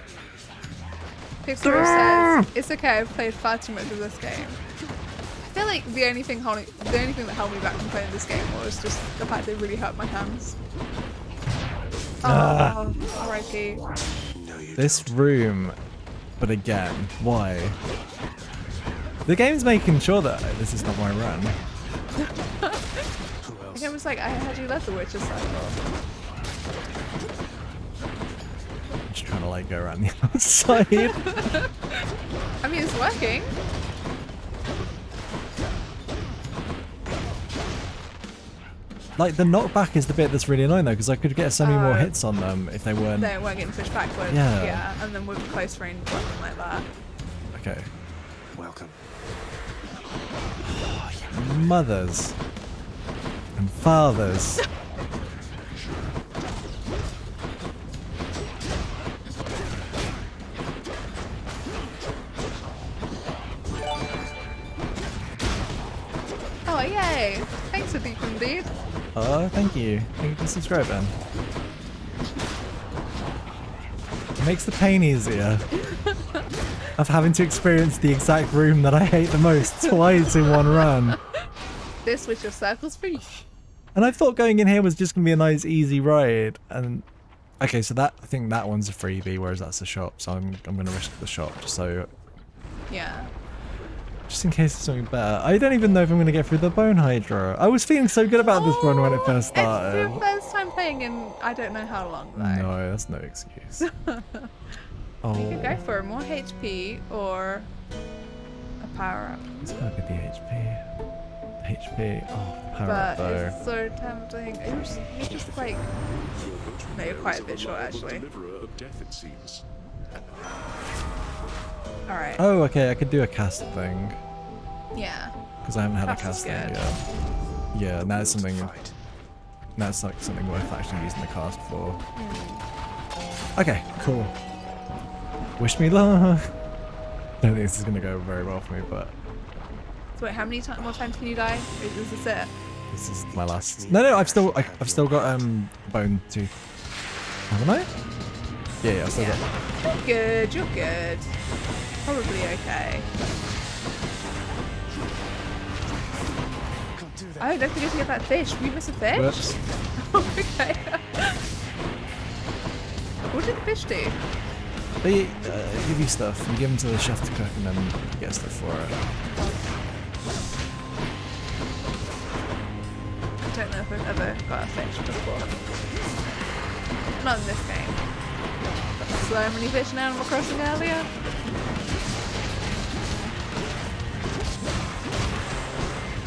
Pixar says it's okay. I've played far too much of this game. I feel like the only thing that held me back from playing this game was just the fact that it really hurt my hands. Oh, R.I.P. This room, but again, why? The game's making sure that this is not my run. The game was like, I had you left the Witcher's Circle. I'm just trying to like go around the outside. I mean, it's working. Like, the knockback is the bit that's really annoying though, because I could get so many more hits on them if they weren't... They weren't getting pushed backwards. Yeah. And then with close range weapon like that. Okay. Welcome. Mothers. and fathers. Oh, yay! Thanks for deep indeed. Oh, thank you. Thank you for subscribing. It makes the pain easier of having to experience the exact room that I hate the most twice in one run. This with your circles for you. And I thought going in here was just gonna be a nice, easy ride. And okay, so that I think that one's a freebie, whereas that's a shop. So I'm gonna risk the shop just so. Yeah. Just in case it's something better. I don't even know if I'm going to get through the Bone Hydra. I was feeling so good about this run when it first started. It's your first time playing in I don't know how long though. No, that's no excuse. Oh. You could go for more HP or a power up. It's got to be the HP. HP. Oh, the power up But though. it's so tempting. You're just like... No, you're quite a bit short actually. Of death, it seems. Alright. Oh, okay, I could do a cast thing. Yeah. Because I haven't had Cast a cast is thing good. yet. Yeah, now it's something... Now it's like something worth actually using the cast for. Okay, cool. Wish me luck. I don't think this is going to go very well for me, but... So wait, how many more times can you die? Is this it? This is my last... No, I've still got bone tooth. Haven't I? Yeah, I've still got... You're good, you're good. Probably okay. Oh, don't forget to get that fish. We miss a fish? Whoops. Okay. What did the fish do? They give you stuff. You give them to the chef to cook and then you get stuff for it. I don't know if I've ever got a fish before. Not in this game. So many fish in Animal Crossing earlier.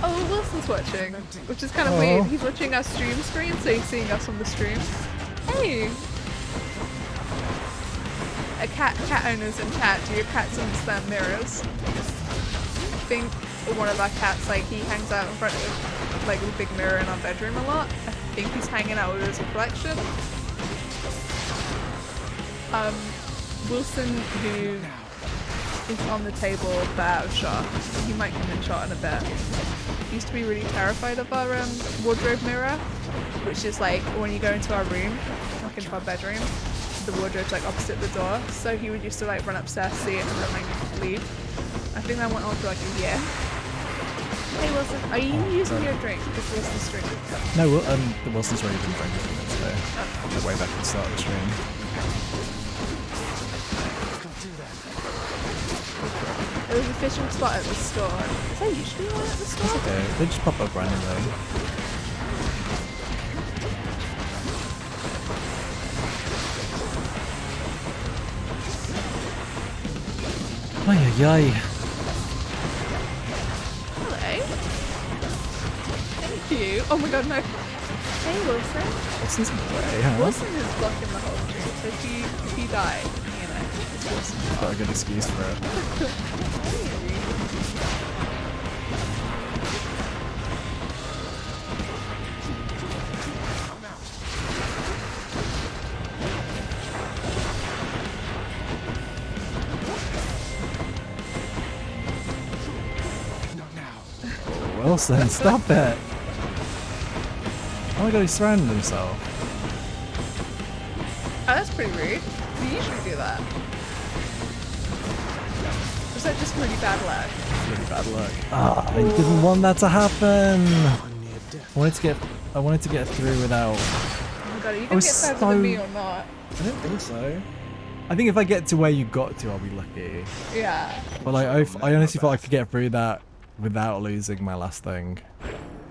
Oh, Wilson's watching, which is kind of weird. He's watching our stream screen, so he's seeing us on the stream. Hey! Cat owners in chat, do your cats understand mirrors? I think one of our cats, like, he hangs out in front of, like, a big mirror in our bedroom a lot. I think he's hanging out with his reflection. Wilson, who is on the table but out of shot, he might come in shot in a bit. He used to be really terrified of our wardrobe mirror, which is like when you go into our room, like into our bedroom, the wardrobe's like opposite the door, so he would used to like run upstairs, see it, and then like leave. I think that went on for like a year. Hey Wilson, are you using your drink? Is Wilson's drink? No, Wilson's already been drinking from it today. Oh. Way back at the start of the stream. There was a fishing spot at the store. Is there usually one at the store? It's okay. They just pop up randomly. Ay, ay, ay. Hello. Thank you. Oh my god, no. Hey Wilson. Wilson's way, huh? Wilson is blocking the whole stream, so if you die, you know, it's Wilson. Got a good excuse for it. Wilson, stop it! Oh my god, he surrounded himself. Oh, that's pretty rude. We usually do that. Was that just really bad luck? Really bad luck. Ah, I didn't want that to happen! I wanted to get through without... Oh my god, are you gonna get further than me or not? I don't think so. I think if I get to where you got to, I'll be lucky. Yeah. But like, I honestly thought I could get through that without losing my last thing.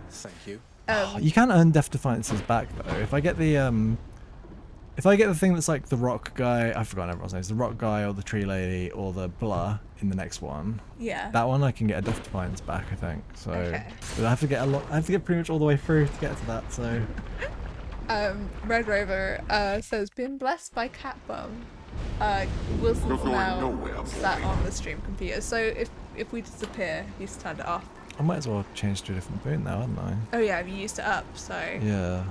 Thank you. You can earn Death Defiances back though. If I get the thing that's like the rock guy, I've forgotten everyone's names, the rock guy or the tree lady or the blah in the next one. Yeah. That one I can get a Death Defiance back, I think. So Okay. but I have to get pretty much all the way through to get to that, so Red Rover says, been blessed by cat bum. Wilson's You're going now nowhere, boy. sat on the stream computer, so if we disappear, he's turned it off. I might as well change to a different boon now, hadn't I? Oh yeah, you used it up, so. Yeah.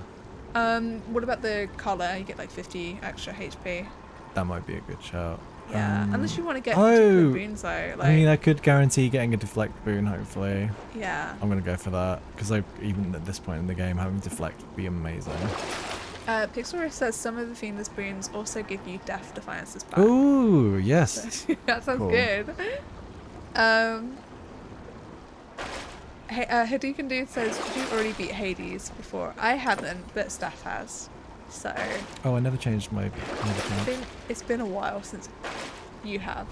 What about the collar? You get like 50 extra HP. That might be a good shout. Yeah, unless you want to get particular boons though. Like, I mean, I could guarantee getting a deflect boon, hopefully. yeah. I'm going to go for that, because even at this point in the game, having deflect would be amazing. Pixel says some of the Fiendless boons also give you Death Defiances back. Ooh, yes. That sounds Cool. good. Hey, Hadouken Dude says, did you already beat Hades before? I haven't, but Stef has. So. Oh, I never changed my... It's been a while since you have.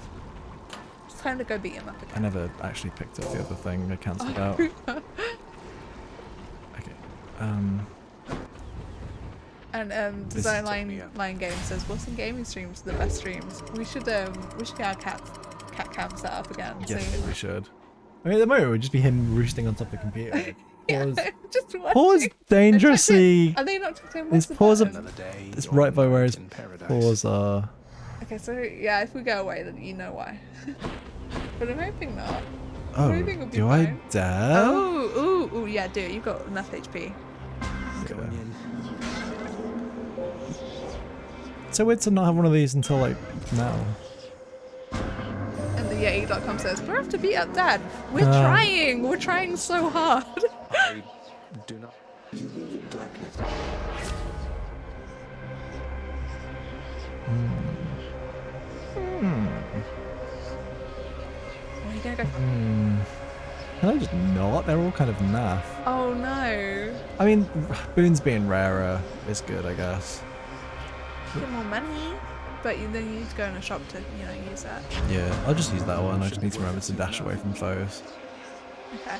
It's time to go beat him up again. I never actually picked up the other thing. I cancelled out. Okay. And Design Line Game says, what's in gaming streams are the best streams? We should get our cat cam set up again. Yes, soon. we should. I mean, at the moment, it would just be him roosting on top of the computer. Like, Yeah, just paws dangerously. Are they not tucked in? His What's the paws are. button? It's right by where his paws are. Okay, so yeah, if we go away, then you know why. But I'm hoping not. Oh, I'm hoping it'll be do fine. I dare? Oh, ooh, yeah, do it. You've got enough HP. Going in. So weird to not have one of these until like now. And the Yeti.com says, we're off to beat up Dad. We're trying. We're trying so hard. I do not. Darkness. Where are you gonna go? Can I just not? They're all kind of naff. Oh no. I mean, boons being rarer is good, I guess. Get more money. But then you need to go in a shop to, use that. Yeah, I'll just use that one. I just need to remember to dash away from foes. Okay.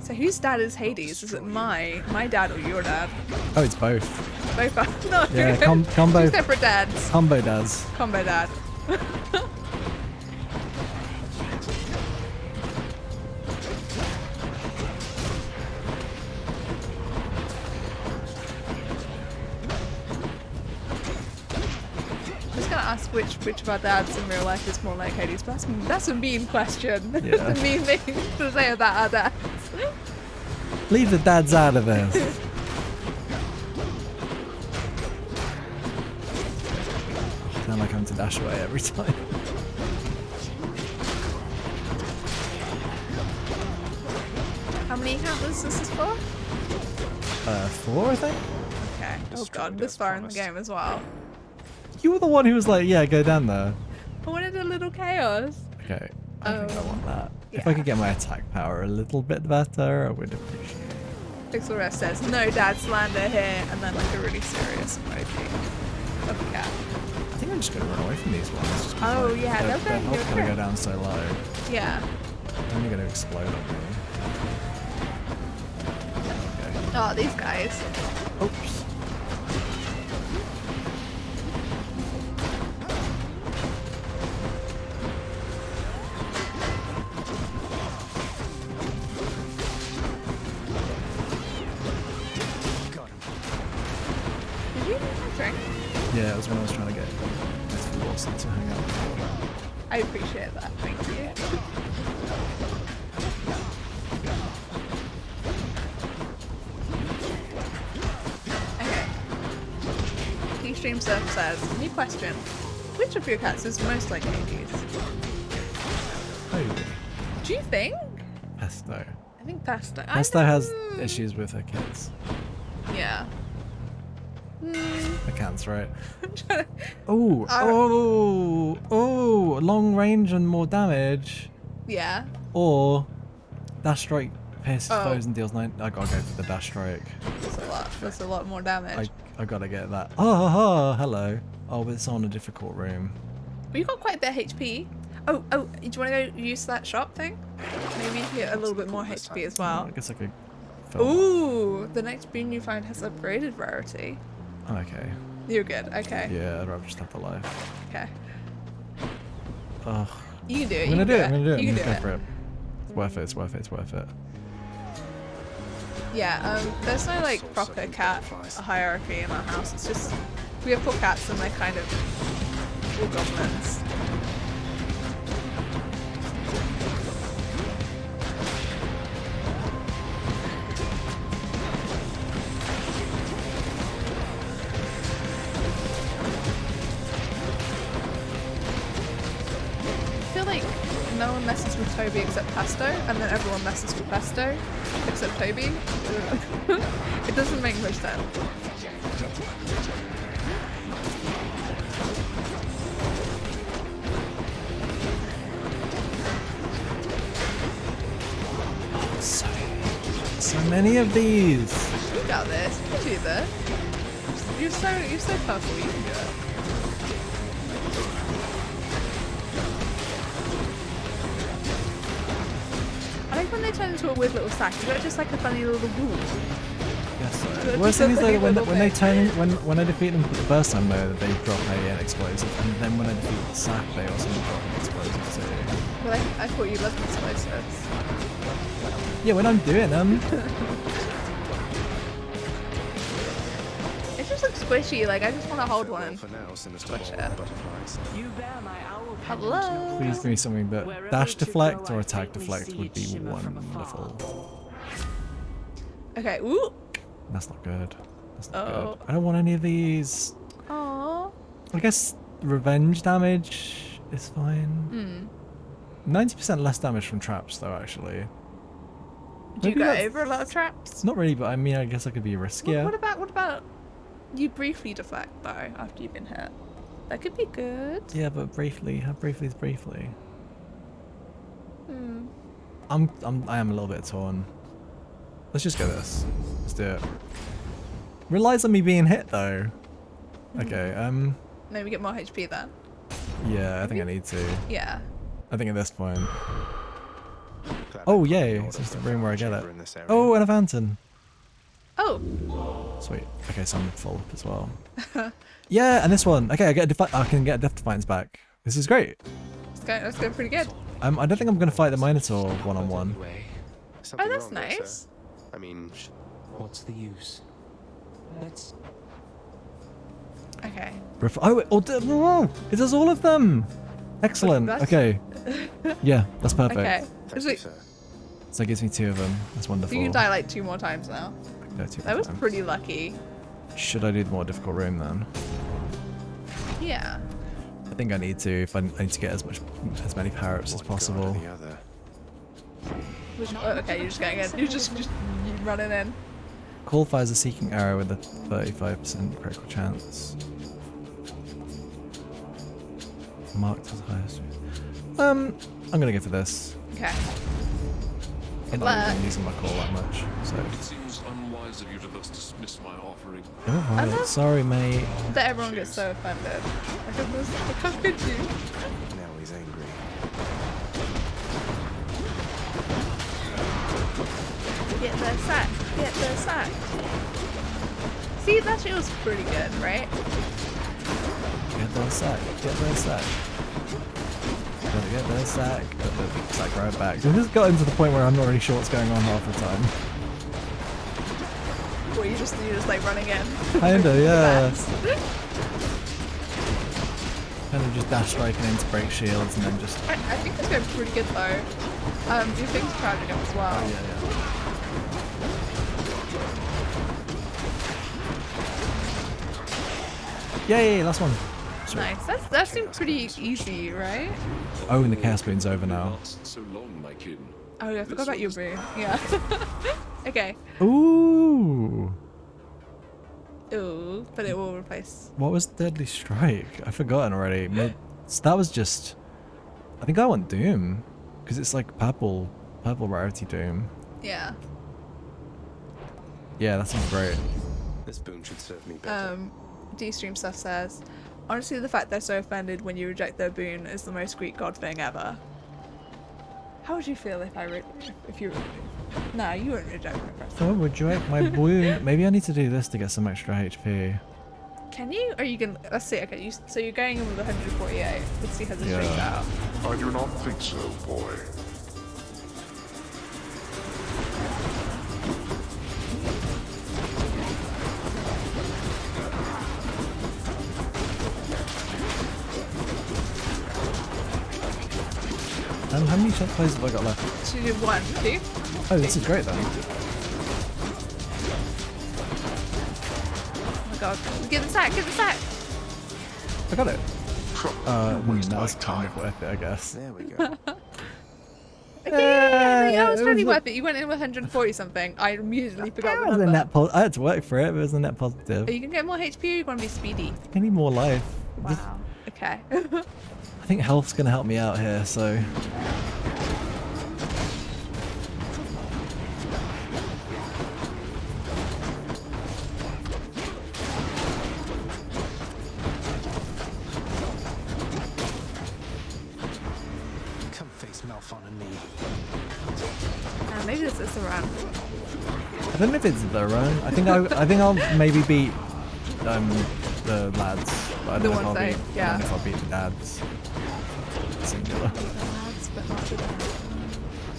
So whose dad is Hades? Is it my dad or your dad? Oh, it's both. Both are. No. Yeah, combo. Two separate dads. Combo dads. Combo dad. Ask which of our dads in real life is more like Hades, but that's a mean question. Yeah. That's a mean thing to say about our dads. Leave the dads out of this. Sound like I'm to dash away every time. How many encounters this is for? 4, I think. Okay. Oh god, this far in the game as well. You were the one who was like, yeah, go down there. I wanted a little chaos. Okay, I think I want that. If I could get my attack power a little bit better, I would appreciate it. Pixel Ref says, no dad slander here, and then like a really serious emoji of a cat. I think I'm just going to run away from these ones. Just 'cause, Oh like, yeah, their they'll go health's going to go down so low. Yeah. They're only going to explode on me. Okay. Oh, these guys. Oops. Yeah, it was when I was trying to get Wilson to hang out. I appreciate that, thank you. Okay. Extreme Surf says, new question. Which of your cats is most like Hades? Oh, Do you think? Pesto. I think Pesto. Pesto has issues with her kids. Yeah. The cat's right. Oh, long range and more damage. Yeah. Or dash strike pierces Oh. foes and deals 9. I gotta go for the dash strike. That's a lot more damage. I gotta get that. Oh, hello. Oh, but it's on a difficult room. Well, you got quite a bit of HP. Oh, do you want to go use that shop thing? Maybe you get a little bit more HP as well. I guess I could. Ooh, the next boon you find has upgraded rarity. Oh, okay. You're good. Okay. Yeah, I'd rather just have the life. Okay. Ugh. You can do it. I'm gonna do it. I'm gonna do it. You I'm can gonna do go it. for it. It's worth it. It's worth it. It's worth it. Yeah. There's no like proper cat hierarchy in our house. It's just we have 4 cats and they're kind of Or goblins. I feel like no one messes with Toby except Pesto, and then everyone messes with Pesto except Toby. It doesn't make much sense. So many of these. You got this. You can do this. You're so purple. You can do it. I like when they turn into a weird little sack. Is that just like a funny little ball? Yes. It Worst just thing is looks like though, a when little they bit. turn when I defeat them for the first time though, they drop an explosive, and then when I defeat the sack, they also drop an explosive too. Well, I thought you loved explosives. Yeah, when I'm doing them. It just looks squishy. Like I just want to hold one and For now, sinister squish ball it. of butterflies. You bear my owl Hello. Please give me something that Wherever dash to deflect go, or I attack faintly deflect see would it be shimmer from wonderful. Okay. Ooh. That's not good. That's not Oh. good. I don't want any of these. Aww. I guess revenge damage is fine. 90% less damage from traps though, actually. Do you Maybe go that's- over a lot of traps? Not really, but I mean, I guess I could be riskier. What about you briefly deflect though after you've been hit? That could be good. Yeah, but briefly. How briefly is briefly? Hmm. I am a little bit torn. Let's just go this. Let's do it. Relies on me being hit though. Okay, Maybe get more HP then. yeah, I think I need to. Yeah. I think at this point. Glad Oh I put yay, an it's order just a for a room where I get chamber it. in this area. Oh, and a fountain. Oh. Sweet. Okay, so I'm full up as well. Yeah, and this one. Okay, I can get Death Defiance back. This is great. That's going pretty good. I don't think I'm gonna fight the Minotaur one-on-one. Anyway, Oh, something that's wrong there, nice. sir? I mean, What's the use? Let's. Okay. It does all of them. Excellent. That's- Okay. Yeah, that's perfect. Okay. thank So you, sir. So that gives me 2 of them. That's wonderful. you can die like 2 more times now. I can go 2 That was times. pretty lucky. Should I do the more difficult room then? Yeah. I think I need to. If I need to get as many power-ups as One guard possible. or the other. Okay, you're just going in. You're just you running in. Call fires a seeking arrow with a 35% critical chance. Marked as highest. I'm gonna go for this. Okay. I'm Good not luck. even using my call that much. So. It seems unwise of you to thus dismiss my offering. Alright, love- sorry mate. That everyone gets so offended. Like, how could you? Now he's angry. Get the sack. Get the sack. See, that shit was pretty good, right? Get the sack. Get the sack. Gotta get the sack. Get the sack right back. So this has gotten to the point where I'm not really sure what's going on half the time. Or you're just like running in. Kinda, yeah. Bats. Kind of just dash striking into break shields and then just. I think it's going pretty good though. Your thing's crowded him as well. Yay, last one. Sweet. Nice. That seemed pretty easy, right? Oh, and the chaos boon's over now. Lasts so long, my kin. Oh yeah, I forgot about your boon. Yeah. Okay. Ooh. Ooh, but it will replace. What was Deadly Strike? I've forgotten already. So that was just. I think I want Doom. Because it's like purple rarity Doom. Yeah. Yeah, that sounds great. This boon should serve me better. D-Stream stuff says, honestly, the fact they're so offended when you reject their boon is the most Greek god thing ever. How would you feel if you? No, you wouldn't reject my person. Oh, would you like my wound? Maybe I need to do this to get some extra HP. Can you? Or you can? Let's see. Okay, so you're going in with 148. Let's see how this Yeah. shakes out. I do not think so, boy. many plays have I got left? Should you do 1, 2? Oh, this is great then. Oh my god. Get the sack, get the sack! I got it. That was kind of worth it, I guess. There we go. Okay, that was really worth it. You went in with 140 something. I immediately forgot the It was a number. net I had to work for it, but it was a net positive. Are you gonna get more HP or are you gonna be speedy? I need more life. Wow. Okay. I think health's gonna help me out here, so. Come face Malphon and me. Maybe this is the run. I don't know if it's the run. I think I'll maybe beat the lads. But I don't The know if ones I'll beat. yeah. I don't know if I'll beat the dads. Singular. The lads, but not the dad.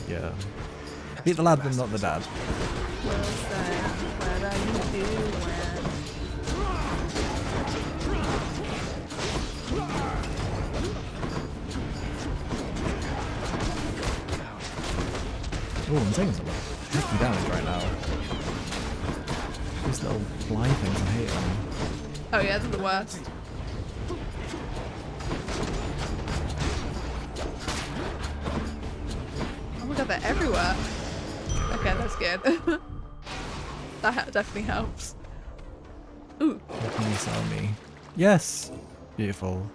Yeah. Beat the lad, but not the dad. Will say, what are you doing? Oh, I'm taking some hefty damage right now. These little fly things, I hate them. Oh yeah, they're the worst. Oh my god, they're everywhere. Okay, that's good. That definitely helps. Ooh. What can you sell me? Yes! Beautiful.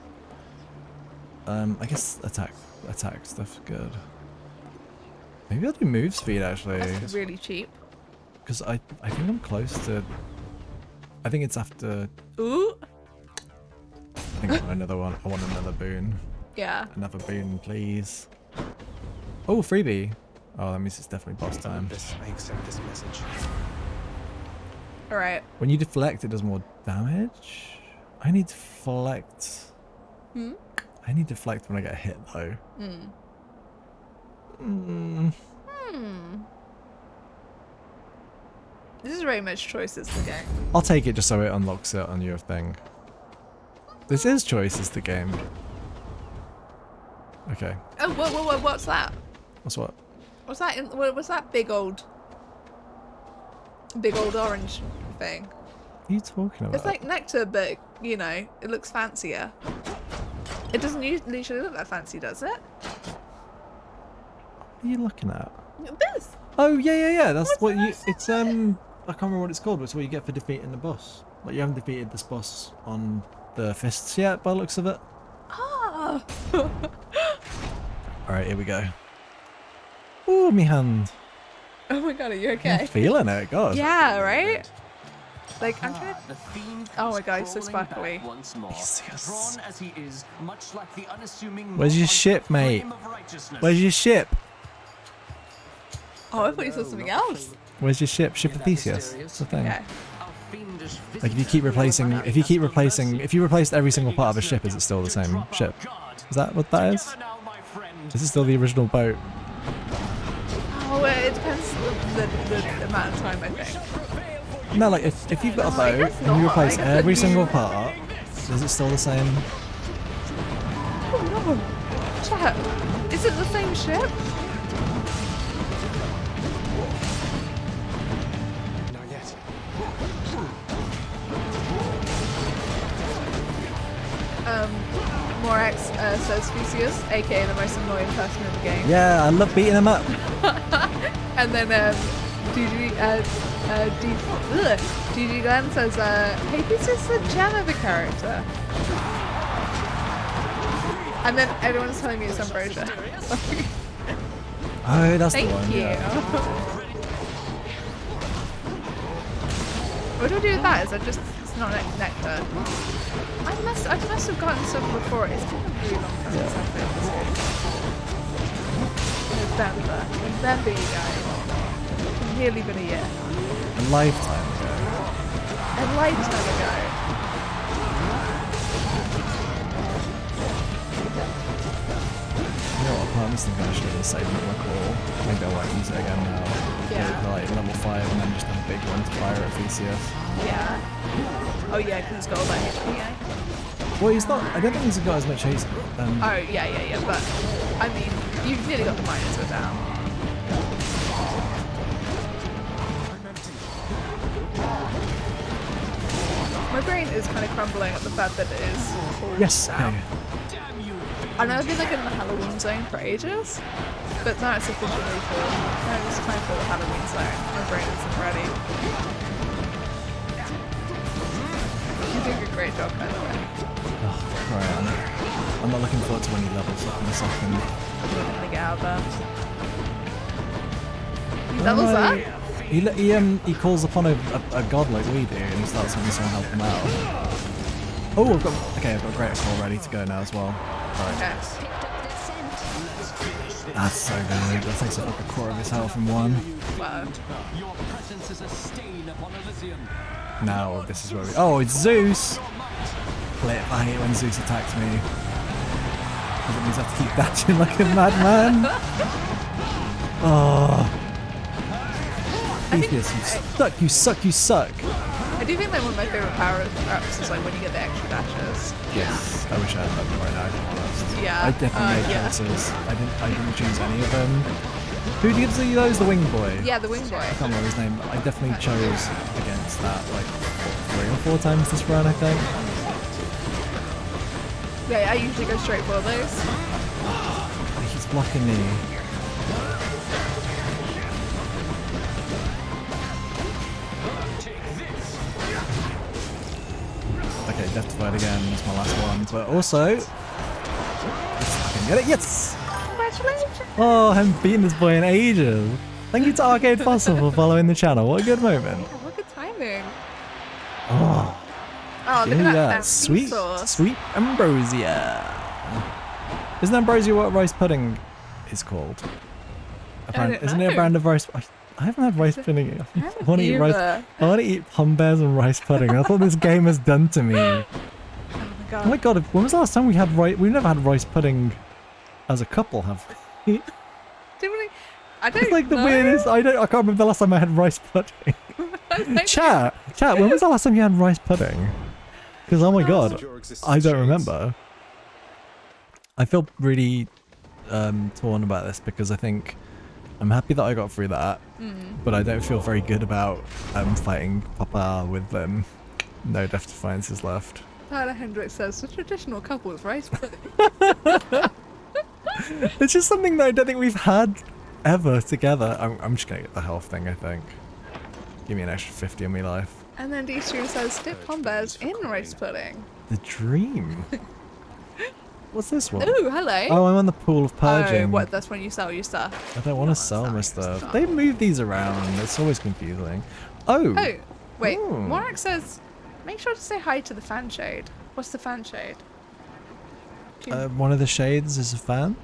I guess attack stuff's good. Maybe I'll do move speed actually. That's really cheap. Because I think I'm close to. I think it's after. Ooh. I think I want another one. I want another boon. Yeah. Another boon, please. Oh, freebie. Oh, that means it's definitely boss time. I accept this message. All right. When you deflect, it does more damage. I need deflect. Hmm. I need deflect when I get hit though. This is very much choices the game. I'll take it just so it unlocks it on your thing. This is choices the game. Okay. Oh, whoa, what's that? What's what? What's that? What's that big old orange thing? What are you talking about? It's like nectar, but you know, it looks fancier. It doesn't usually look that fancy, does it? What are you looking at? This. Oh yeah. That's What's what you. this? It's I can't remember what it's called. But it's what you get for defeating the boss. Like you haven't defeated this boss on the fists yet, by the looks of it. Ah. All right, here we go. Ooh, me hand. Oh my god, are you okay? I'm feeling it, God. Yeah, right? Like, I'm trying to... Oh my god, he's so sparkly. Where's your ship, mate? Where's your ship? Oh, I thought you said something else. Where's your ship? Ship of Theseus. That's the thing. Okay. Like if you replaced every single part of a ship, is it still the same ship? Is that what that is? Is it still the original boat? Oh, it depends the amount of time, I think. No, like if you've got a boat and you replace every single part, is it still the same? Oh no! Chat, is it the same ship? Not yet. Morax says Theseus, aka the most annoying person in the game. Yeah, I love beating them up. And then DG Glenn says, hey, Theseus is a gem of a character. And then everyone's telling me it's Ambrosia. Oh, that's Thank the one. you. Yeah. What do I do with that? Is that just, it's not nectar? I must have gotten some before. It's been a really long time since I've played this game. November, you guys. It's nearly been a year. A lifetime ago. A lifetime ago. You know what? Part of me thinking I should have saved it my call. Maybe I won't use it again now. Yeah. Go like level 5 and then just have a big one to fire at Theseus. Yeah. Oh yeah, because it's got all that HP, Well, he's not. I don't think he's got as much haste. Oh yeah. But I mean, You've nearly got the Minotaur down. My brain is kind of crumbling at the fact that it is cold Yes. now. Okay. I know I've been like in the Halloween zone for ages, but now it's officially full. Now it's time for the Halloween zone. My brain isn't ready. You're doing a great job, by the way. Oh, alright. I'm not looking forward to when he levels up in a second. We're gonna get out of there. He levels up? He calls upon a god like we do, and he starts having someone help him out. Oh, I've got Greater Claw ready to go now as well. Right. Okay. That's so good. That takes up like a quarter of his health in one. Wow. Now this is where we. Oh, it's Zeus! Flip! I hate when Zeus attacks me. Because it means I have to keep dashing like a madman. Oh. Theseus, you suck, you suck. I do think like one of my favorite power-ups is like when you get the extra dashes. Yes, I wish I had that right now, to be honest. Yeah. I definitely made choices. I didn't choose any of them. Who gives you those? The wing boy? Yeah, the wing boy. I can't remember his name. I definitely chose against that like 3 or 4 times this run, I think. Yeah, I usually go straight for those. He's blocking me. Okay, Death-Defied again. That's my last one. But also, let's fucking get it. Yes! Congratulations! Oh, I haven't beaten this boy in ages. Thank you to Arcade Fossil for following the channel. What a good moment. Oh, what good timing. Oh, Oh, look give at me that that fancy sweet, sauce. sweet ambrosia. Isn't ambrosia what rice pudding is called? Isn't it a brand of rice? I haven't had rice pudding. I want to eat rice. I want to eat pombears and rice pudding. That's what this game has done to me. Oh my god. Oh my god! When was the last time we had rice? We've never had rice pudding as a couple, have we? Did we? I don't It's like the know. weirdest. I can't remember the last time I had rice pudding. Chat. When was the last time you had rice pudding? Because oh my god, I don't remember. I feel really torn about this because I think I'm happy that I got through that, but I don't feel very good about fighting Papa with no Death Defiances left. Tyler Hendricks says the traditional couple is rice pudding. It's just something that I don't think we've had ever together. I'm just gonna get the health thing, I think. Give me an extra 50 on my life. And then D-Stream says dip pombears in rice pudding. The dream. What's this one? Ooh, hello. Oh, I'm on the pool of purging. Oh, what? That's when you sell your stuff. I don't want to sell my stuff. They move these around. It's always confusing. Oh. Oh, wait. Oh. Morak says, make sure to say hi to the fan shade. What's the fan shade? One of the shades is a fan.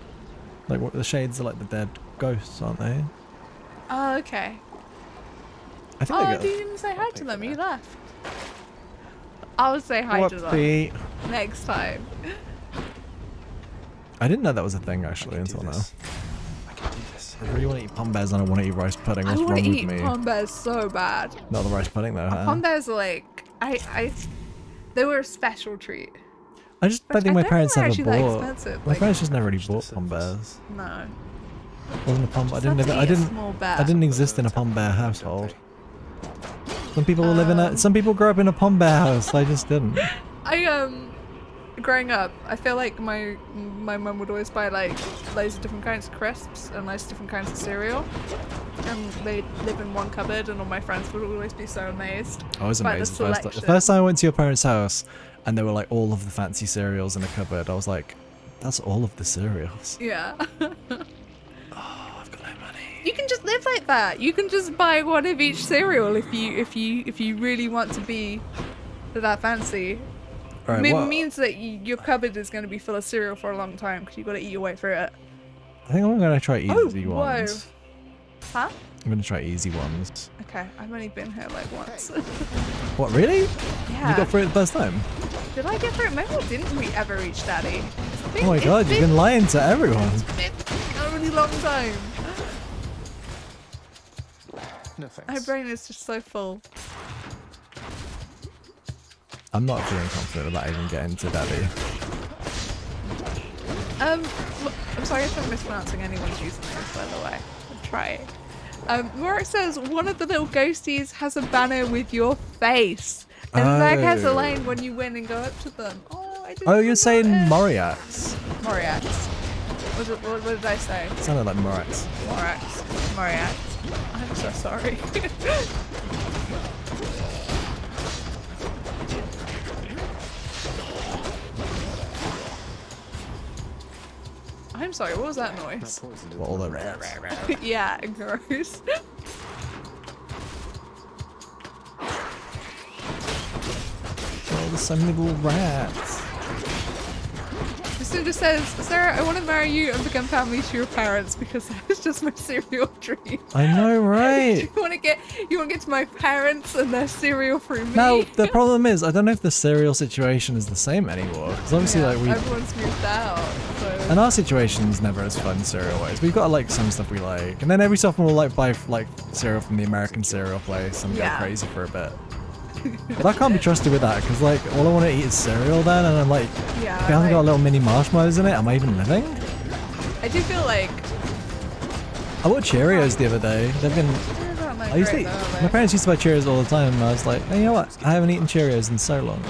Like what the shades are like the dead ghosts, aren't they? Oh, okay. I think they Oh, you didn't say hi to them. You left. I'll say hi to them next time. I didn't know that was a thing actually until now. I can do this. I really want to eat pombears and I want to eat rice pudding. I What's want wrong to with eat me? pombears so bad. Not the rice pudding though, huh? Pombears are like, they were a special treat. I just don't think my parents they're ever actually that bought. expensive. My Like, parents just never really bought pombears. no. Wasn't a pom. I Just have to eat a small bear. I didn't exist in a pombear household. Some people live in a. Some people grew up in a pombear house. I just didn't. Growing up, I feel like my mum would always buy like loads of different kinds of crisps and loads of different kinds of cereal, and they'd live in one cupboard, and all my friends would always be so amazed. I was by amazed the the first time I went to your parents' house, and there were like all of the fancy cereals in a cupboard. I was like, that's all of the cereals. Yeah. Oh, I've got no money. You can just live like that. You can just buy one of each cereal if you really want to be that fancy. Right, It means that your cupboard is going to be full of cereal for a long time because you've got to eat your way through it. I think I'm gonna try easy ones. Huh? I'm gonna try easy ones. Okay, I've only been here like once. What, really? Yeah. You got through it the first time? Did I get through it? Maybe didn't we ever reach Daddy? Oh my god, you've been lying to everyone. It's been a really long time. No thanks. My brain is just so full. I'm not feeling confident about even getting to Daddy. I'm sorry if I'm mispronouncing anyone's usernames, by the way. I'm trying. Morik says one of the little ghosties has a banner with your face, and Zach has a line when you win and go up to them. Oh, I didn't. Oh, you're saying Moriax. Moriax. What did I say? It sounded like Morax. Moriax. I'm so sorry. I'm sorry, what was that noise? What, all the Yeah, gross. Oh, there's so many little rats. Kristen just says, Sarah, I want to marry you and become family to your parents because that is just my serial dream. I know, right? you want to get to my parents and their cereal through me. Now, the problem is, I don't know if the cereal situation is the same anymore. Because obviously, yeah, like, everyone's moved out. So. And our situation's never as fun cereal-wise. We've got, like, some stuff we like. And then every so often we'll, like, buy, like, cereal from the American cereal place and go crazy for a bit. But I can't be trusted with that because, like, all I want to eat is cereal then, and I'm like, if I haven't got little mini marshmallows in it, am I even living? I do feel like... I bought Cheerios the other day. They've been... I used to eat, my parents used to buy Cheerios all the time, and I was like, hey, you know what? I haven't eaten Cheerios in so long.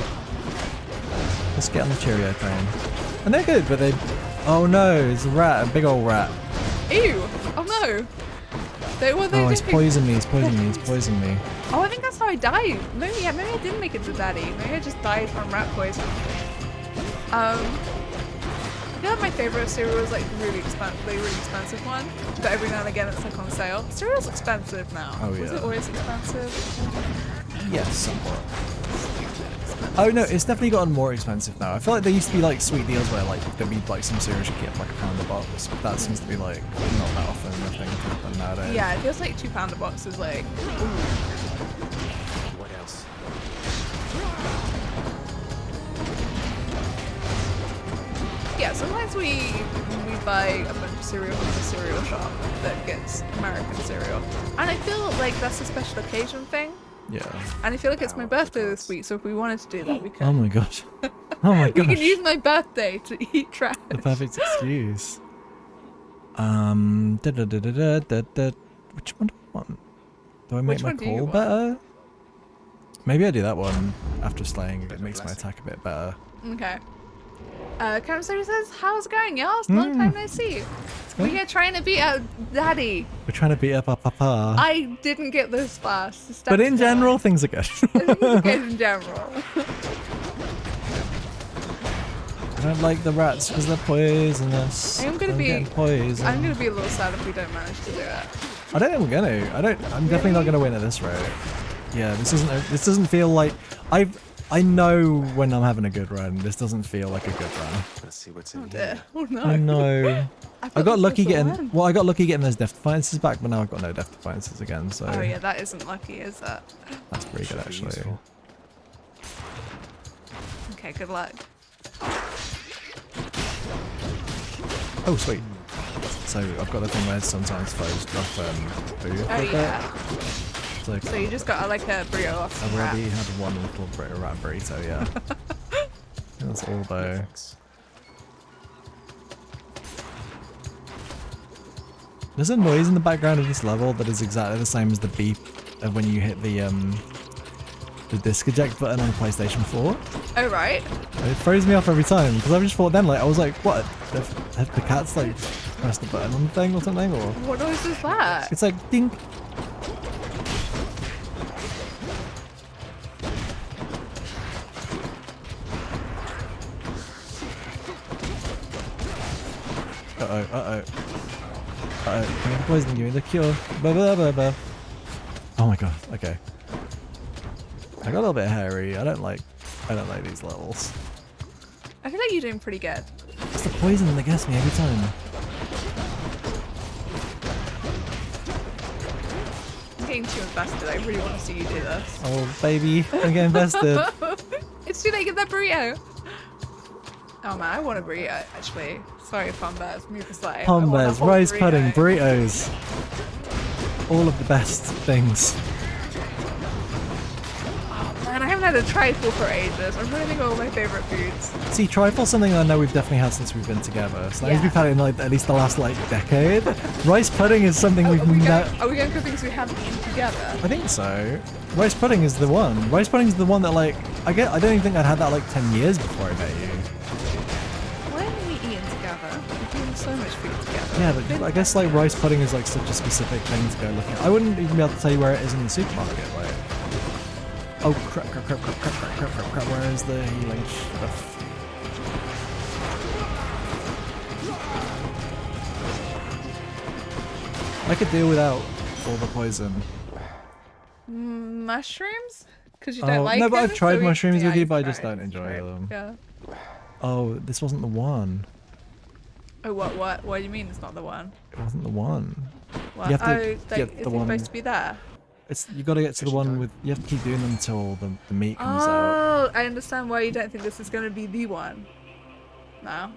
Let's get on the Cheerio train. And they're good, but they... Oh no, it's a rat, a big old rat. Ew! Oh no! Oh, he's poisoned me, he's poisoned me, he's poisoned me. Oh, I think that's how I died. Maybe I didn't make it to Daddy. Maybe I just died from rat poison. You know, my favorite cereal is like really expensive one, but every now and again it's like on sale. Cereal's expensive now. Oh yeah. Was it always expensive? Yes, somewhat. Oh no, it's definitely gotten more expensive now. I feel like there used to be like sweet deals where like there'd be like some cereals you get like £1 a box, but that seems to be like not that often a thing to happen nowadays. Yeah, it feels like £2 a box is like, ooh. What else? Yeah, sometimes we buy a bunch of cereal from the cereal shop that gets American cereal. And I feel like that's a special occasion thing. Yeah. And I feel like it's my birthday this week, so if we wanted to do that, we could. Oh my gosh. Oh my gosh. We can use my birthday to eat trash. The perfect excuse. Which one do I want? Do I make my call better? Maybe I do that one after slaying. It makes my attack a bit better. Okay. Karen says, how's it going, y'all? Long time no see. We are trying to beat out Daddy. We're trying to beat up our papa. I didn't get this fast. But in general, things are good. Things are good in general. I don't like the rats because they're poisonous. I'm gonna be a little sad if we don't manage to do it. I don't think we're gonna. I'm definitely not gonna win at this rate. Yeah, this doesn't feel like I know when I'm having a good run. This doesn't feel like a good run. Let's see what's in here. Oh no. I know. I got lucky getting those death defiances back, but now I've got no death defiances again. So. Oh yeah, that isn't lucky, is it? That's pretty good actually. Okay, good luck. Oh sweet. So I've got the thing where sometimes foes drop food. Oh yeah. So you just got like a burrito off. I've already had one little rat burrito, yeah. That's all though. There's a noise in the background of this level that is exactly the same as the beep of when you hit the disc eject button on PlayStation 4. Oh right. It throws me off every time because I just thought then I was like, what? Have the cats like pressed the button on the thing or something? Or what noise is that? It's like ding. Uh-oh. Give me the poison, give me the cure. Oh my god, okay. I got a little bit hairy. I don't like these levels. I feel like you're doing pretty good. It's the poison that gets me every time. I'm getting too invested. I really want to see you do this. Oh baby, I'm getting invested. It's too late, get that burrito. Oh man, I want a burrito actually. Sorry, Pombears, move aside. Pombears, rice pudding, burritos. All of the best things. Oh man, I haven't had a trifle for ages. I'm trying to think of all my favourite foods. See, trifle's something I know we've definitely had since we've been together. So that means Yeah. we've had it in like at least the last like decade. Rice pudding is something we've Are we never. going to things we haven't eaten together? I think so. Rice pudding is the one. Rice pudding is the one that like I don't even think I'd had that like 10 years before I met you. Why haven't we eaten together? We've eaten so much food together. Yeah, but I guess like rice pudding is like such a specific thing to go looking at. I wouldn't even be able to tell you where it is in the supermarket. Like, oh crap! Where is the healing stuff? I could deal without all the poison. Mushrooms? Because you don't like no, but them? I've tried So mushrooms with yeah, you, but I just tried, don't enjoy right. them. Yeah. Oh, this wasn't the one. Oh, what? What do you mean it's not the one? It wasn't the one. What? You have to like, get is the it one. supposed to be there? It's you got to get to the one with. You have to keep doing them until the meat comes out. Oh, I understand why you don't think this is going to be the one. No.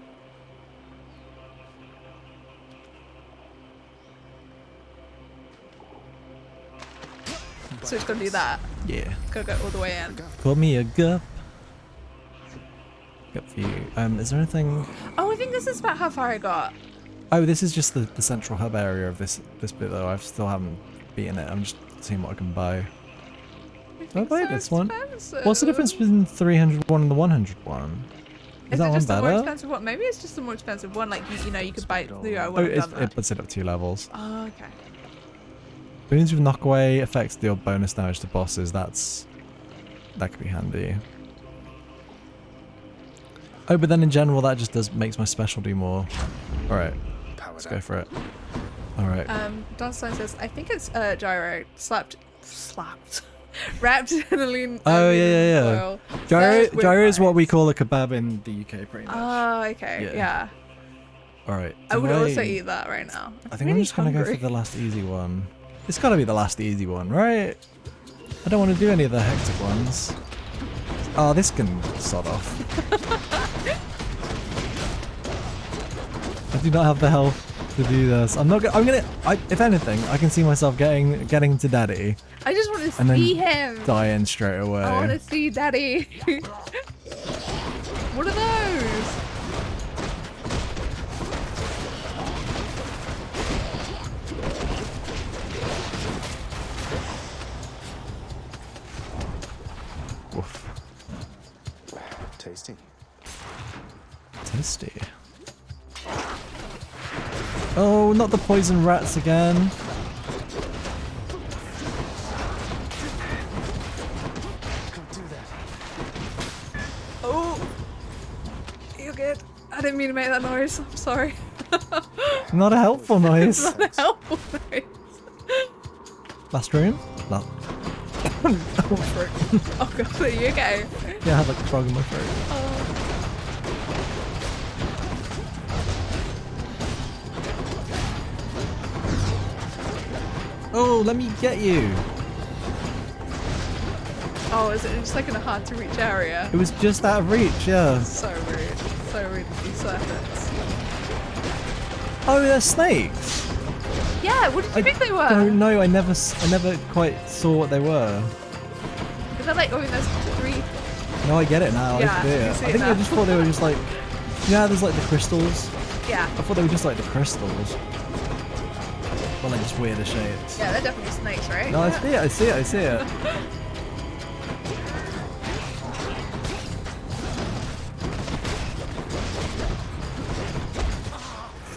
So it's going to do that. Yeah. Gotta go all the way in. Call me a gup. Gup for you. Is there anything? Oh, I think this is about how far I got. Oh, this is just the central hub area of this bit though. I still haven't beaten it. I'm just seeing what I can buy. Do I buy this one? What's the difference between the 301 and the 101? Is that it one just a more better? expensive one? Maybe it's just a more expensive one. Like you know, you could buy. Oh, it puts it up 2 levels. Oh, okay. Boons with knockaway affects deal bonus damage to bosses. That could be handy. Oh, but then in general, that just makes my special do more. All right, let's go for it. All right. Donstein says, I think it's gyro slapped, wrapped in a lean. Oh yeah. Oil. Gyro is what we call a kebab in the UK, pretty much. Oh, okay, yeah. All right. I would also eat that right now. I think I'm just gonna go for the last easy one. It's gotta be the last easy one, right? I don't want to do any of the hectic ones. Oh, this can sod off. I do not have the health to do this. If anything, I can see myself getting to Daddy. I just want to and see then him. Dying straight away. I want to see Daddy. What are those? Woof. Tasty. Tasty. Oh, not the poison rats again. Oh, you good? I didn't mean to make that noise. I'm sorry. Not a helpful noise. It's not a helpful noise. Last room? No. Oh god, are you okay? Yeah, I had like a frog in my throat. Oh, let me get you. Oh, is it just like in a hard to reach area? It was just out of reach, yeah. So rude. So rude with these serpents. Oh, they're snakes. Yeah, what did you think they were? Oh no, I never quite saw what they were. Is that like, oh, there's 3? No, I get it now. Yeah, I see it. you see I it think now. I just thought they were just like, yeah, there's like the crystals. Yeah. I thought they were just like the crystals. Well, like just weirder shapes. Yeah, they're definitely snakes, right? No, I see it.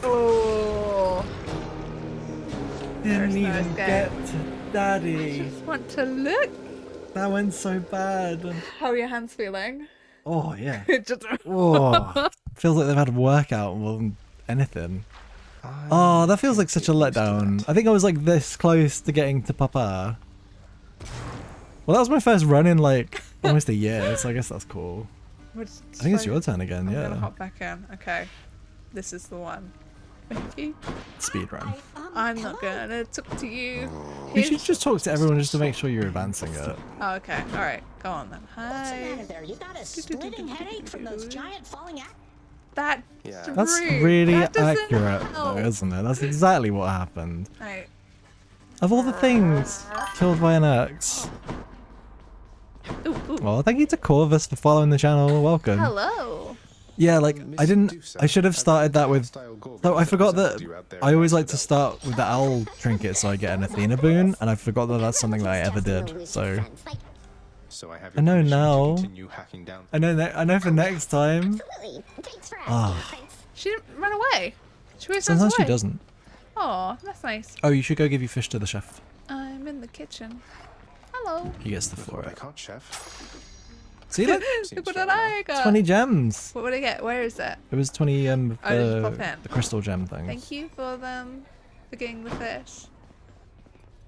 Oh. Didn't There's no even escape. get to Daddy. I just want to look. That went so bad. How are your hands feeling? Oh yeah. Just- Oh, feels like they've had a workout more than anything. Oh, that feels like such a letdown. I think I was like this close to getting to Papa. Well, that was my first run in like almost a year, so I guess that's cool. I think it's your turn again, I'm yeah. gonna hop back in. Okay. This is the one. Thank you. Speed run. I'm not gonna talk to you. You should just talk to everyone just to make sure you're advancing it. Oh, okay. Alright. Go on then. Hi. What's the matter there? You got a splitting headache from those giant falling out? That's That's rude. really That doesn't accurate, help. though, isn't it? That's exactly what happened. Right. Of all the things, killed by an axe. Ooh, ooh. Well, thank you to Corvus for following the channel. Welcome. Hello. Yeah, like I should have started that with. So I forgot that I always like to start with the owl trinket so I get an Athena boon, and I forgot that that's something that I ever did. So I know now. I know for next time. Ah. She didn't run away. She always runs Sometimes away. she doesn't. Oh, that's nice. Oh, you should go give your fish to the chef. I'm in the kitchen. Hello. He gets the floor. I can't, chef. See, look. Look what I got. 20 gems. What would I get? Where is it? It was 20 did you pop in? the crystal gem thing. Thank you for them. For getting the fish.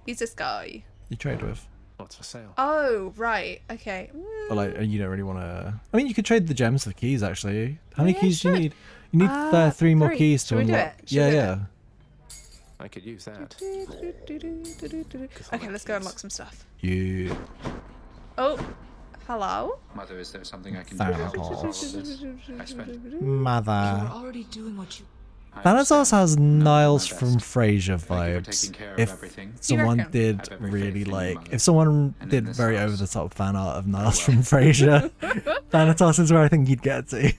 He's this guy. You trade with. What's for sale? Oh, right. Okay. But like, you don't really want to. I mean, you could trade the gems for keys actually. How many yeah, keys do you should. need? You need 3 more keys to Should we do unlock. it? Should we do Yeah. I could use that. Okay, let's go unlock some stuff. Yeah. Oh, hello? Mother, is there something I can do to help with all of this? I spent Mother. already doing what you. Thanatos has Niles my from best. Frasier Thank you for vibes. taking care of If everything. someone reckon? did I have every really faith in you, like, Mother. if someone And did in this very house. over the top fan art of Niles from Frasier, Thanatos is where I think you'd get to.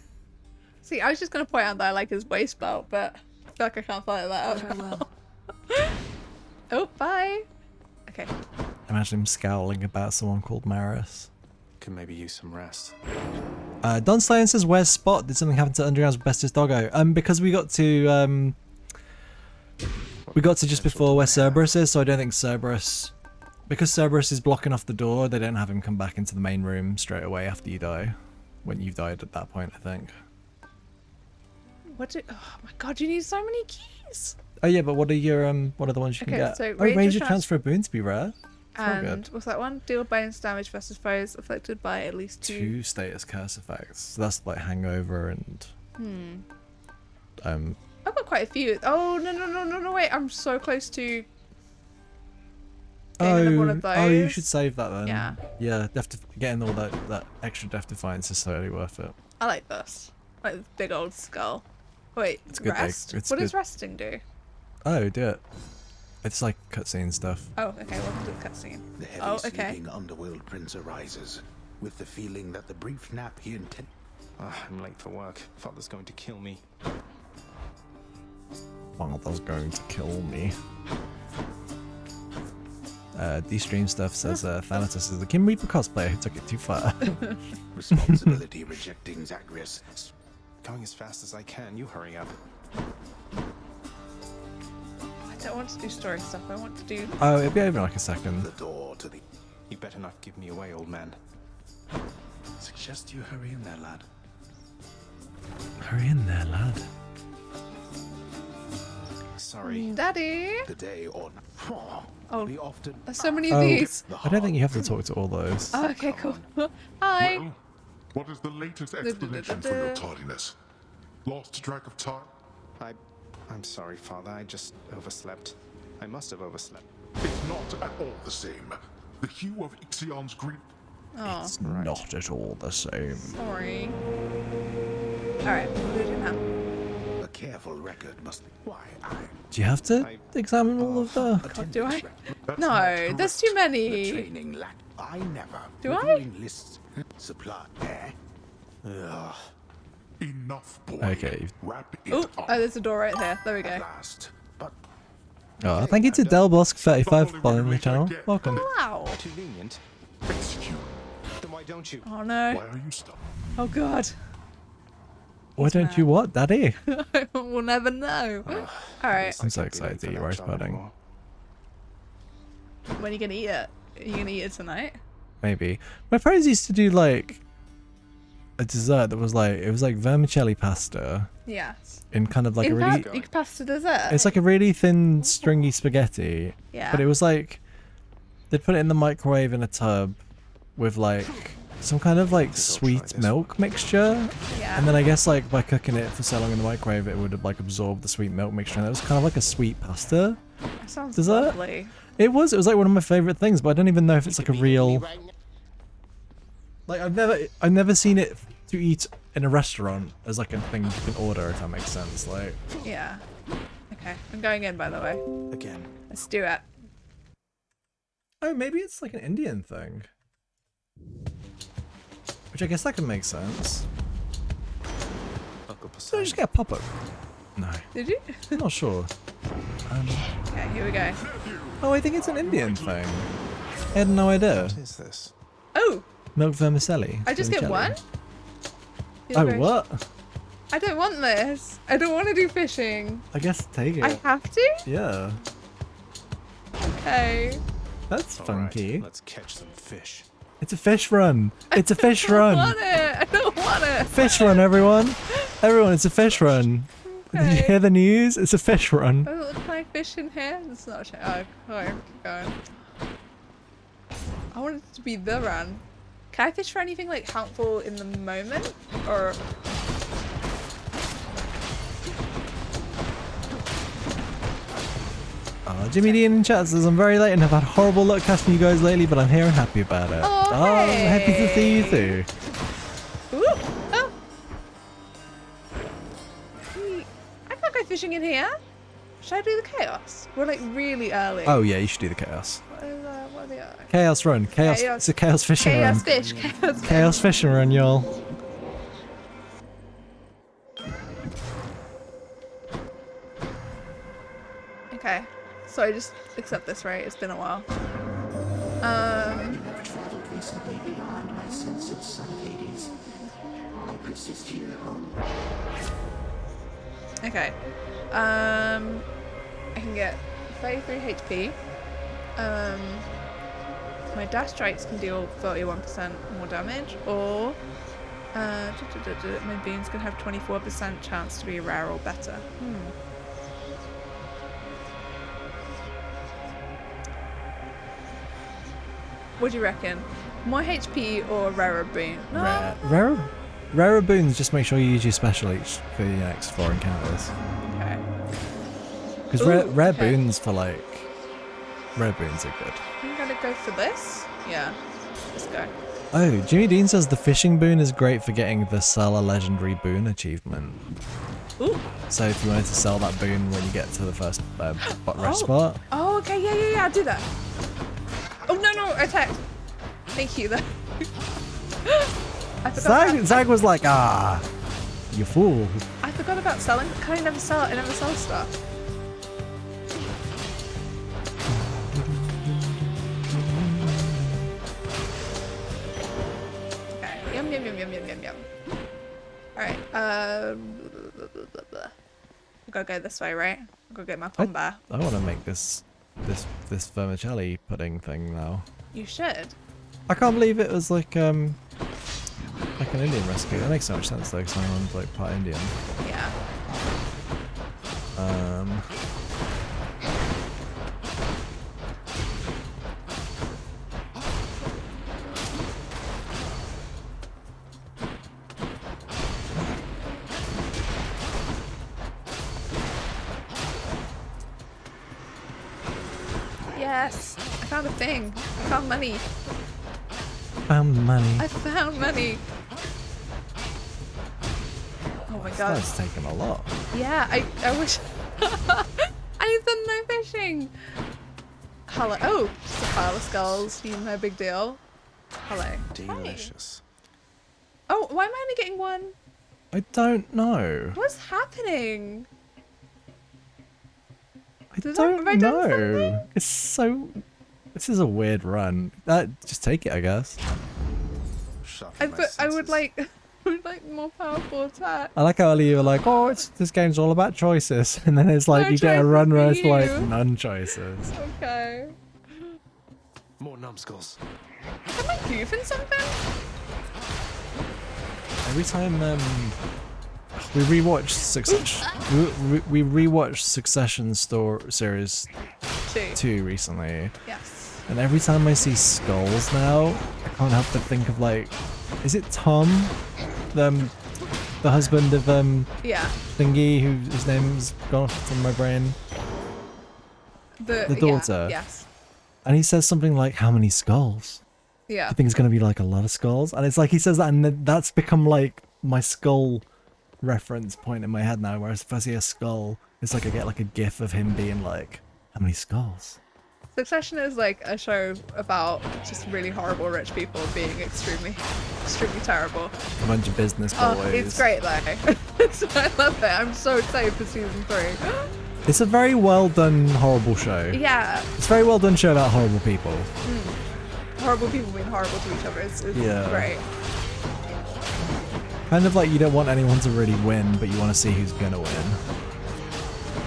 See, I was just going to point out that I like his waist belt, but I feel like I can't follow that up. Farewell. Oh, bye. Okay. Imagine him scowling about someone called Maris. Could maybe use some rest. Don Slayen says, "Where's Spot? Did something happen to Underground's bestest doggo?" Because we got to just before where Cerberus is, so I don't think Cerberus, because Cerberus is blocking off the door, they don't have him come back into the main room straight away after you die. When you've died at that point, I think. Oh my god, you need so many keys. Oh yeah, but what are your what are the ones you can Okay, get? so Oh, Ranger transfer boon to be rare. It's not And good. what's that one? Deal bonus damage versus foes afflicted by at least 2. 2 status curse effects. So that's like hangover and I've got quite a few. Oh, no, wait. I'm so close to getting another one of those. Oh, you should save that then. Yeah. Yeah, getting all that extra death defiance is totally worth it. I like this. Like the big old skull. Wait, It's good, though. rest? It's What does good. resting do? Oh, do it. It's like cutscene stuff. Oh, okay, welcome to the cutscene. The heavy Oh, okay. sleeping underworld prince arises, with the feeling that the brief nap he intended. I'm late for work. Father's going to kill me. Father's going to kill me. D-Stream stuff says Thanatos is the Kim Reaper cosplayer who took it too far. Responsibility rejecting Zagreus. Going as fast as I can. You hurry up. I don't want to do story stuff. I want to do. Oh, it'll be over in like a second. The door to the. You better not give me away, old man. Suggest you hurry in there, lad. Hurry in there, lad. Sorry. Daddy. The day or Oh, we often. there's so many of these. I don't think you have to talk to all those. Oh, okay, cool. Hi. Well, what is the latest explanation for your tardiness? Lost track of time? I'm sorry, Father. I just overslept. I must have overslept. It's not at all the same. The hue of Ixion's grief. Oh, It's not at all the same. sorry. Alright, what do we do now? A careful record must. Why Do you have to examine all of the... Oh, do I? That's No, not there's correct. too the many. training lack? I never. Do I? Reviewing lists. Supply. Ugh. Enough, boy. Okay. Wrap it Oh, up. there's a door right here. There we go. At last. But Oh, thank you to Delbosk35 for following the channel. Welcome. Wow. Too lenient. Execute. Then why don't you? Oh no. Why are you stuck? Oh god. Why don't you what, Daddy? We'll never know. Alright, I'm so excited to eat rice pudding. when are you gonna eat it? Are you gonna eat it tonight? Maybe. My parents used to do like a dessert that was like, it was like vermicelli pasta Yes. in kind of like a really... You could pass to dessert. It's like a really thin, stringy spaghetti. Yeah. But it was like, they'd put it in the microwave in a tub with like some kind of like sweet milk mixture. Yeah. And then I guess like by cooking it for so long in the microwave, it would have like absorbed the sweet milk mixture. And it was kind of like a sweet pasta. That sounds Dessert? lovely. It was like one of my favorite things, but I don't even know if it's like a real... Like I've never seen it to eat in a restaurant as like a thing you can order, if that makes sense. Like, Yeah. Okay, I'm going in by the way. Again. Let's do it. oh, maybe it's like an Indian thing. Which I guess that could make sense. Uncle So I Poseidon. just get a pop-up. No. Did you? I'm not sure. Okay, here we go. Oh, I think it's an Indian thing. I had no idea. What is this? Oh, Milk vermicelli. I just get Vermicelli. one? Oh, what? I don't want this. I don't want to do fishing. I guess take it. I have to? Yeah. Okay. That's All funky. right, let's catch some fish. It's a fish run. It's a fish I run. don't want it. I don't want it. Fish run, everyone. Everyone, it's a fish run. Did you Okay. hear the news? It's a fish run. Oh, can I fish in here? It's not a shame. Oh, sorry. Keep going. I want it to be the run. Can I fish for anything like helpful in the moment? Or Jimmy Dean in chat says, I'm very late and have had horrible luck casting you guys lately, but I'm here and happy about it. Oh, I'm happy to see you too. ooh, oh. I can't go fishing in here. Should I do the chaos? We're like really early. Oh yeah, you should do the chaos. What are the other? Chaos run. Chaos. It's a chaos fishing Chaos run. fish. Chaos fish. Chaos fishing run, y'all. Okay. So I just accept this, right? It's been a while. Traveled recently beyond my senses, son of Hades. I persist here home. Okay. I can get 33 HP. My dash strikes can deal 31% more damage, or my beans can have 24% chance to be rare or better. What do you reckon? More HP or rarer boon? No. Rarer boons, just make sure you use your special each for your next 4 encounters. Okay. Because rare boons for like... Rare boons are good. I'm gonna go for this. Yeah. Let's go. Oh, Jimmy Dean says the fishing boon is great for getting the sell a legendary boon achievement. Ooh. So if you wanted to sell that boon when you get to the first rest spot. Oh, okay. Yeah. I'll do that. Oh, no. Attack. Thank you, though. I forgot Zag was like, you fool. I forgot about selling. Can I never sell? I never sell stuff. Okay. Yum. Alright. We'll go this way, right? I'll go get my pomba. I want to make this vermicelli pudding thing now. You should. I can't believe it was like an Indian recipe. That makes so much sense though, because my mom's like part Indian. Yeah. Yes, I found a thing. I found money. Found money. I found money. Oh my god. That's taken a lot. Yeah, I wish. I've done no fishing. Hello. Oh, just a pile of skulls. No big deal. Hello. Delicious. Hi. Oh, why am I only getting one? I don't know. What's happening? I don't know. It's so. This is a weird run. Just take it, I guess. I would like more powerful attack. I like how earlier you were like, "Oh, this game's all about choices," and then it's like No you get a run where it's choices for like you. none choices. Okay. More numbskulls. Am I goofing something? Every time we rewatch Succession, we rewatched Succession series 2 recently. Yes. And every time I see skulls now, I can't help but think of like, is it Tom, the husband of Yeah. Thingy, whose name's gone off from my brain. The daughter. Yeah, yes. And he says something like, "How many skulls?" Yeah. I think it's gonna be like a lot of skulls, and it's like he says that, and that's become like my skull reference point in my head now. Whereas if I see a skull, it's like I get like a gif of him being like, "How many skulls?" Succession is like a show about just really horrible rich people being extremely extremely terrible. A bunch of business boys. Oh, it's great though. I love it. I'm so excited for season 3. It's a very well done horrible show. Yeah. It's a very well done show about horrible people. Horrible people being horrible to each other. It's Yeah. great. Kind of like you don't want anyone to really win, but you want to see who's gonna win.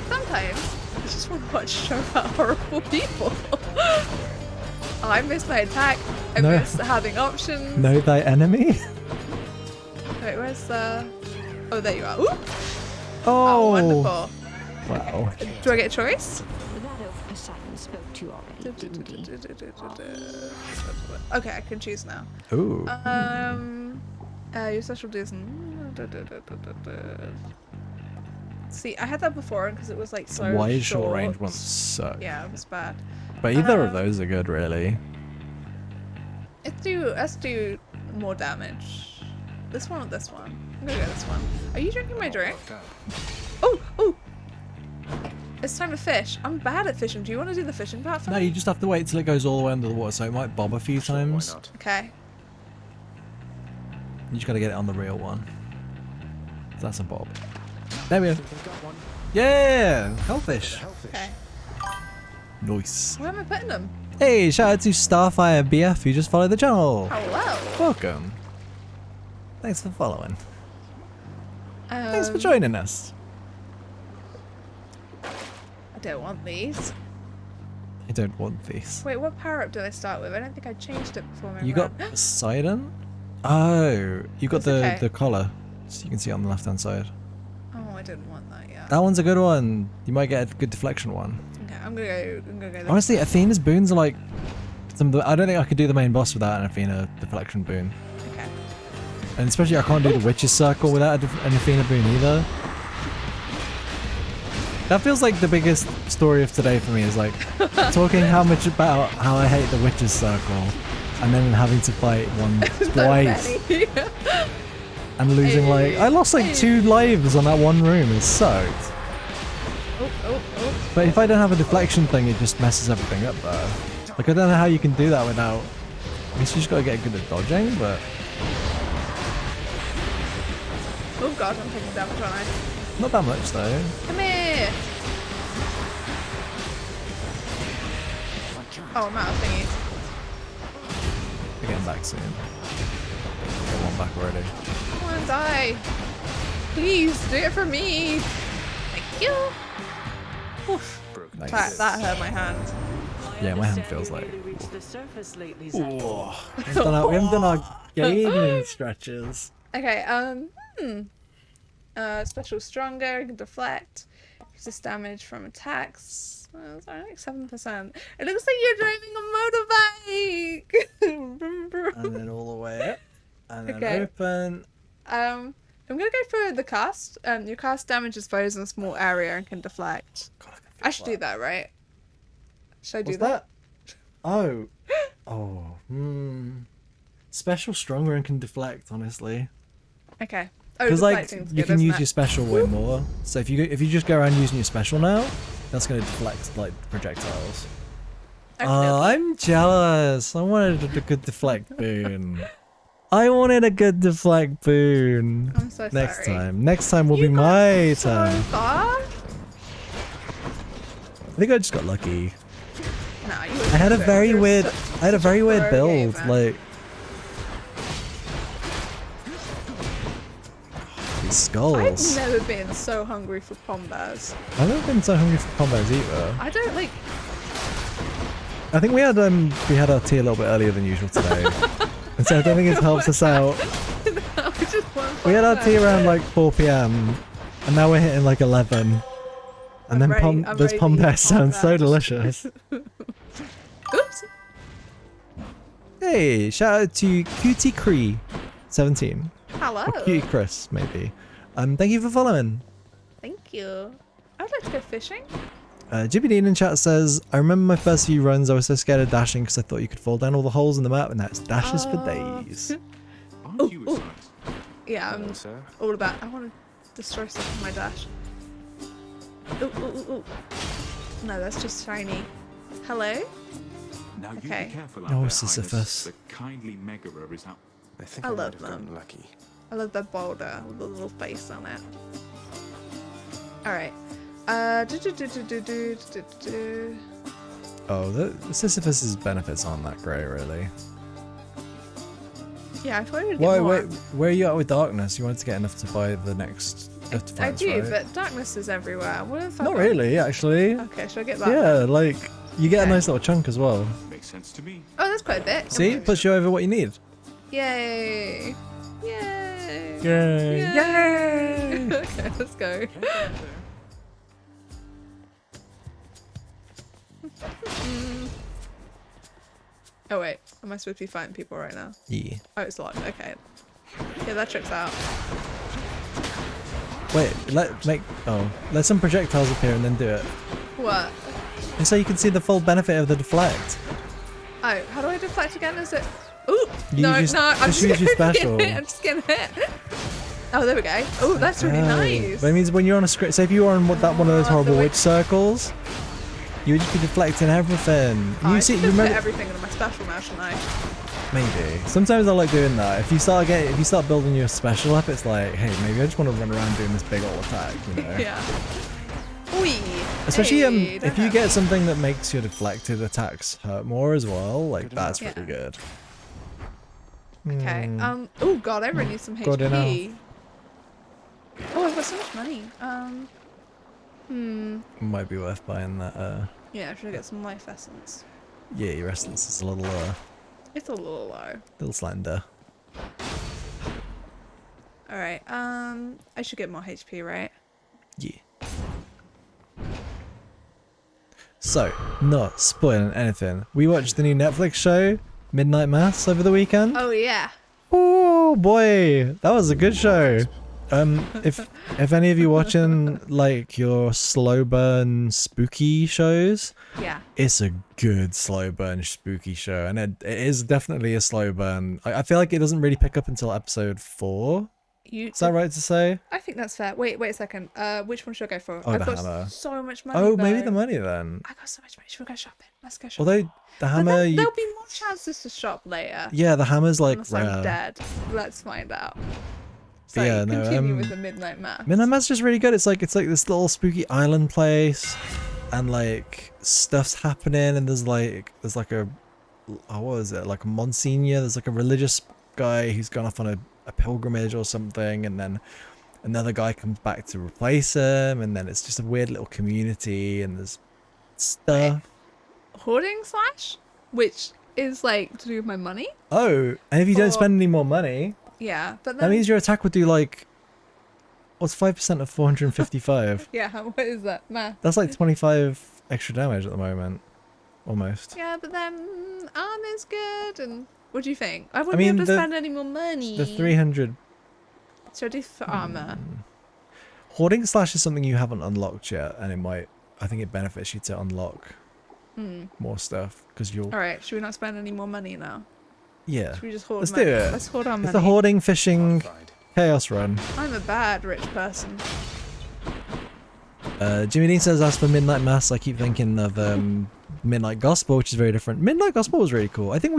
Sometimes I just want to watch a show about horrible people. Oh, I miss my attack. I miss having options. Know thy enemy? Wait, where's the... Oh, there you are. Ooh. Oh, wonderful. Wow. Do I get a choice? That oaf Poseidon spoke to you already, didn't he? Okay, I can choose now. Ooh. Your special dues. See, I had that before because it was like so Wide short range ones suck. Yeah, it was bad. But either of those are good, really. Let's do more damage. This one or this one? I'm gonna go this one. Are you drinking my drink? Oh! It's time to fish. I'm bad at fishing. Do you want to do the fishing part for No, me? you just have to wait till it goes all the way under the water, so it might bob a few times. Why not? Okay. You just gotta get it on the real one. That's a bob. There we go. Yeah! Hellfish. Okay. Nice. Where am I putting them? Hey, shout out to Starfire BF who just followed the channel. Hello. Welcome. Thanks for following. Thanks for Um, joining us. I don't want these. I don't want these. Wait, what power up did I start with? I don't think I changed it before my You run. got Poseidon? Oh, you got That's the okay. collar. So you can see it on the left hand side. Oh, I didn't want that yet. That one's a good one. You might get a good deflection one. Okay, I'm gonna go this. Honestly, Athena's boons are like I don't think I could do the main boss without an Athena deflection boon. Okay. And especially I can't do the Witch's Circle without an Athena boon either. That feels like the biggest story of today for me is like talking how much about how I hate the Witch's Circle and then having to fight one twice and losing like I lost like 2 lives on that one room. It sucked. Oh. But if I don't have a deflection thing, it just messes everything up though. Like I don't know how you can do that without. I guess you just gotta get good at dodging, but Oh god, I'm taking damage, aren't I? not that much though. Come here! Oh, I'm out of thingies. We're getting back soon. Got one back already. Come on, die! Please, do it for me! Thank you! Oof. Nice. That hurt my hand. Yeah, my hand feels like. The surface lately, We haven't done our gaming stretches. Okay, special stronger, can deflect, resist damage from attacks. Sorry, like 7%. It looks like you're driving a motorbike! And then all the way up. And then Okay. open. I'm gonna go for the cast. Your cast damages foes in a small area and can deflect. I should do that, right? Should I do What's that? Oh. Special stronger and can deflect, honestly. Okay. Oh, Because like deflecting's you good, can isn't use it? your special way more. So if you just go around using your special now, that's gonna deflect like projectiles. Okay, Oh, I'm jealous. I wanted a good deflect boon. I'm so Next sorry. time. Next time will be my turn. Far? I think I just got lucky. No, you I had a very weird build, man. like these skulls. I've never been so hungry for pombas. I've never been so hungry for combos either. I don't like. I think we had our tea a little bit earlier than usual today. And so I don't think it helps us out. We had our tea around like 4 PM and now we're hitting like 11. And then those pombas sound so delicious. Oops. Hey, shout out to Cutie Cree 17. Hello. Or Cutie Chris, maybe. Thank you for following. Thank you. I would like to go fishing. Jibby Dean in chat says, I remember my first few runs, I was so scared of dashing because I thought you could fall down all the holes in the map, and now it's dashes for days. Yeah, I'm all about. I want to destroy stuff with my dash. Ooh. No, that's just shiny. Hello? Now you Okay. be careful Oh, out there, Sisyphus. Highness. The kindly Megara is out. I think I I might love have them. gotten lucky. I love that boulder with the little face on it. Alright. Oh, the Sisyphus's benefits aren't that great, really. Yeah, I thought you'd get more. Wait, where are you at with darkness? You wanted to get enough to buy the next defense, I do, right? but darkness is everywhere. What if I Not got- really, actually. Okay, should I get that? Yeah, like, you get Okay. a nice little chunk as well. Makes sense to me. Oh, that's quite a bit. See? Puts you over what you need. Yay! Yay! Yay! Yay! Okay, let's go. Oh wait, am I supposed to be fighting people right now? Yeah. Oh, it's locked. Okay. Yeah, that checks out. Wait, let some projectiles appear and then do it. What? And so you can see the full benefit of the deflect. Oh, how do I deflect again? Is it? Ooh! You No, just- no, I'm just just use your gonna get special. hit. I'm just getting hit. Oh, there we go. Oh, that's really nice. That means when you're on a script, say if you were on one of those horrible the witch circles, you would just be deflecting everything. Oh, You I see, should you just put remember? everything into my special now, shouldn't I? Maybe. Sometimes I like doing that. If you start building your special up, it's like, hey, maybe I just want to run around doing this big old attack, you know? Yeah. Wee. Especially Hey, if you get something that makes your deflected attacks hurt more as well, like that's pretty good. Okay. Oh god, I really need some Good HP. Oh, I've got so much money. Might be worth buying that. Yeah, should I get some life essence? Yeah, your essence is a little It's a little low. little slender. All right. I should get more HP, right? Yeah. So, not spoiling anything. We watched the new Netflix show, Midnight Mass, over the weekend. Oh yeah. Oh boy, that was a good show. If any of you watching like your slow burn spooky shows, Yeah. it's a good slow burn spooky show, and it is definitely a slow burn. I feel like it doesn't really pick up until episode 4. Is that right to say? I think that's fair. Wait a second. Which one should I go for? Oh, I've the got hammer. so much money. Oh, maybe though. the money then. I got so much money. Should we go shopping? Let's go shopping. Although the hammer, But then there'll be more chances to shop later. yeah, the hammer's like Unless rare. I'm dead. Let's find out. So Yeah, no, continue with the Midnight Mass. Midnight Mass is just really good. It's like this little spooky island place, and like stuff's happening, and there's like a what was it, like a Monsignor? There's like a religious guy who's gone off on a pilgrimage or something, and then another guy comes back to replace him, and then it's just a weird little community, and there's stuff. Hoarding slash, which is like to do with my money. Oh, and if you don't Or- spend any more money, Yeah, but then that means your attack would do like, what's 5% of 455? yeah, what is that math? That's like 25 extra damage at the moment, almost. Yeah, but then armor's good, and what do you think? I wouldn't mean, be able to the- spend any more money. The 300 So I do for armor. hoarding slash is something you haven't unlocked yet, and I think it benefits you to unlock more stuff because you'll. All right, should we not spend any more money now? Yeah. Should we just hoard Let's money? do it. Let's hoard our money. It's the hoarding fishing chaos run. I'm a bad rich person. Jimmy Dean says, as for Midnight Mass, I keep thinking of Midnight Gospel, which is very different. Midnight Gospel was really cool. I don't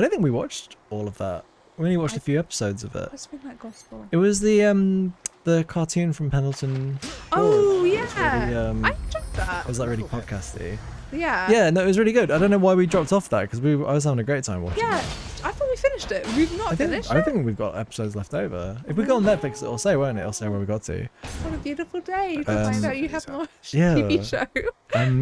think we watched all of that. We only watched a few episodes of it. What's Midnight Gospel? It was the cartoon from Pendleton. Oh yeah, Really, I enjoyed that. It was like really podcasty. Yeah. Yeah, no, it was really good. I don't know why we dropped off that because I was having a great time watching. Yeah, it. I thought we finished it. We've not finished I it. think we've got episodes left over. If we go on Netflix, it'll say, won't it? It'll say where we got to. What a beautiful day to find out you have more Yeah. TV show.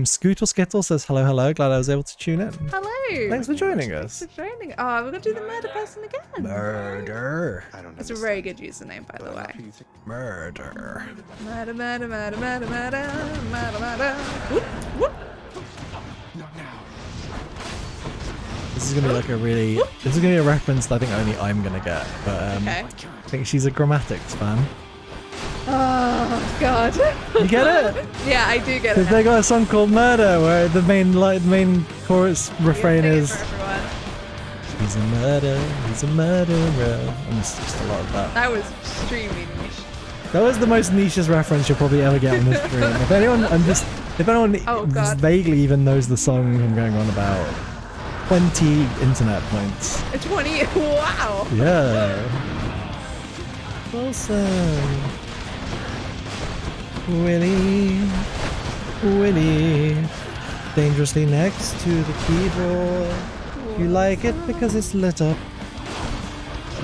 Scootle Skittle says hello, hello. Glad I was able to tune in. Hello. Thanks for joining us. Thanks for joining. Oh, we're gonna do the murder person again. Murder. I don't know. That's a very good username, by the way. Murder. Murder, murder, murder, murder, murder, murder, murder. Whoop, whoop. This is gonna be like this is gonna be a reference that I think only I'm gonna get. But Okay. I think she's a grammatics fan. Oh God. You get it? Yeah, I do get Because it. they got a song called Murder where the main chorus refrain Sing it is for everyone. he's a murderer, and it's just a lot of that. That was extremely niche. That was the most nichest reference you'll probably ever get on this stream. If anyone Oh, just God. vaguely even knows the song I'm going on about, 20 internet points. 20. Wow. Yeah. Wilson. Willie. Dangerously next to the keyboard. You like it because it's lit up. I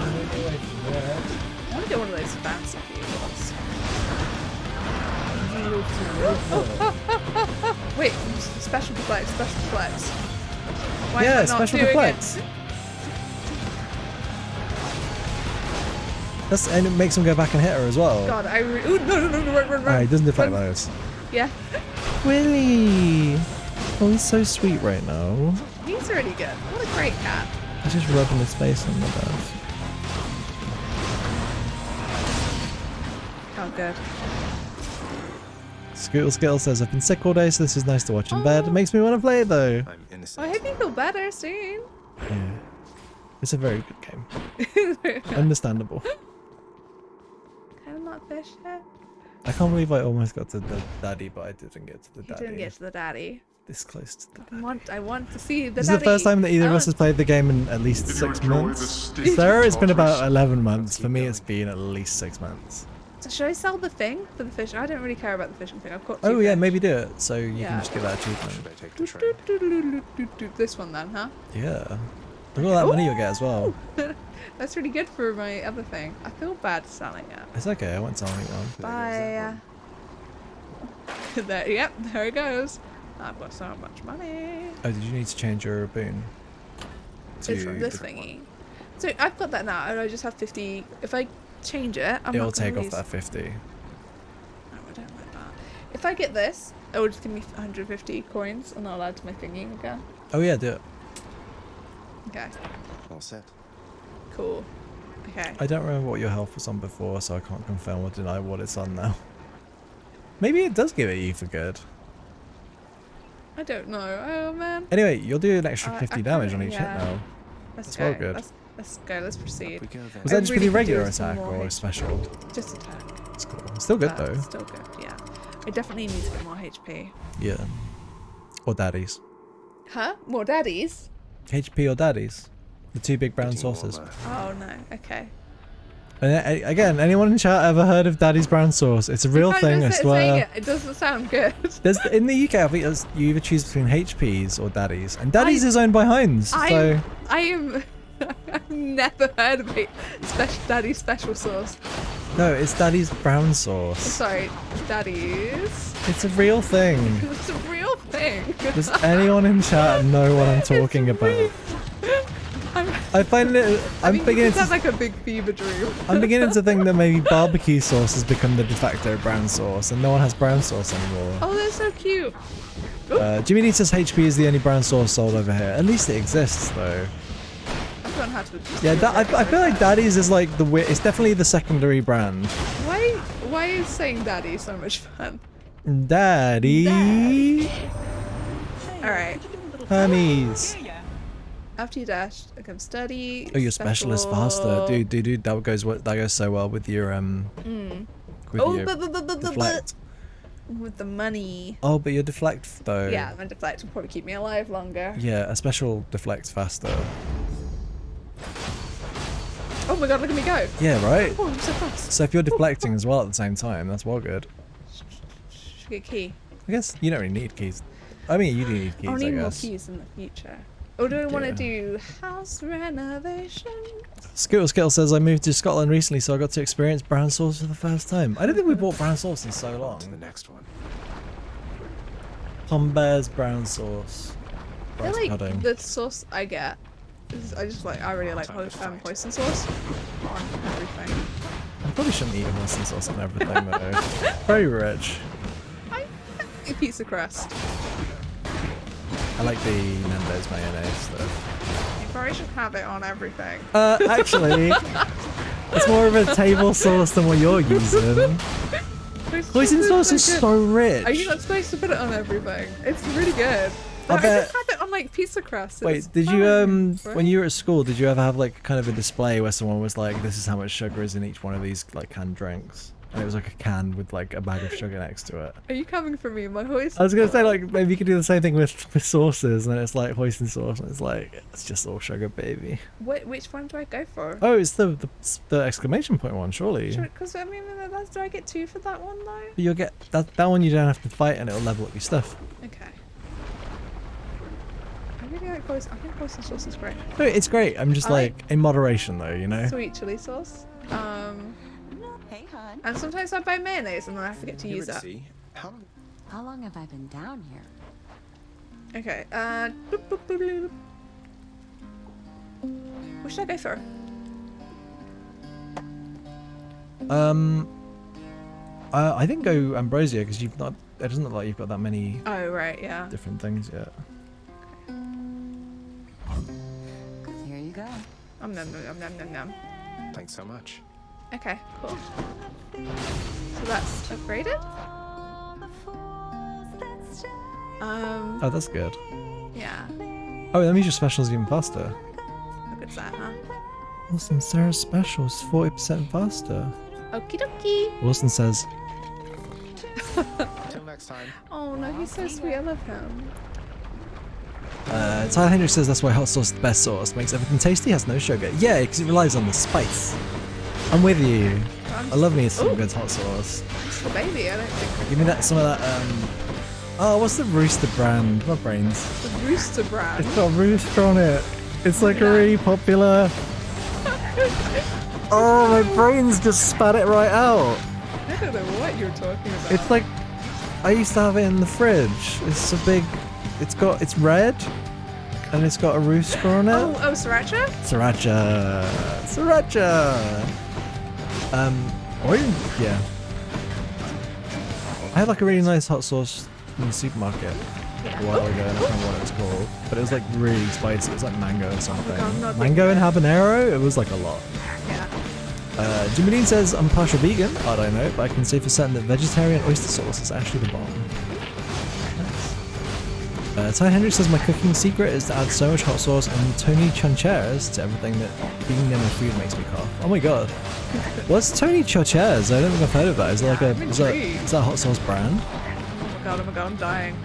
want to get one of those fancy keyboards. Wait, special deflex, special deflex. Why am I Yeah, not special doing deflex. it? And it makes him go back and hit her as well. God, ooh, no, run. Alright, he doesn't deflect those. Yeah. Willie! Oh, he's so sweet right now. He's really good. What a great cat. He's just rubbing his face on the bed. Oh, good. Skittle says, I've been sick all day, so this is nice to watch in bed. It makes me want to play it though. I'm innocent. I hope you feel better soon. Yeah. It's a very good game. Understandable. Can I not fish yet? I can't believe I almost got to the daddy, but I didn't get to the daddy. You didn't get to the daddy. This close to the daddy. I want to see the This daddy. is the first time that either of us has played the game in at least 6 months. Sarah, it's been about 11 months. For me, it's been at least 6 months. So should I sell the thing for the fish? I don't really care about the fishing thing. I've got two Oh yeah, fish. maybe do it. So you can just get that achievement. Should I take the train? This one then, huh? Yeah. Look at all that money you'll get as well. That's really good for my other thing. I feel bad selling it. It's okay, I won't tell anyone. Bye. Yep, there it goes. I've got so much money. Oh, did you need to change your boon? This thingy. So I've got that now, and I just have 50. If I change it, It'll take off that 50. No, I don't like that. If I get this, it will just give me 150 coins, and I'll add to my thingy again. Oh yeah, do it. Okay. All set. Cool. Okay. I don't remember what your health was on before, so I can't confirm or deny what it's on now. Maybe it does give it you for good. I don't know. Oh man. Anyway, you'll do an extra 50 damage on each hit yeah. now. That's well go. good. Let's go. Let's proceed. Was that just for the regular could do some attack more or H- special? Just attack. It's cool. It's still good though. Still good. Yeah. I definitely need to get more HP. Yeah. Or daddies. Huh? More daddies? HP or daddies. The two big brown saucers. Oh no. Okay. And again, anyone in chat ever heard of Daddy's brown sauce? It's a real thing, I swear. It doesnve sound good. There's in the UK, I think you either choose between HPs or Daddies, and Daddies is owned by Heinz. So I am. I've never heard of it. Daddy's special sauce. no, it's Daddy's brown sauce. Sorry, Daddy's. It's a real thing. It's a real thing. Does anyone in chat know what I'm talking about? I find it. I'm beginning to. Sounds like a big fever dream. I'm beginning to think that maybe barbecue sauce has become the de facto brown sauce, and no one has brown sauce anymore. Oh, they're so cute. Jimmy Neat says HP is the only brown sauce sold over here. At least it exists, though. I've gone hard to. Yeah, I feel like Daddy's is like the it's definitely the secondary brand. Why is saying Daddy so much fun? Daddy. All right. Hermes. After you dash, it comes study. Oh, your specialist faster, dude. That goes so well with your deflect. With the money. Oh, but your deflect though. Yeah, my deflect will probably keep me alive longer. Yeah, a special deflects faster. Oh my god, look at me go. Yeah, right? Oh, I'm so fast. So if you're deflecting as well at the same time, that's well good. Should get a key. I guess you don't really need keys. I mean, you do need keys, I'll need I more guess. keys in the future. Or do I want to do house renovation? Skittle says, I moved to Scotland recently, so I got to experience brown sauce for the first time. I don't think we bought brown sauce in so long. To the next one. Pombear's brown sauce. I Rice like pudding. the sauce I get. I really like hoisin sauce on everything. I probably shouldn't eat hoisin sauce on everything though. Very rich. A pizza crust. I like the Nando's mayonnaise stuff. You probably should have it on everything. Actually, it's more of a table sauce than what you're using. Hoisin sauce is so rich. Are you not supposed to put it on everything? It's really good. But I just have it on like pizza crust. Wait, did you when you were at school, did you ever have like kind of a display where someone was like, "This is how much sugar is in each one of these like canned drinks"? and it was like a can with like a bag of sugar next to it. Are you coming for me? My hoist. I was gonna say like maybe you could do the same thing with sauces, and then it's like hoisin sauce, and it's like it's just all sugar, baby. Which one do I go for? Oh, it's the exclamation point one, surely. Because I mean, do I get 2 for that one though? But you'll get that one. You don't have to fight, and it'll level up your stuff. Okay. I really like hoisin. I think hoisin sauce is great. No, it's great. I'm just like in moderation though, you know. Sweet chili sauce. Hey, hon. And sometimes I buy mayonnaise and then I forget to use that. How long have I been down here? Okay. What should I go for? I think go Ambrosia because you've not. It doesn't look like you've got that many. Oh right, yeah. Different things yet. Here you go. Nom nom nom nom nom nom. Thanks so much. Okay, cool. So that's upgraded. Oh, that's good. Yeah. Oh, that means your special's even faster. How good's that, huh? Wilson, Sarah's special is 40% faster. Okie dokie. Wilson says. Till next time. Oh no, he's so sweet. I love him. Tyler Hendricks says that's why hot sauce is the best sauce. Makes everything tasty, has no sugar. Yeah, because it relies on the spice. I'm with you. I love me some good hot sauce. It's the baby. I don't think. Give me that some of that. Oh, what's the Rooster brand? My brains. The Rooster brand. It's got Rooster on it. It's like a really popular. Oh, my brains just spat it right out. I don't know what you're talking about. It's like I used to have it in the fridge. It's a big. It's red, and it's got a rooster on it. Oh, sriracha. Sriracha. Or yeah. I had like a really nice hot sauce in the supermarket a while ago, and I can't remember what it was called, but it was like really spicy. It was like mango or something. Mango and habanero. It was like a lot. Yeah. Jimmy Dean says I'm partial vegan. I don't know, but I can say for certain that vegetarian oyster sauce is actually the bomb. Ty Henry says my cooking secret is to add so much hot sauce and Tony Chancheras to everything that being near my food makes me cough. Oh my god. What's Tony Chancheras? I don't think I've heard of that. Is that like is that a hot sauce brand? Oh my god, I'm dying.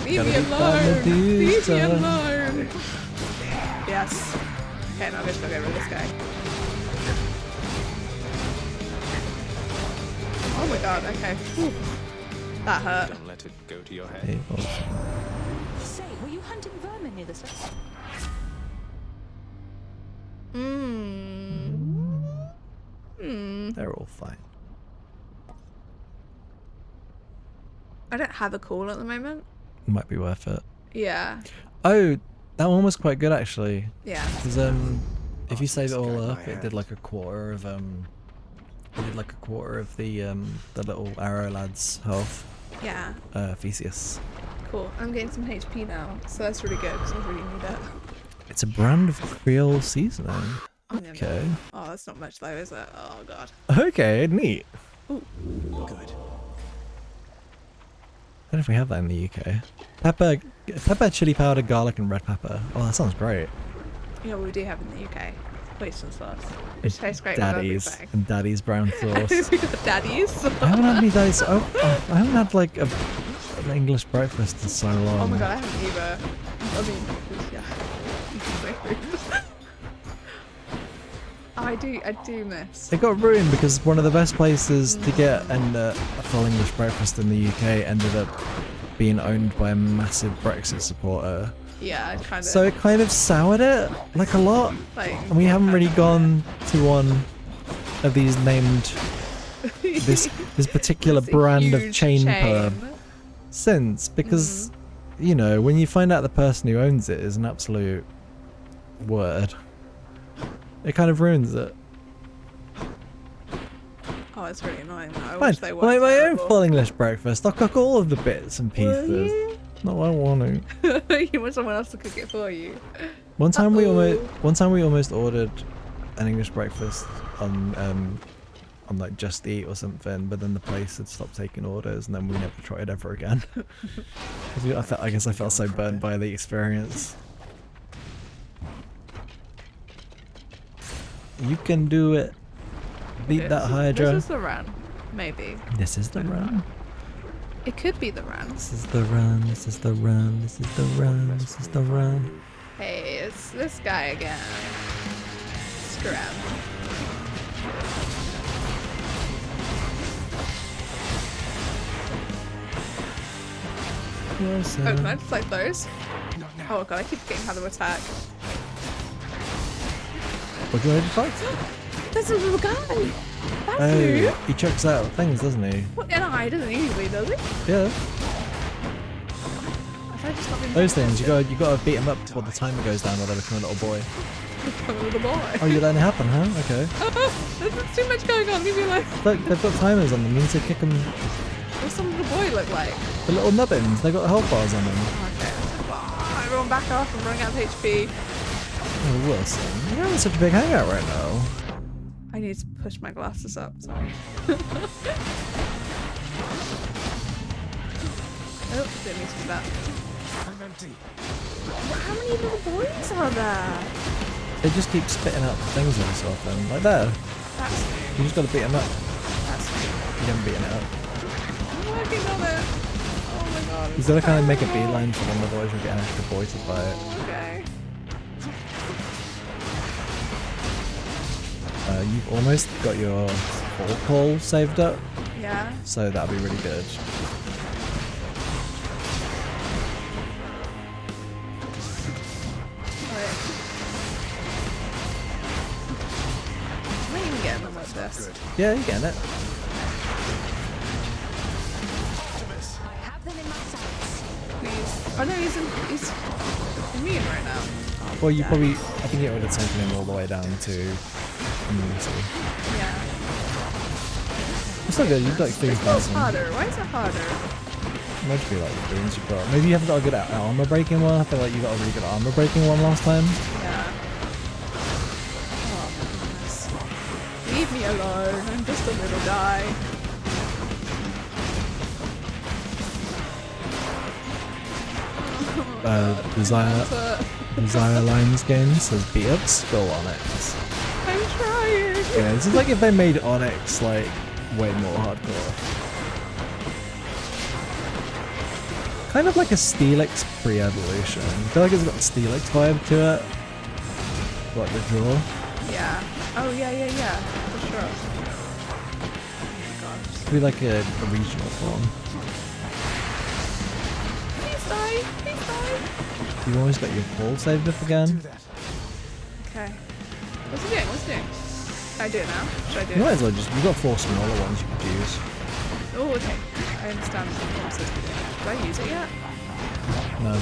Leave me alone! Leave me alone! Yes. Okay, now I'm just gonna go with this guy. Oh my god, okay. Whew. That hurt. Don't let it go to your head. Hey, Say, were you hunting vermin near this? They're all fine. I don't have a call at the moment. Might be worth it. Yeah. Oh, that one was quite good actually. Yeah. Because if you save it all up, it did like a quarter of the little arrow lad's health. Yeah. Theseus. Cool. I'm getting some HP now, so that's really good because I really need it. It's a brand of Creole seasoning. Okay. Oh, that's not much though, is it? Oh god. Okay, neat. Ooh. Good. I don't know if we have that in the UK. Pepper, chili powder, garlic, and red pepper. Oh, that sounds great. Yeah, we do have in the UK. Oyster sauce. Which tastes great. Daddy's and Daddy's brown sauce. Daddy's. I haven't had any Daddy's. I haven't had like an English breakfast in so long. Oh my god, I haven't either. I mean, yeah. I do miss. It got ruined because one of the best places to get a full English breakfast in the UK ended up being owned by a massive Brexit supporter. Yeah, kind of. So it kind of soured it, like a lot. Like, and we haven't really gone to one of these named, this particular brand of chain pub since, because, you know, when you find out the person who owns it is an absolute word, it kind of ruins it. Oh, it's really annoying. I Fine. wish they I'll make were my own full English breakfast. I'll cook all of the bits and pieces. No, I don't want to. You want someone else to cook it for you. One time we almost ordered an English breakfast on like Just Eat or something, but then the place had stopped taking orders, and then we never tried ever again. I guess I felt so burnt by the experience. You can do it. Beat that Hydra. This is the run. Maybe. This is the run. It could be the run. This is the run. This is the run. This is the run. This is the run. Hey, it's this guy again. Scrap. Yes, Oh, can I deflect those? Oh god, I keep getting how to attack. What do you want to fight? There's a little guy! That's Oh, you! he checks out things, doesn't he? Well, no, he doesn't usually, does he? Yeah. Have I just not been Those things, you gotta beat him up before the timer goes down or they become a little boy. become a little boy. Oh, you're letting it happen, huh? Okay. There's too much going on, leave me alone. Look, they've got timers on them, you need to kick them. What's some little boy look like? The little nubbins, they've got health bars on them. Okay. Oh, everyone back off, I'm running out of HP. Oh, Wilson, you're having such a big hangout right now. I need to push my glasses up, sorry. Oh, didn't mean to do that. I'm empty. How many little boys are there? They just keep spitting out things every so often. Like there. That's You just gotta beat them up. That's You haven't beaten it up. I'm working on it. Oh my god. You've gotta kind of make a beeline for them, otherwise you'll get an extra boy to fight. Okay. You've almost got your full call saved up, Yeah. so that'll be really good. Alright. I can get them with this. Yeah, you're getting it. I have them in my sights. Please. Oh no, he's immune right now. Well, you probably, I think it would have taken him all the way down to immunity. Yeah. It's not good, you've got things It's bouncing. harder. Why is it harder? It might just be like the boons you've got. Maybe you haven't got a good armor breaking one. I feel like you got a really good armor breaking one last time. Yeah. Oh my goodness. Leave me alone. I'm just a little guy. Desire Lines game says beat up Skull Onyx. I'm trying. Yeah, this is like if they made Onyx like way more hardcore. Kind of like a Steelix pre-evolution. I feel like it's got a Steelix vibe to it. Like the draw. Yeah. Oh yeah, for sure. Oh my god. Could be like a regional form. Please die. Please die. You've always got your ball saved up again. Okay. What's he doing? What's he doing? Should I do it now? Should I do You might it? as well just, you've got 4 smaller ones you could use. Oh, okay. I understand what I'm supposed to do. Did I use it yet? No.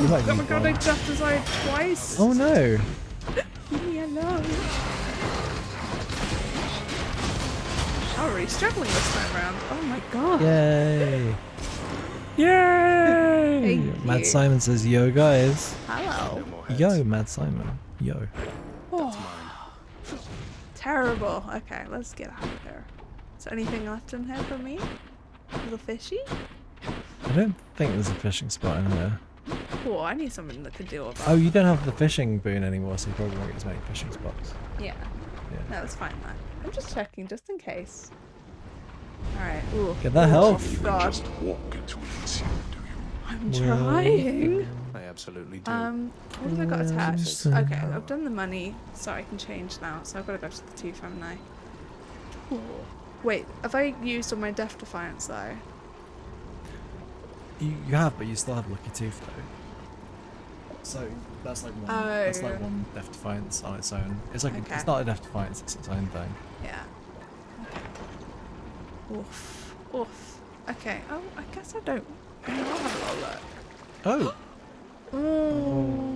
You might Oh my use god, one. I just desired twice. Oh no! Leave me alone. I'm really struggling this time around. Oh my god. Yay! Yay! Thank Mad you. Simon says, yo guys. Hello. Yo, Mad Simon. Yo. Oh. Terrible. Okay, let's get out of here. Is there anything left in here for me? Little fishy? I don't think there's a fishing spot in here. Oh, I need something that could deal with that. Oh, you don't have the fishing boon anymore, so you probably won't get as many fishing spots. Yeah. Yeah. No, that's fine then. I'm just checking, just in case. Alright. Ooh. Get that health. Oh, God. Just walk into Elysium, do you? I'm trying. I absolutely do. What have I got attached? Okay, I've done the money, so I can change now. So I've got to go to the tooth, haven't I? Ooh. Wait, have I used all my Death Defiance though? You have, but you still have Lucky Tooth though. So that's like one. That's like one Death Defiance on its own. It's like Okay. it's not a Death Defiance; it's its own thing. Yeah. Okay. Oof. Oof. Okay. Oh, I guess I don't. I'll have a little look. Oh. Oh.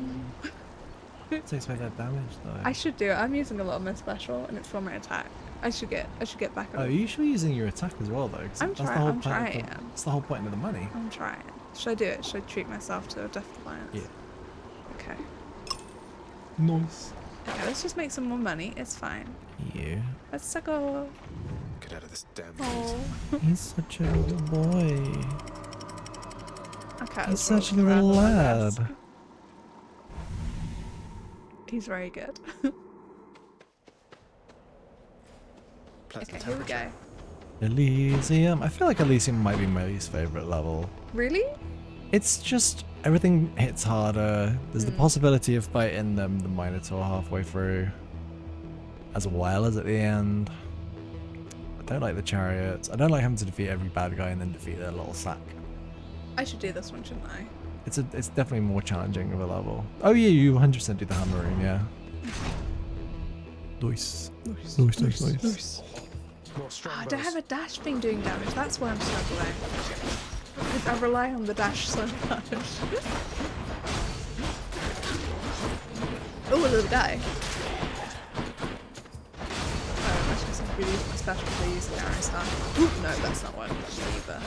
It takes away that damage though. I should do it. I'm using a lot of my special, and it's for my attack. I should get back on. Oh, you should be using your attack as well though. 'Cause I'm that's the trying. whole I'm point of trying. That's the whole point of the money. I'm trying. Should I do it? Should I treat myself to a Death Defiance? Yeah. Okay. Nice. Okay, let's just make some more money. It's fine. Yeah. Let's go. Get out of this damn Oh. He's such a little boy. Okay. He's such a little lad. He's very good. pleasant Okay, here we temperature. go. Elysium. I feel like Elysium might be my least favorite level. Really? It's just everything hits harder. There's the possibility of fighting the Minotaur halfway through, as well as at the end. I don't like the chariots. I don't like having to defeat every bad guy and then defeat their little sack. I should do this one, shouldn't I? It's definitely more challenging of a level. Oh yeah, you 100% do the hammering, yeah. Nice. Nice. I don't have a dash thing doing damage. That's why I'm struggling. I rely on the dash so much. Oh, a little guy. Oh, I'm actually going to be using my special to use the arrow stuff. Ooh, no, that's not one either.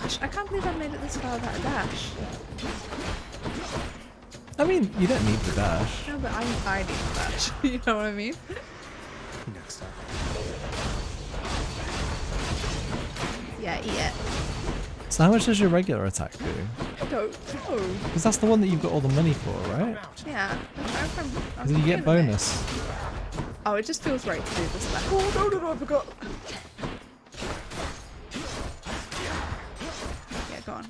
Gosh, I can't believe I made it this far without a dash. I mean, you don't need the dash. No, but I need the dash. You know what I mean? Next up. Yeah, eat it. So how much does your regular attack do? I don't know. Because that's the one that you've got all the money for, right? Yeah. Because you get bonus. Oh, it just feels right to do this. Like, oh, no, I forgot. Yeah, go on.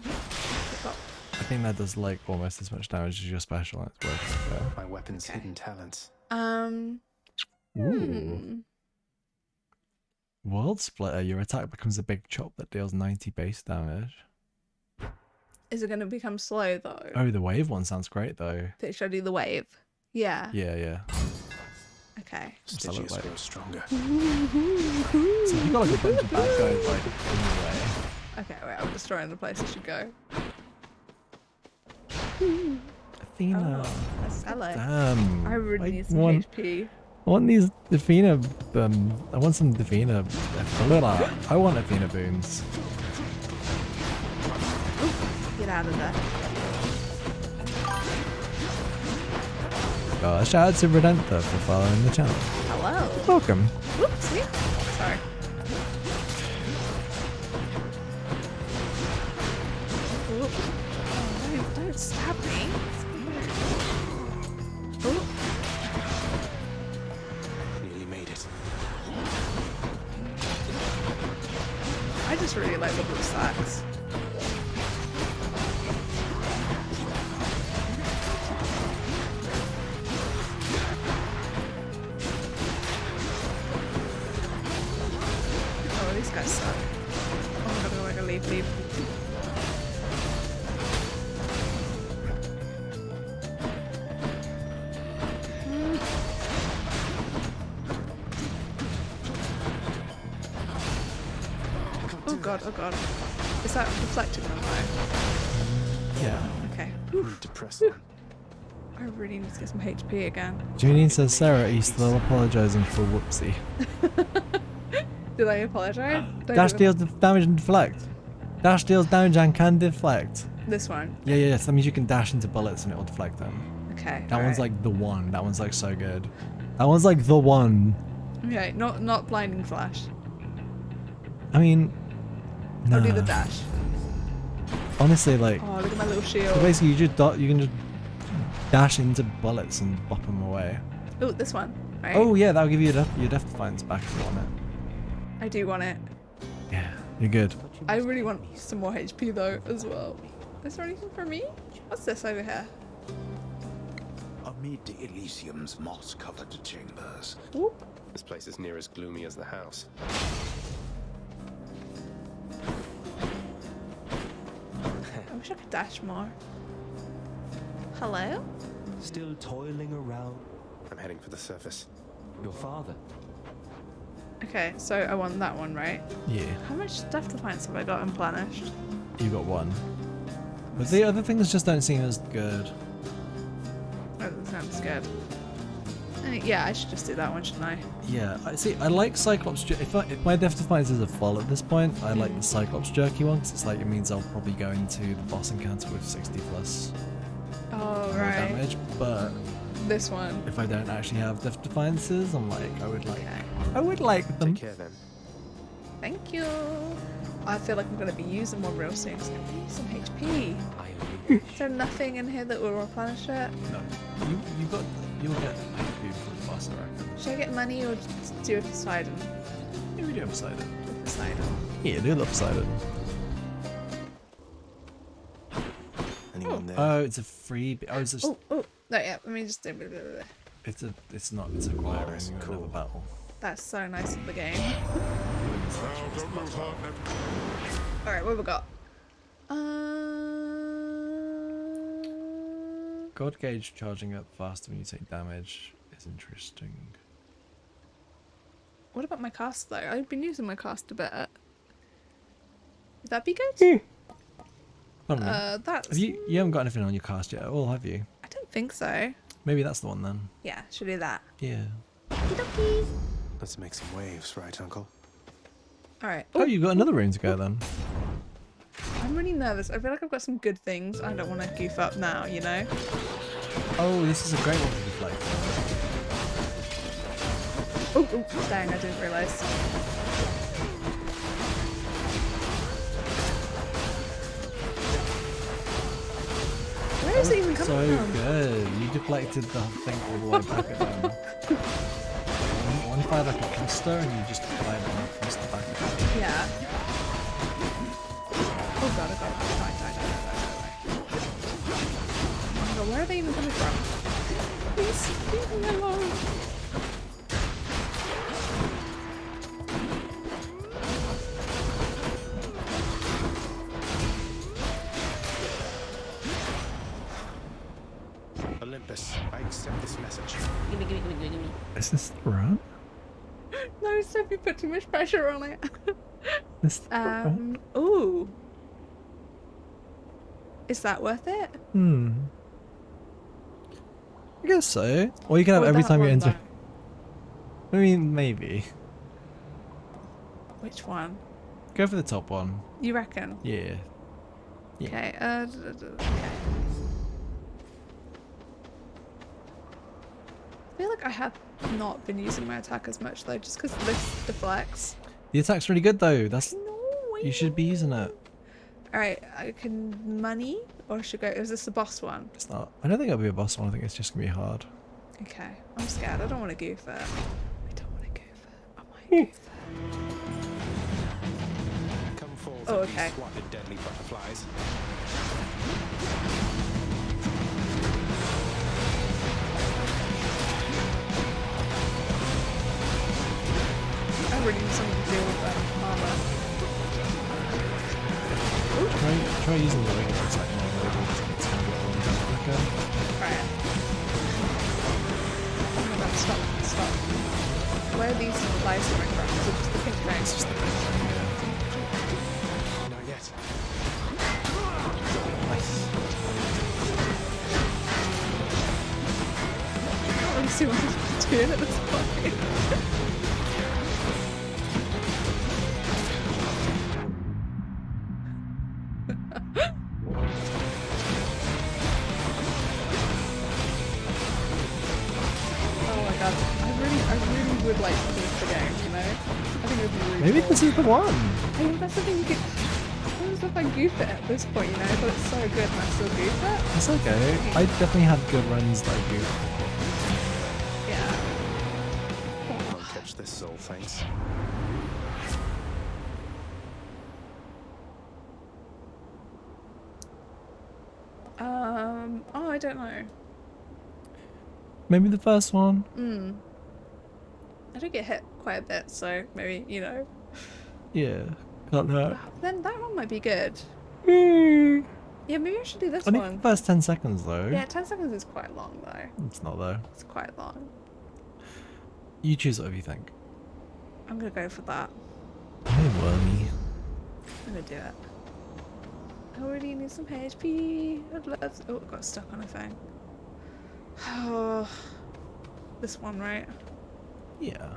I think that does like almost as much damage as your special. And it's worth it. My weapon's hidden talents. Ooh. World Splitter. Your attack becomes a big chop that deals 90 base damage. Is it going to become slow though? Oh, the wave one sounds great though. Should I do the wave? Yeah. Yeah. Okay. Stygius grows stronger. So you got like a bunch of bad guys like in the way. Okay, wait, I'm destroying the place I should go. Athena. Oh, that's hello. Damn. I really need some want, HP. I want these Athena. I want some Athena. I want Athena boons. Get out of there. Shout out to Redemptor for following the channel. Hello. Welcome. Whoopsie. Sorry. Oop. Oh, don't stab me. Oop. Nearly made it. I just really like the blue sacks. Oh, these guys suck. Oh my god, I'm gonna leave. Oh god. Is that reflecting on mine? Yeah. Okay. Depressing. I really need to get some HP again. Janine says, Sarah, are you still apologising for whoopsie? Did I apologize? Dash deals damage and deflect. Dash deals damage and can deflect. This one? Yeah. So that means you can dash into bullets and it will deflect them. Okay. That one's like the one. That one's like so good. That one's like the one. Okay, not blinding flash. I mean, I'll do nah. the dash. Honestly, like. Oh, look at my little shield. So basically, you can just dash into bullets and bop them away. Oh, this one. Right? Oh yeah, that'll give you your death defiance back if you want it. I do want it. Yeah, you're good. I really want some more HP though, as well. Is there anything for me? What's this over here? Amid Elysium's moss-covered chambers. Whoop. This place is near as gloomy as the house. I wish I could dash more. Hello? Still toiling around. I'm heading for the surface. Your father. Okay, so I want that one, right? Yeah. How much death defiance have I got unplenished? You got one. But the other things just don't seem as good. Oh, that sounds good. Yeah, I should just do that one, shouldn't I? Yeah, I like Cyclops. If my death defiance is a full at this point, I like the Cyclops jerky one because it's like it means I'll probably go into the boss encounter with 60 plus Oh, more right. damage. But This one. if I don't actually have death defiances, I would like them. Take care then. Thank you. I feel like I'm gonna be using one real soon. So I'm gonna use some HP. Is there nothing in here that will replenish it? No. You'll get HP before the boss, I reckon. Should I get money or just do a Poseidon? Yeah, we do Poseidon. Poseidon. Yeah, do Poseidon. Anyone there? Oh, it's a freebie. Oh, it's just. Oh, no, yeah. Let me just do. It's a quiet room. You've got another battle. That's so nice of the game. Well, don't lose heart. All right, what have we got? God gauge charging up faster when you take damage is interesting. What about my cast though? I've been using my cast a bit. Would that be good? That's. You haven't got anything on your cast yet at all, have you? I don't think so. Maybe that's the one then. Yeah, should do that. Yeah. Let's make some waves, right, Uncle? All right. Oh, you've got another room to go then. I'm really nervous. I feel like I've got some good things. I don't want to goof up now, you know? Oh, this is a great one to deflect. Oh, dang, I didn't realise. Where is it even coming from? So good. You deflected the thing all the way back at them. One fired like a cluster and you just applied it across the back of it. Yeah. Oh god, die. Oh god, where are they even coming from? Please, leave me alone. Olympus, I accept this message. Gimme. Is this the run? No, Stef, you put too much pressure on it. This the run? Ooh. Is that worth it? I guess so. Or you can have Or every that time you one, enter. I mean, maybe. Which one? Go for the top one. You reckon? Yeah. Okay, okay. I feel like I have not been using my attack as much though, just because this deflects. The attack's really good though. You should be using it. Alright, I can money or should go. Is this the boss one? It's not. I don't think it'll be a boss one. I think it's just gonna be hard. Okay, I'm scared. I don't want to goof it. I don't want to goof it. I might goof it. Come forth Oh, and be okay. swatted, deadly butterflies. I really need something to deal with that armor. Try using the regular attack now. It's gonna get all done quicker. Right. Oh my god, stop. Where are these supplies coming from? Is it just the pink thing? It's just the pink thing, yeah. Not yet. Nice. I can't really see what I'm doing at this point. Would like to finish the game, you know? I think it would be really Maybe cool. this is the one. I mean, that's the thing you could. What is if I goof it at this point, you know? But it's so good and I still goof it. It's okay. I definitely had good runs that I goofed. Yeah. I'll catch this soul, thanks. Oh, I don't know. Maybe the first one. I do get hit quite a bit, so maybe, you know. Yeah. Can't hurt. Then that one might be good. Yeah, maybe I should do this I think one. the first 10 seconds though. Yeah, 10 seconds is quite long though. It's not though. It's quite long. You choose whatever you think. I'm gonna go for that. Hey, Wormy. I'm gonna do it. I already need some HP. I'd love to. Oh, it got stuck on a thing. Oh, this one, right? Yeah.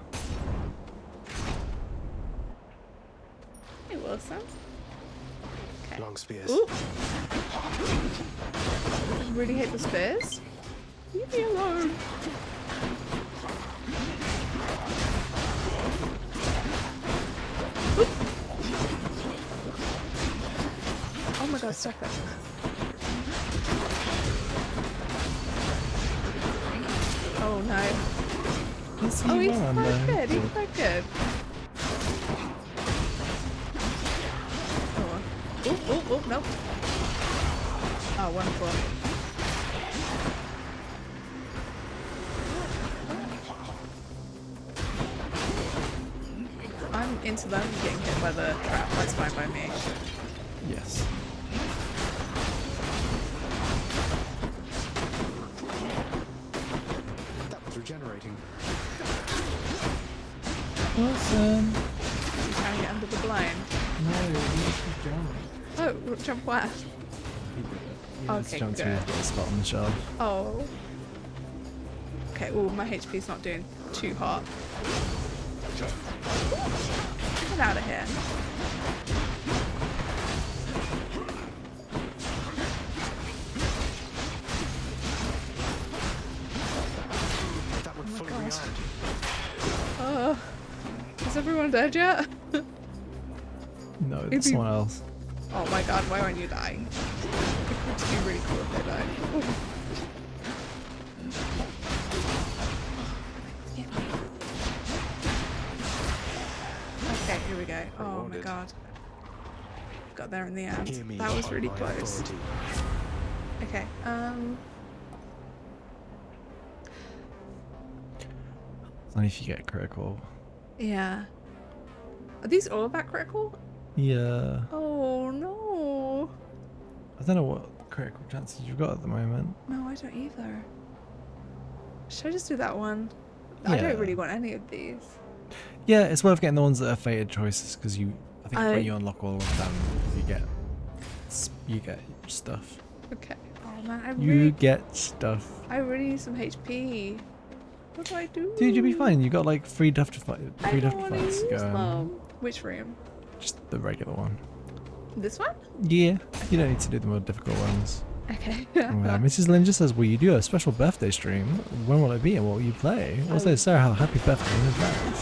Hey, Wilson. Okay. Long spears. Ooh. I really hate the spears. Leave me alone. Oop. my god, stop it. Oh no. He's Oh, he's quite good. He's quite good. Oh, no. Oh, wonderful. I'm into them getting hit by the trap. That's fine by me. Yes. That was regenerating. Awesome. Is he trying to get under the blind? No, you just jump. Oh, jump where? Okay, jump through the spot on the shelf. Oh. Okay, oh, my HP's not doing too hot. Get out of here. That would Oh my fully god. rearmed. Oh. Is everyone dead yet? No, it's someone else. Oh my god, why aren't you dying? It would be really cool if they died. Okay, here we go. Oh my god. Got there in the end. That was really close. Okay, Only if you get critical. yeah. Are these all about critical? Yeah. Oh no. I don't know what critical chances you've got at the moment. No, I don't either. Should I just do that one? I Yeah. don't really want any of these. Yeah, it's worth getting the ones that are fated choices because I think when you unlock all of them, you get stuff. Okay. Oh man, You get stuff. I really need some HP. What do I do? Dude, you'll be fine. You got like three duff to fight. I don't want to use them. Which room? Just the regular one. This one? Yeah, you don't need to do the more difficult ones. Okay. Mrs. Lynn just says, will you do a special birthday stream? When will it be and what will you play? Also, Sarah, how happy birthday in advance.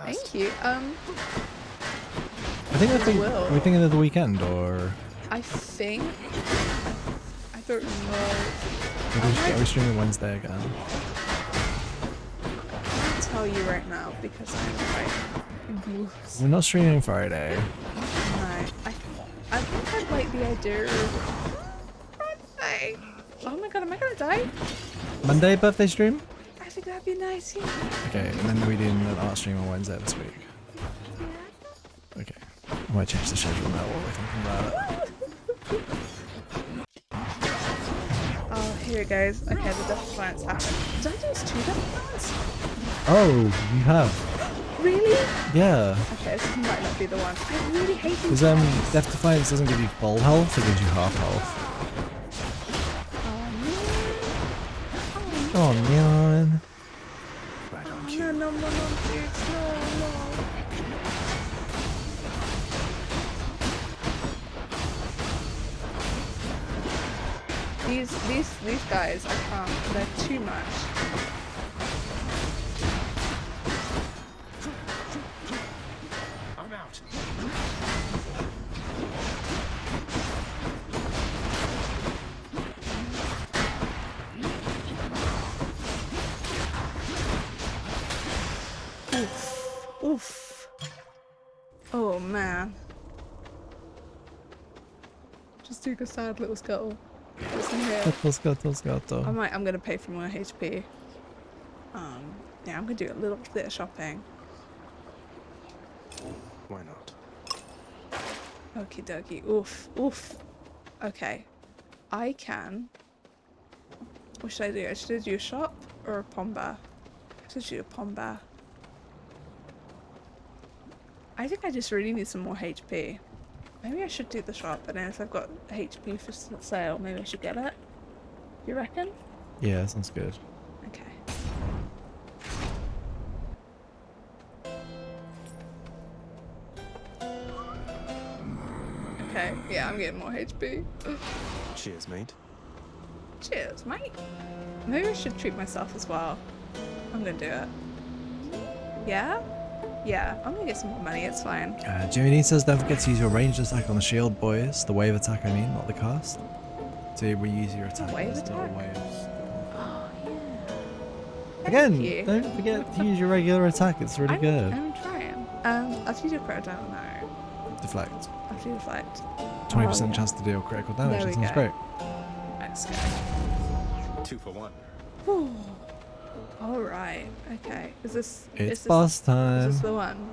Thank you. I think we're thinking of the weekend, or I think. I don't know. maybe we streaming Wednesday again. I'll tell you right now because I'm quite. We're not streaming Friday. No, I think I'd like the idea of birthday. Oh my god, am I gonna die? Monday birthday stream? I think that'd be nice, yeah. Okay, and then we're doing an art stream on Wednesday this week. Okay. I might change the schedule now while we're thinking about it. Oh, here it goes. Okay, the Death Defiance happened. Did I do 2 Death Defiance? Oh, you have. Really? Yeah. Okay, this might not be the one. I really hate these. Because Death Defiance doesn't give you full health, it gives you half health. Oh man. Right on No, cue. no, dudes, no. These guys, I can't. They're too much. I'm out. Oof. Oh man. Just took a sad little scuttle. What's in here? I'm gonna pay for more HP. Yeah, I'm gonna do a little bit of shopping. Why not? Okie dokie. Oof. Okay. I can. What should I do? Should I do a shop or a pomba? I should do a pomba. I think I just really need some more HP. Maybe I should do the shop, and then if I've got HP for sale, maybe I should get it. You reckon? Yeah, sounds good. Okay. Okay, yeah, I'm getting more HP. Cheers, mate. Cheers, mate. Maybe I should treat myself as well. I'm gonna do it. Yeah? Yeah, I'm gonna get some more money, it's fine. Jimmy says don't forget to use your ranged attack on the shield, boys. The wave attack, I mean, not the cast. So you reuse your attack. Wave as little attack? waves. Oh, yeah. Again, you. don't forget to use your regular attack. It's really good. I'm trying. After you do critical damage, no. Deflect. After you deflect. 20% chance to deal critical damage. There That we sounds go. great. Let's go. 2 for 1. Whew. All right. Okay. Is this? It's boss time. Is this the one?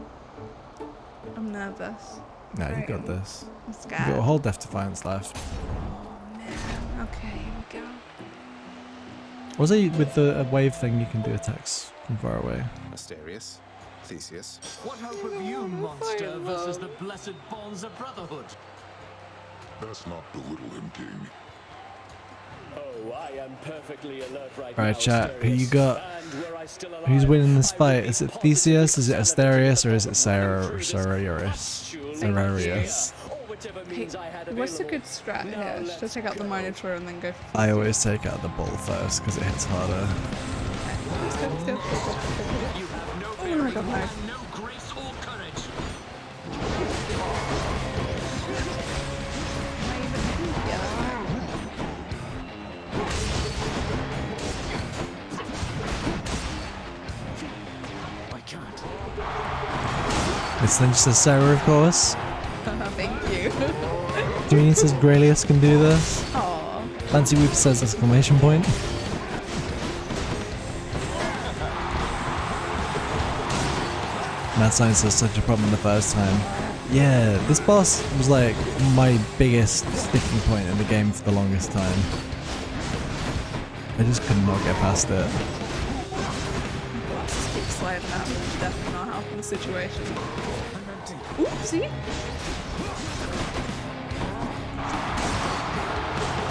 I'm nervous. No, you Right. got this. I'm You scared. got a whole Death Defiance left. Oh man. Okay. Here we go. Was it with the wave thing? You can do attacks from far away. Asterius, Theseus. What hope have you, monster, versus the blessed bonds of brotherhood? Best not belittle him, King. Oh, I am perfectly alert right Alright, now, chat. Who you Asterius. got? And were I still alive, Who's winning this I fight? would be Is it positive Theseus? Is it that Asterius? Or is it Sarah Cerarius? factual Cerarius. or whichever Hey, means I had what's a available. good strat Now here? Should I let's take out the go. Minotaur and then go for I always take out the bull first because it hits harder. Let's go, let's go. You have no Oh my god, no. and no grace or courage. Am I even in here? I can't. It's then just a Sarah, of course. Thank you. Jimmy says Gralius can do this. Aww. Fancy Weeper says exclamation point. Mad Science was such a problem the first time. Yeah, this boss was like my biggest sticking point in the game for the longest time. I just could not get past it. Just keep sliding out and definitely not helping the situation. Oopsie.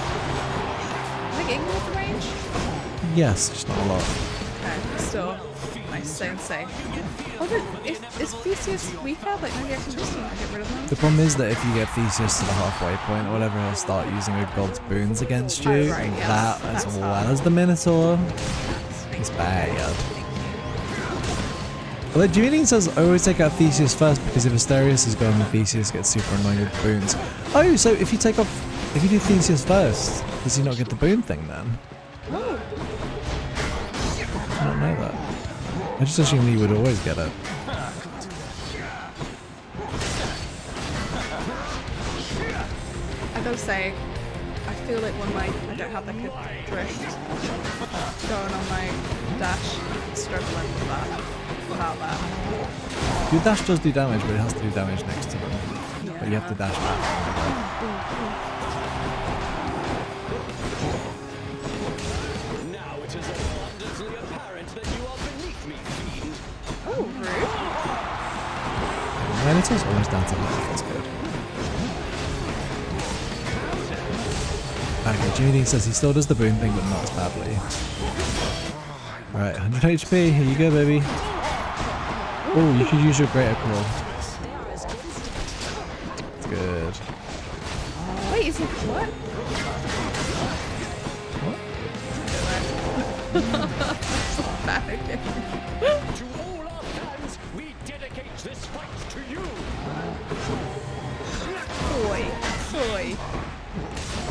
Am I getting with the range? Yes, just not a lot. Okay, still. Nice, staying safe. Oh, is Theseus weaker? Like, maybe I can just get rid of him? The problem is that if you get Theseus to the halfway point or whatever, he'll start using a god's boons against you. Oh, right, yes. That, as That's well hard. as the Minotaur, is bad. Although Julian says, I always take out Theseus first because if Asterius is going, Theseus gets super annoying with boons. Oh, so if you do Theseus first, does he not get the boon thing then? Oh. I don't know that. I just assumed he would always get it. I gotta say, I feel like when I don't have like a drift going on my dash, I'm struggling with that. Without that. Your dash does do damage, but it has to do damage next to them. Yeah. But you have to dash back. Now it is abundantly apparent that you are beneath me, fiend. Oh, rude. Minotaur's almost down to life, that's good. Okay, Jimmy Dean says he still does the boon thing, but not as badly. Right, 100 HP, here you go, baby. Oh, you could use your greater claw. That's good. Wait, is it what? Back again. To all our fans, we dedicate this fight to you. Boy. I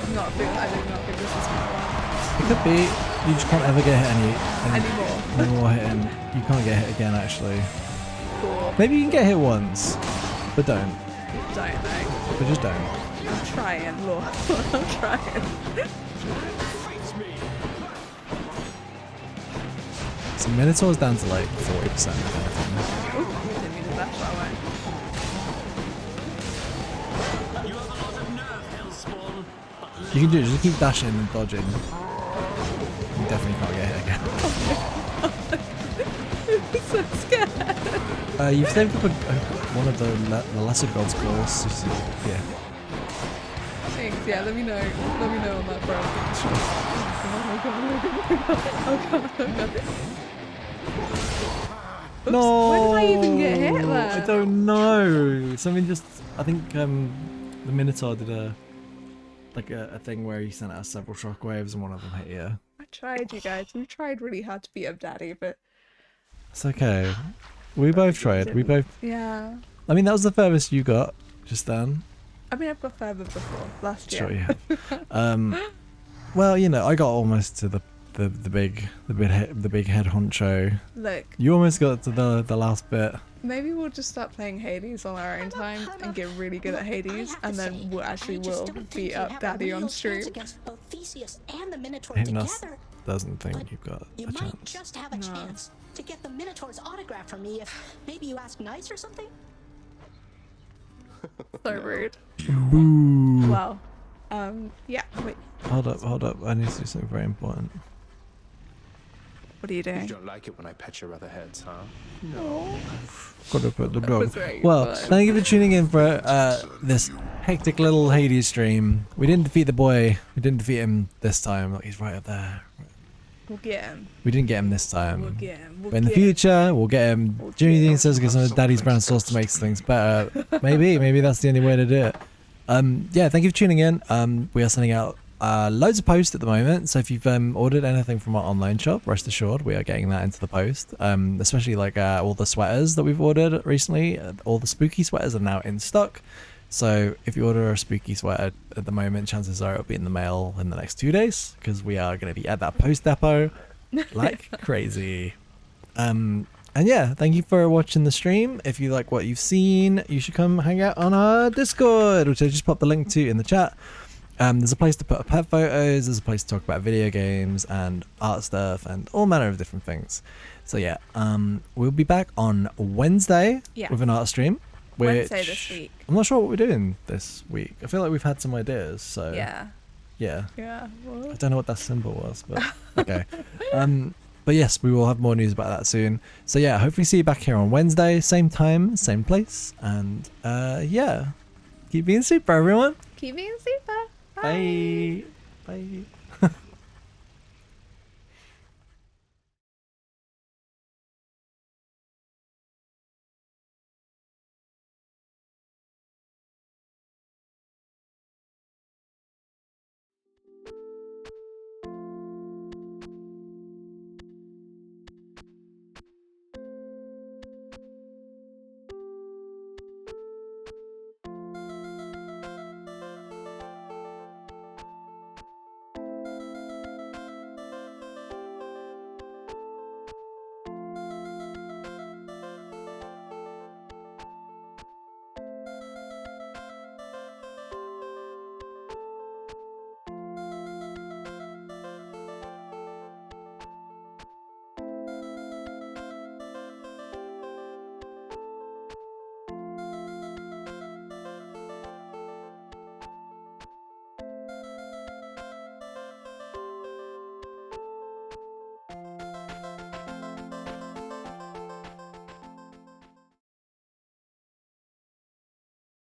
do not think this is gonna work. It could be. You just can't ever get hit Anymore. No more hitting. You can't get hit again, actually. Cool. Maybe you can get hit once, but don't. Don't know. But just don't. I'm trying, Lord. I'm trying. So Minotaur's down to like 40% kind of thing. Ooh, didn't mean to dash that way. You can do it, just keep dashing and dodging. You definitely can't get hit again. I'm so scared. You've saved up one of the lesser god's claws. Yeah. Thanks, yeah, let me know. Let me know on that, bro. Oh god. Oops, No! Where did I even get hit there? I don't know. Something just. I think the Minotaur did a thing where he sent out several shockwaves and one of them hit you. I tried, you guys. We tried really hard to beat up Daddy, but It's okay. We both tried. We both. Yeah. I mean, that was the furthest you got just then. I mean, I've got further before last year. Sure you have. Well, you know, I got almost to the big head honcho. Look. You almost got to the last bit. Maybe we'll just start playing Hades on our own time and get really good at Hades, and then we'll beat up Daddy on stream. Hypnos doesn't think you've got You a might chance. just have a chance to get the Minotaur's autograph from me if maybe you ask nice or something. So rude. Boo. Well, yeah, wait. Hold up. I need to do something very important. What are you doing? You don't like it when I pet your other heads, huh? No. Gotta put the That dog. was very Well, fun. thank you for tuning in for this hectic little Hades stream. We didn't defeat the boy. We didn't defeat him this time. Look, he's right up there. We'll get him. We didn't get him this time. We'll get him. We'll But in the get him. future, we'll get him. Jimmy Dean says get some of Daddy's brown sauce to make things better. Maybe that's the only way to do it. Yeah, thank you for tuning in. We are sending out loads of posts at the moment. So if you've ordered anything from our online shop, rest assured we are getting that into the post. Especially like all the sweaters that we've ordered recently. All the spooky sweaters are now in stock. So if you order a spooky sweater at the moment, chances are it'll be in the mail in the next 2 days because we are going to be at that post depot like crazy. And yeah, thank you for watching the stream. If you like what you've seen, you should come hang out on our Discord, which I just popped the link to in the chat. There's a place to put up pet photos, there's a place to talk about video games and art stuff and all manner of different things. So yeah, we'll be back on Wednesday with an art stream. Wednesday this week. I'm not sure what we're doing this week. I feel like we've had some ideas, so Yeah. Well, I don't know what that symbol was, but okay. But yes, we will have more news about that soon. So yeah, hopefully see you back here on Wednesday, same time, same place, and yeah, keep being super, everyone. Keep being super. Bye. Bye.